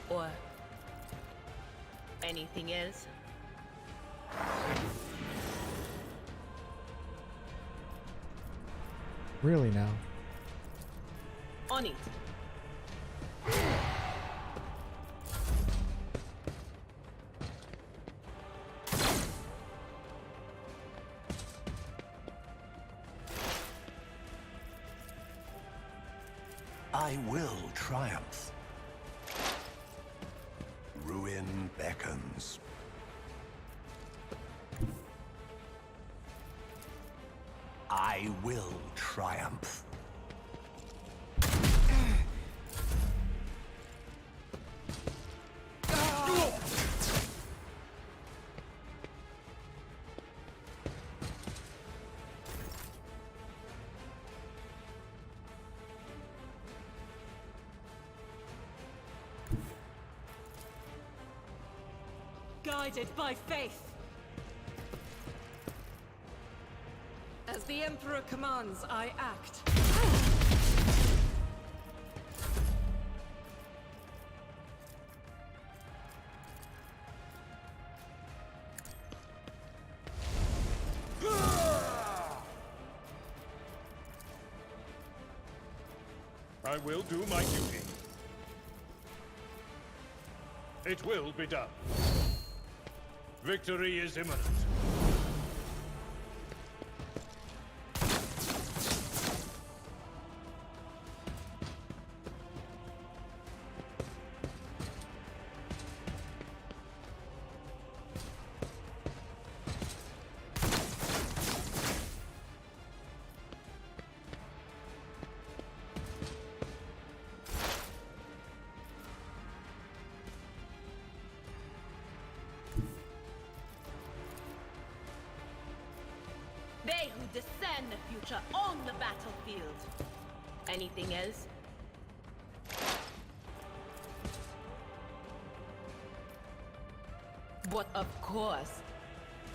Or anything else? Really now? On it. I will triumph. Ruin beckons. I will triumph. Guided by faith. As the Emperor commands, I act. I will do my duty. It will be done. Victory is imminent. They who discern the future on the battlefield. Anything else? But of course.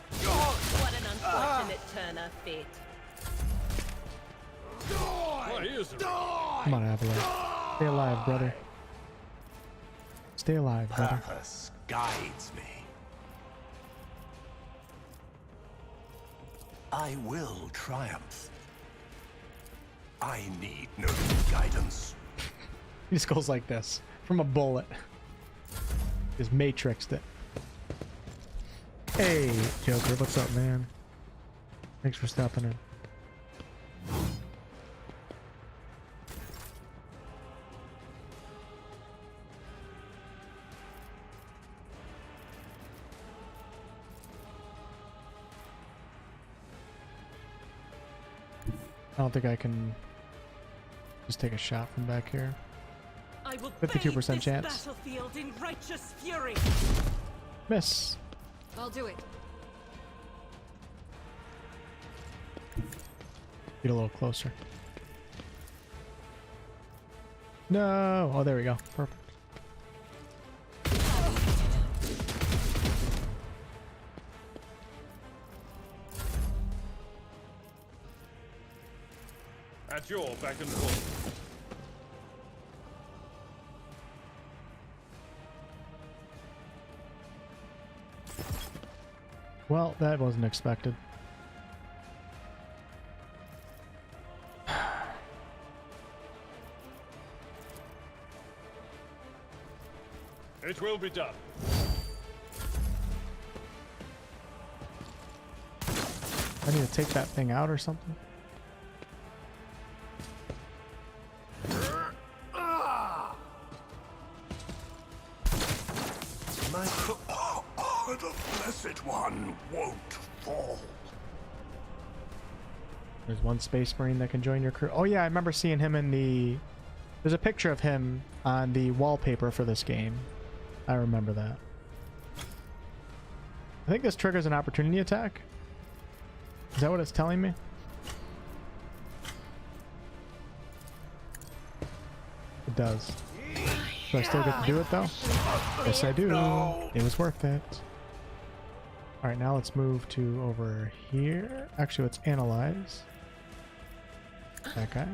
What an unfortunate turn of fate. Why is it? Come on, Avalanche. Stay alive, brother. Stay alive, brother. Purpose guides me. I will triumph. I need no guidance. He just goes like this from a bullet. Just matrixed it. Hey, Joker, what's up, man? Thanks for stopping in. I don't think I can just take a shot from back here. 52% chance. Battlefield in righteous fury. Miss. I'll do it. Get a little closer. No. Oh, there we go. Perfect. At your back and forth. Well, that wasn't expected. It will be done. I need to take that thing out or something. The Blessed One won't fall. There's one Space Marine that can join your crew. Oh yeah, I remember seeing him in the... There's a picture of him on the wallpaper for this game. I remember that. I think this triggers an opportunity attack. Is that what it's telling me? It does. Do I still get to do it though? Yes, I do. It was worth it. Alright, now let's move to over here. Actually, let's analyze. That guy.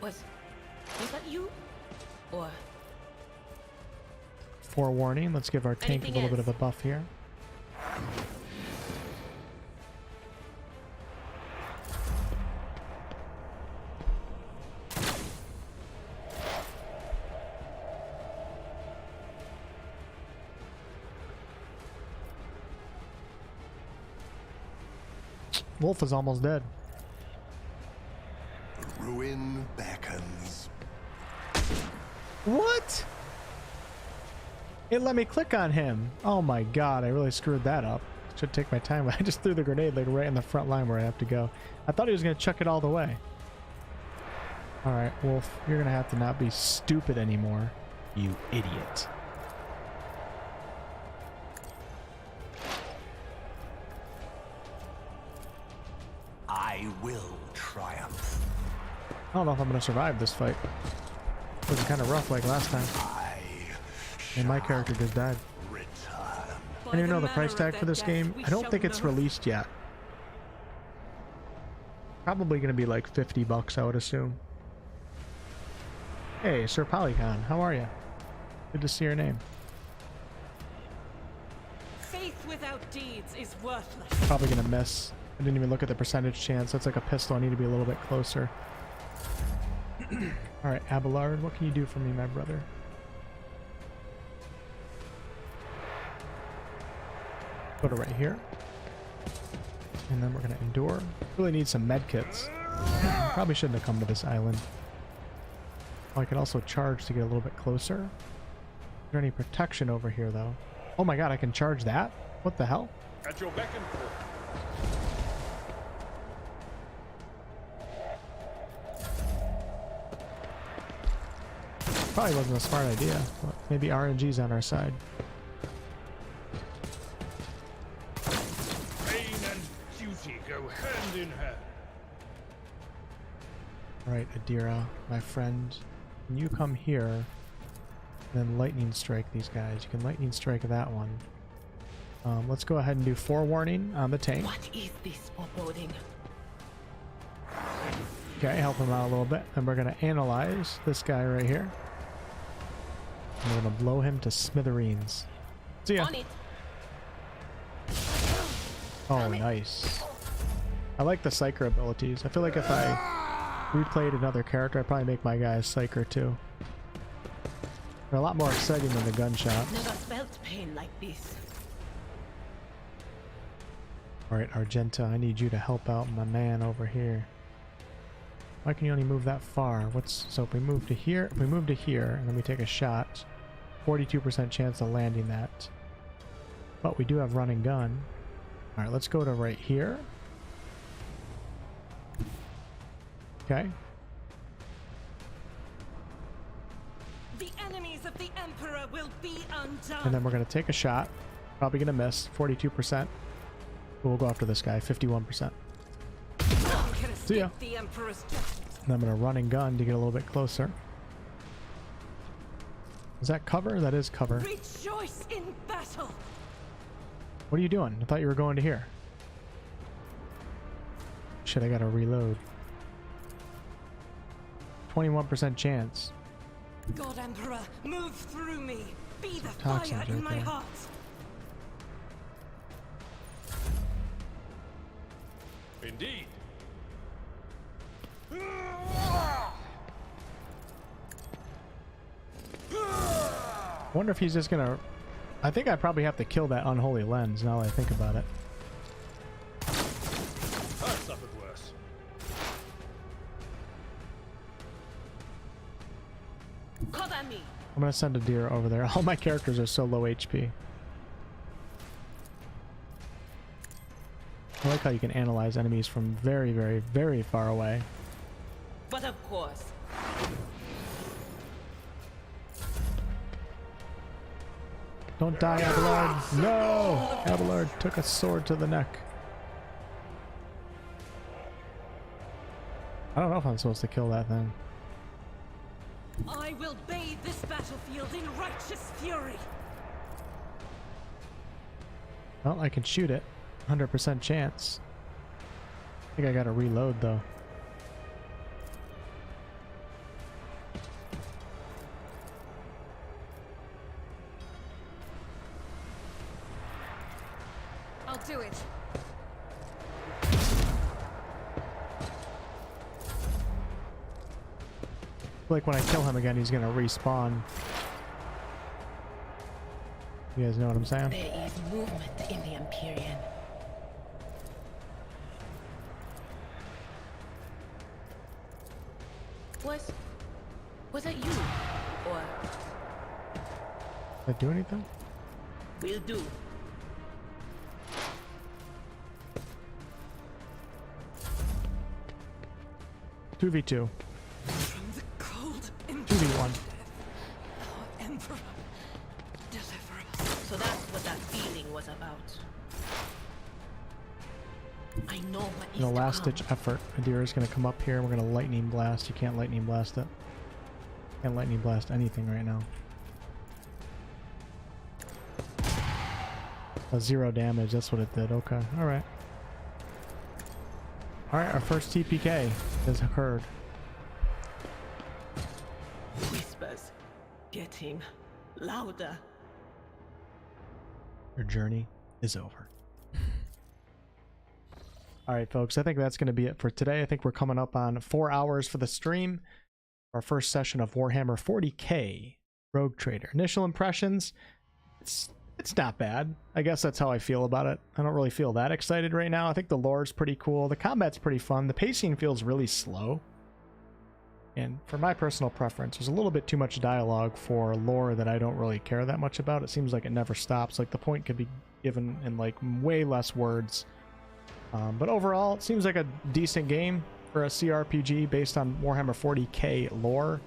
Was that you? Or Forewarning, let's give our tank a Anything little bit of else? a buff here. Wolf is almost dead. Ruin beckons. What? It let me click on him. Oh my god, I really screwed that up. Should take my time. I just threw the grenade like right in the front line where I have to go. I thought he was gonna chuck it all the way. Alright, Wolf, you're gonna have to not be stupid anymore. You idiot. I will triumph. I don't know if I'm gonna survive this fight. It was kind of rough like last time. And my character just died. I don't even know the price tag for this game. I don't think it's released yet. Probably gonna be like 50 bucks, I would assume. Hey, Sir Polygon, how are you? Good to see your name. Faith without deeds is worthless. Probably gonna miss. I didn't even look at the percentage chance. That's like a pistol. I need to be a little bit closer. Alright, Abelard, what can you do for me, my brother? Put it right here. And then we're gonna endure. Really need some med kits. Probably shouldn't have come to this island. Oh, I can also charge to get a little bit closer. Is there any protection over here, though? Oh my god, I can charge that? What the hell? At your beck and call. Probably wasn't a smart idea, but maybe RNG's on our side. Pain and duty go hand in hand. Alright, Adira, my friend. Can you come here and then lightning strike these guys? You can lightning strike that one. Let's go ahead and do forewarning on the tank. what is this foreboding? Okay, help him out a little bit. And we're going to analyze this guy right here. And we're going to blow him to smithereens. See ya. On it. Oh, nice. I like the Psyker abilities. I feel like if I replayed another character, I'd probably make my guy a Psyker too. They're a lot more exciting than the gunshot. Never felt pain like this. Alright, Argenta, I need you to help out my man over here. Why can you only move that far? So if we move to here, we move to here, and then we take a shot. 42% chance of landing that. But we do have run and gun. Alright, let's go to right here. Okay. The enemies of the Emperor will be undone. And then we're going to take a shot. Probably going to miss. 42%. We'll go after this guy. 51%. See ya. The Emperor's justice. And I'm going to run and gun to get a little bit closer. Is that cover? That is cover. Rejoice in battle. What are you doing? I thought you were going to here. Shit, I gotta reload. 21% chance. God Emperor, move through me. Be the Toxins fire in right my there. heart. Indeed. Wonder if he's just gonna... I think I probably have to kill that unholy lens now that I think about it. I've suffered worse. Cover me. I'm gonna send a deer over there. All my characters are so low HP. I like how you can analyze enemies from very, very, very far away. But of course. Don't die, Abelard! No! Abelard took a sword to the neck. I don't know if I'm supposed to kill that thing. I will bathe this battlefield in righteous fury. Well, I can shoot it. 100% chance. I think I gotta reload though. Like when I kill him again, he's gonna respawn. You guys know what I'm saying? There is movement in the Empyrean. Was that you? Or Did that do anything? will do. Two v two. From the cold 2v1. our Emperor, deliver us. So that's what that feeling was about. I know what is In a to last come. ditch effort, Adira's gonna come up here. We're gonna lightning blast. You can't lightning blast it. Can't lightning blast anything right now. 0 damage. That's what it did. Okay. All right. All right. Our first TPK has occurred. Whispers getting louder. Your journey is over. All right, folks. I think that's going to be it for today. I think we're coming up on 4 hours for the stream. Our first session of Warhammer 40k Rogue Trader. Initial impressions. It's not bad. I guess that's how I feel about it. I don't really feel that excited right now. I think the lore's pretty cool. The combat's pretty fun. The pacing feels really slow. And for my personal preference, there's a little bit too much dialogue for lore that I don't really care that much about. It seems like it never stops. Like the point could be given in like way less words. But overall, it seems like a decent game for a CRPG based on Warhammer 40k lore.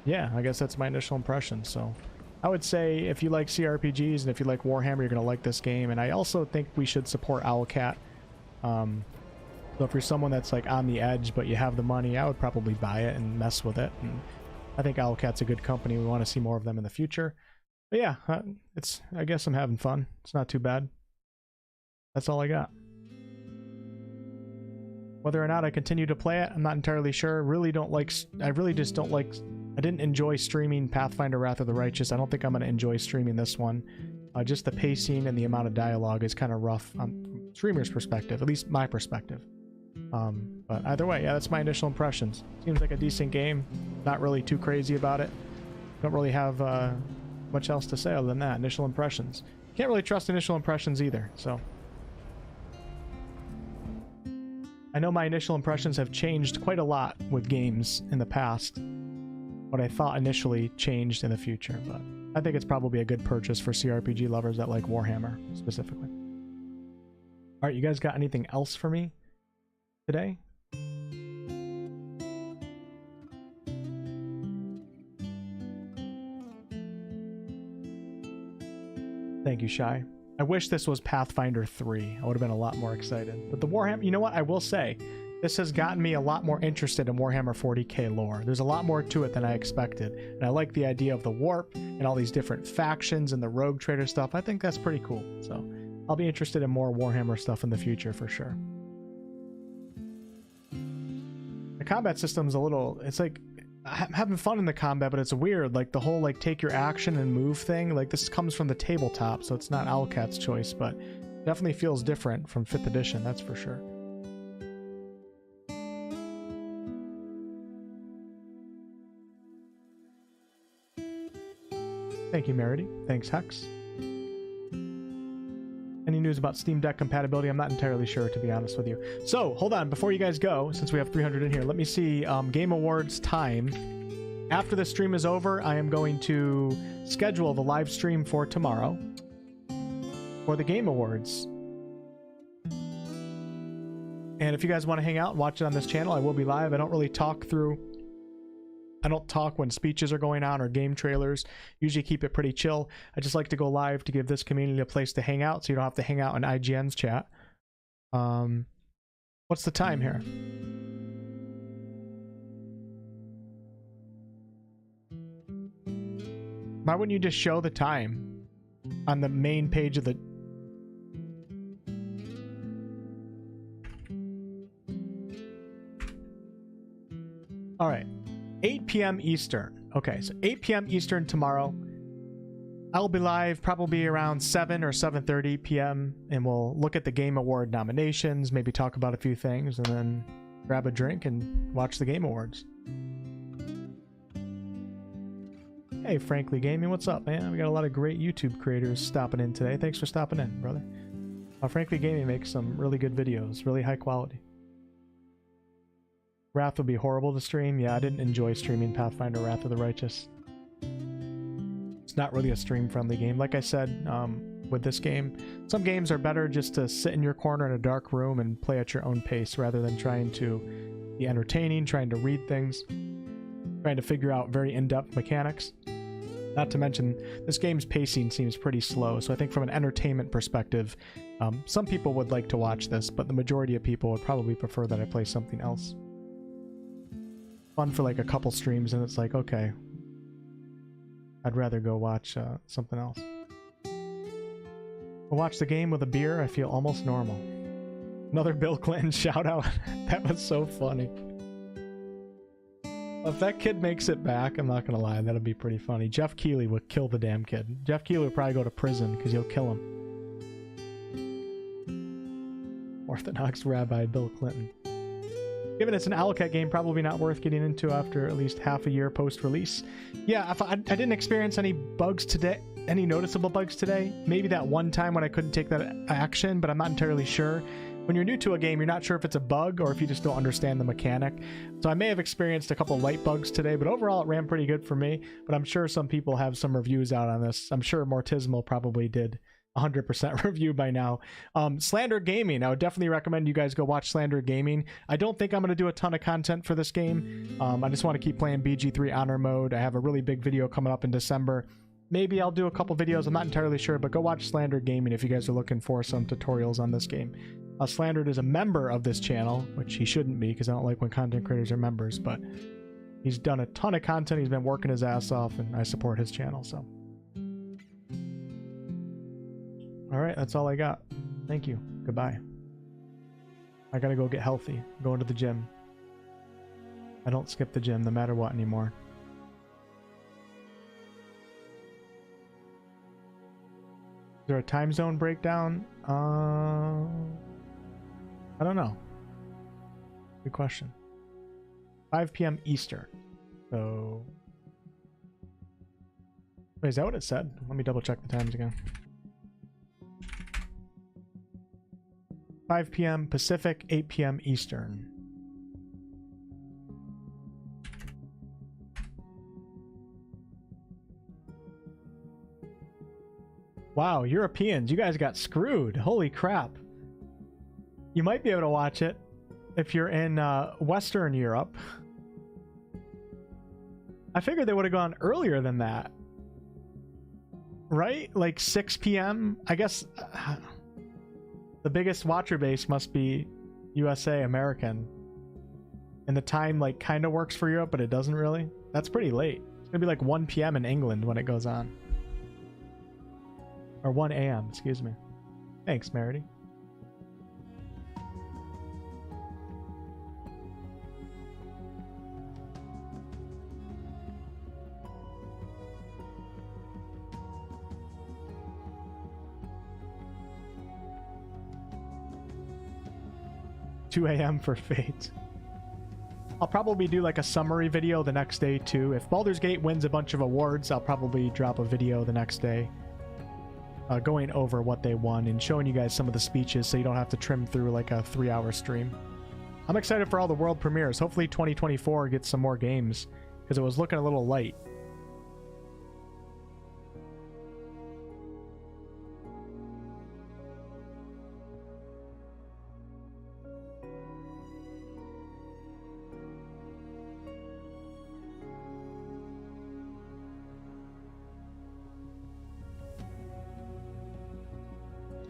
Yeah, I guess that's my initial impression. So I would say if you like CRPGs and if you like Warhammer, you're going to like this game. And I also think we should support Owlcat. So if you're someone that's like on the edge, but you have the money, I would probably buy it and mess with it. And I think Owlcat's a good company. We want to see more of them in the future. But yeah, I guess I'm having fun. It's not too bad. That's all I got. Whether or not I continue to play it, I'm not entirely sure. I really just don't like... I didn't enjoy streaming Pathfinder Wrath of the Righteous. I don't think I'm going to enjoy streaming this one. Just the pacing and the amount of dialogue is kind of rough from streamer's perspective, at least my perspective. But either way, yeah, that's my initial impressions. Seems like a decent game. Not really too crazy about it. Don't really have much else to say other than that. Initial impressions. Can't really trust initial impressions either, so... I know my initial impressions have changed quite a lot with games in the past. What I thought initially changed in the future, but I think it's probably a good purchase for CRPG lovers that like Warhammer specifically. Alright, you guys got anything else for me today? Thank you, Shy. I wish this was Pathfinder 3. I would have been a lot more excited. But the Warhammer, you know what? I will say, this has gotten me a lot more interested in Warhammer 40k lore. There's a lot more to it than I expected. And I like the idea of the warp and all these different factions and the rogue trader stuff. I think that's pretty cool. So I'll be interested in more Warhammer stuff in the future for sure. The combat system's a little, it's like, I'm having fun in the combat, but it's weird. Like the whole like take your action and move thing. Like this comes from the tabletop, so it's not Owlcat's choice, but definitely feels different from 5th edition. That's for sure. Thank you, Merity. Thanks, Hex. Any news about Steam Deck compatibility? I'm not entirely sure, to be honest with you. So, hold on. Before you guys go, since we have 300 in here, let me see Game Awards time. After the stream is over, I am going to schedule the live stream for tomorrow for the Game Awards. And if you guys want to hang out and watch it on this channel, I will be live. I don't really talk when speeches are going on or game trailers. Usually keep it pretty chill. I just like to go live to give this community a place to hang out so you don't have to hang out in IGN's chat. What's the time here? Why wouldn't you just show the time on the main page of the... All right. 8 p.m. Eastern. Okay, so 8 p.m. Eastern tomorrow. I'll be live probably around 7 or 7:30 p.m. and we'll look at the Game Award nominations, maybe talk about a few things, and then grab a drink and watch the Game Awards. Hey, Frankly Gaming, what's up, man? We got a lot of great YouTube creators stopping in today. Thanks for stopping in, brother. Frankly Gaming makes some really good videos, really high quality. Wrath would be horrible to stream. Yeah, I didn't enjoy streaming Pathfinder Wrath of the Righteous. It's not really a stream-friendly game. Like I said, with this game, some games are better just to sit in your corner in a dark room and play at your own pace rather than trying to be entertaining, trying to read things, trying to figure out very in-depth mechanics. Not to mention, this game's pacing seems pretty slow, so I think from an entertainment perspective, some people would like to watch this, but the majority of people would probably prefer that I play something else. Fun for like a couple streams, and it's like, okay, I'd rather go watch something else. I'll watch the game with a beer, I feel almost normal. Another Bill Clinton shout out. That was so funny. If that kid makes it back, I'm not gonna lie, that'll be pretty funny. Jeff Keighley would kill the damn kid. Jeff Keighley would probably go to prison because he'll kill him. Orthodox Rabbi Bill Clinton. Given it's an owlcat game, probably not worth getting into after at least half a year post-release. Yeah, if I didn't experience any bugs today, any noticeable bugs today. Maybe that one time when I couldn't take that action, but I'm not entirely sure. When you're new to a game, you're not sure if it's a bug or if you just don't understand the mechanic. So I may have experienced a couple light bugs today, but overall it ran pretty good for me. But I'm sure some people have some reviews out on this. I'm sure Mortismal probably did 100% review by now. Slander Gaming, I would definitely recommend you guys go watch Slander Gaming. I don't think I'm going to do a ton of content for this game. I just want to keep playing BG3 Honor Mode. I have a really big video coming up in December. Maybe I'll do a couple videos, I'm not entirely sure, but go watch Slander Gaming if you guys are looking for some tutorials on this game. Slandered is a member of this channel, which he shouldn't be because I don't like when content creators are members, but he's done a ton of content, he's been working his ass off, and I support his channel, so. Alright, that's all I got. Thank you. Goodbye. I gotta go get healthy. I'm going to the gym. I don't skip the gym no matter what anymore. Is there a time zone breakdown? I don't know. Good question. 5 p.m. Eastern. So... Wait, is that what it said? Let me double check the times again. 5 p.m. Pacific, 8 p.m. Eastern. Wow, Europeans, you guys got screwed. Holy crap. You might be able to watch it if you're in Western Europe. I figured they would have gone earlier than that. Right? Like 6 p.m.? I guess the biggest watcher base must be USA, American. And the time like kind of works for Europe, but it doesn't really. That's pretty late. It's gonna be like 1 p.m. in England when it goes on. Or 1 a.m., excuse me. Thanks, Merity. $2 a.m. for Fate. I'll probably do like a summary video the next day too. If Baldur's Gate wins a bunch of awards, I'll probably drop a video the next day. Going over what they won and showing you guys some of the speeches so you don't have to trim through like a 3-hour stream. I'm excited for all the world premieres. Hopefully 2024 gets some more games because it was looking a little light.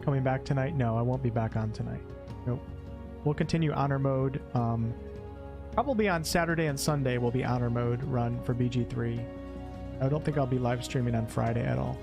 Coming back tonight? No, I won't be back on tonight. Nope. We'll continue Honor Mode. Probably on Saturday and Sunday will be Honor Mode run for BG3. I don't think I'll be live streaming on Friday at all.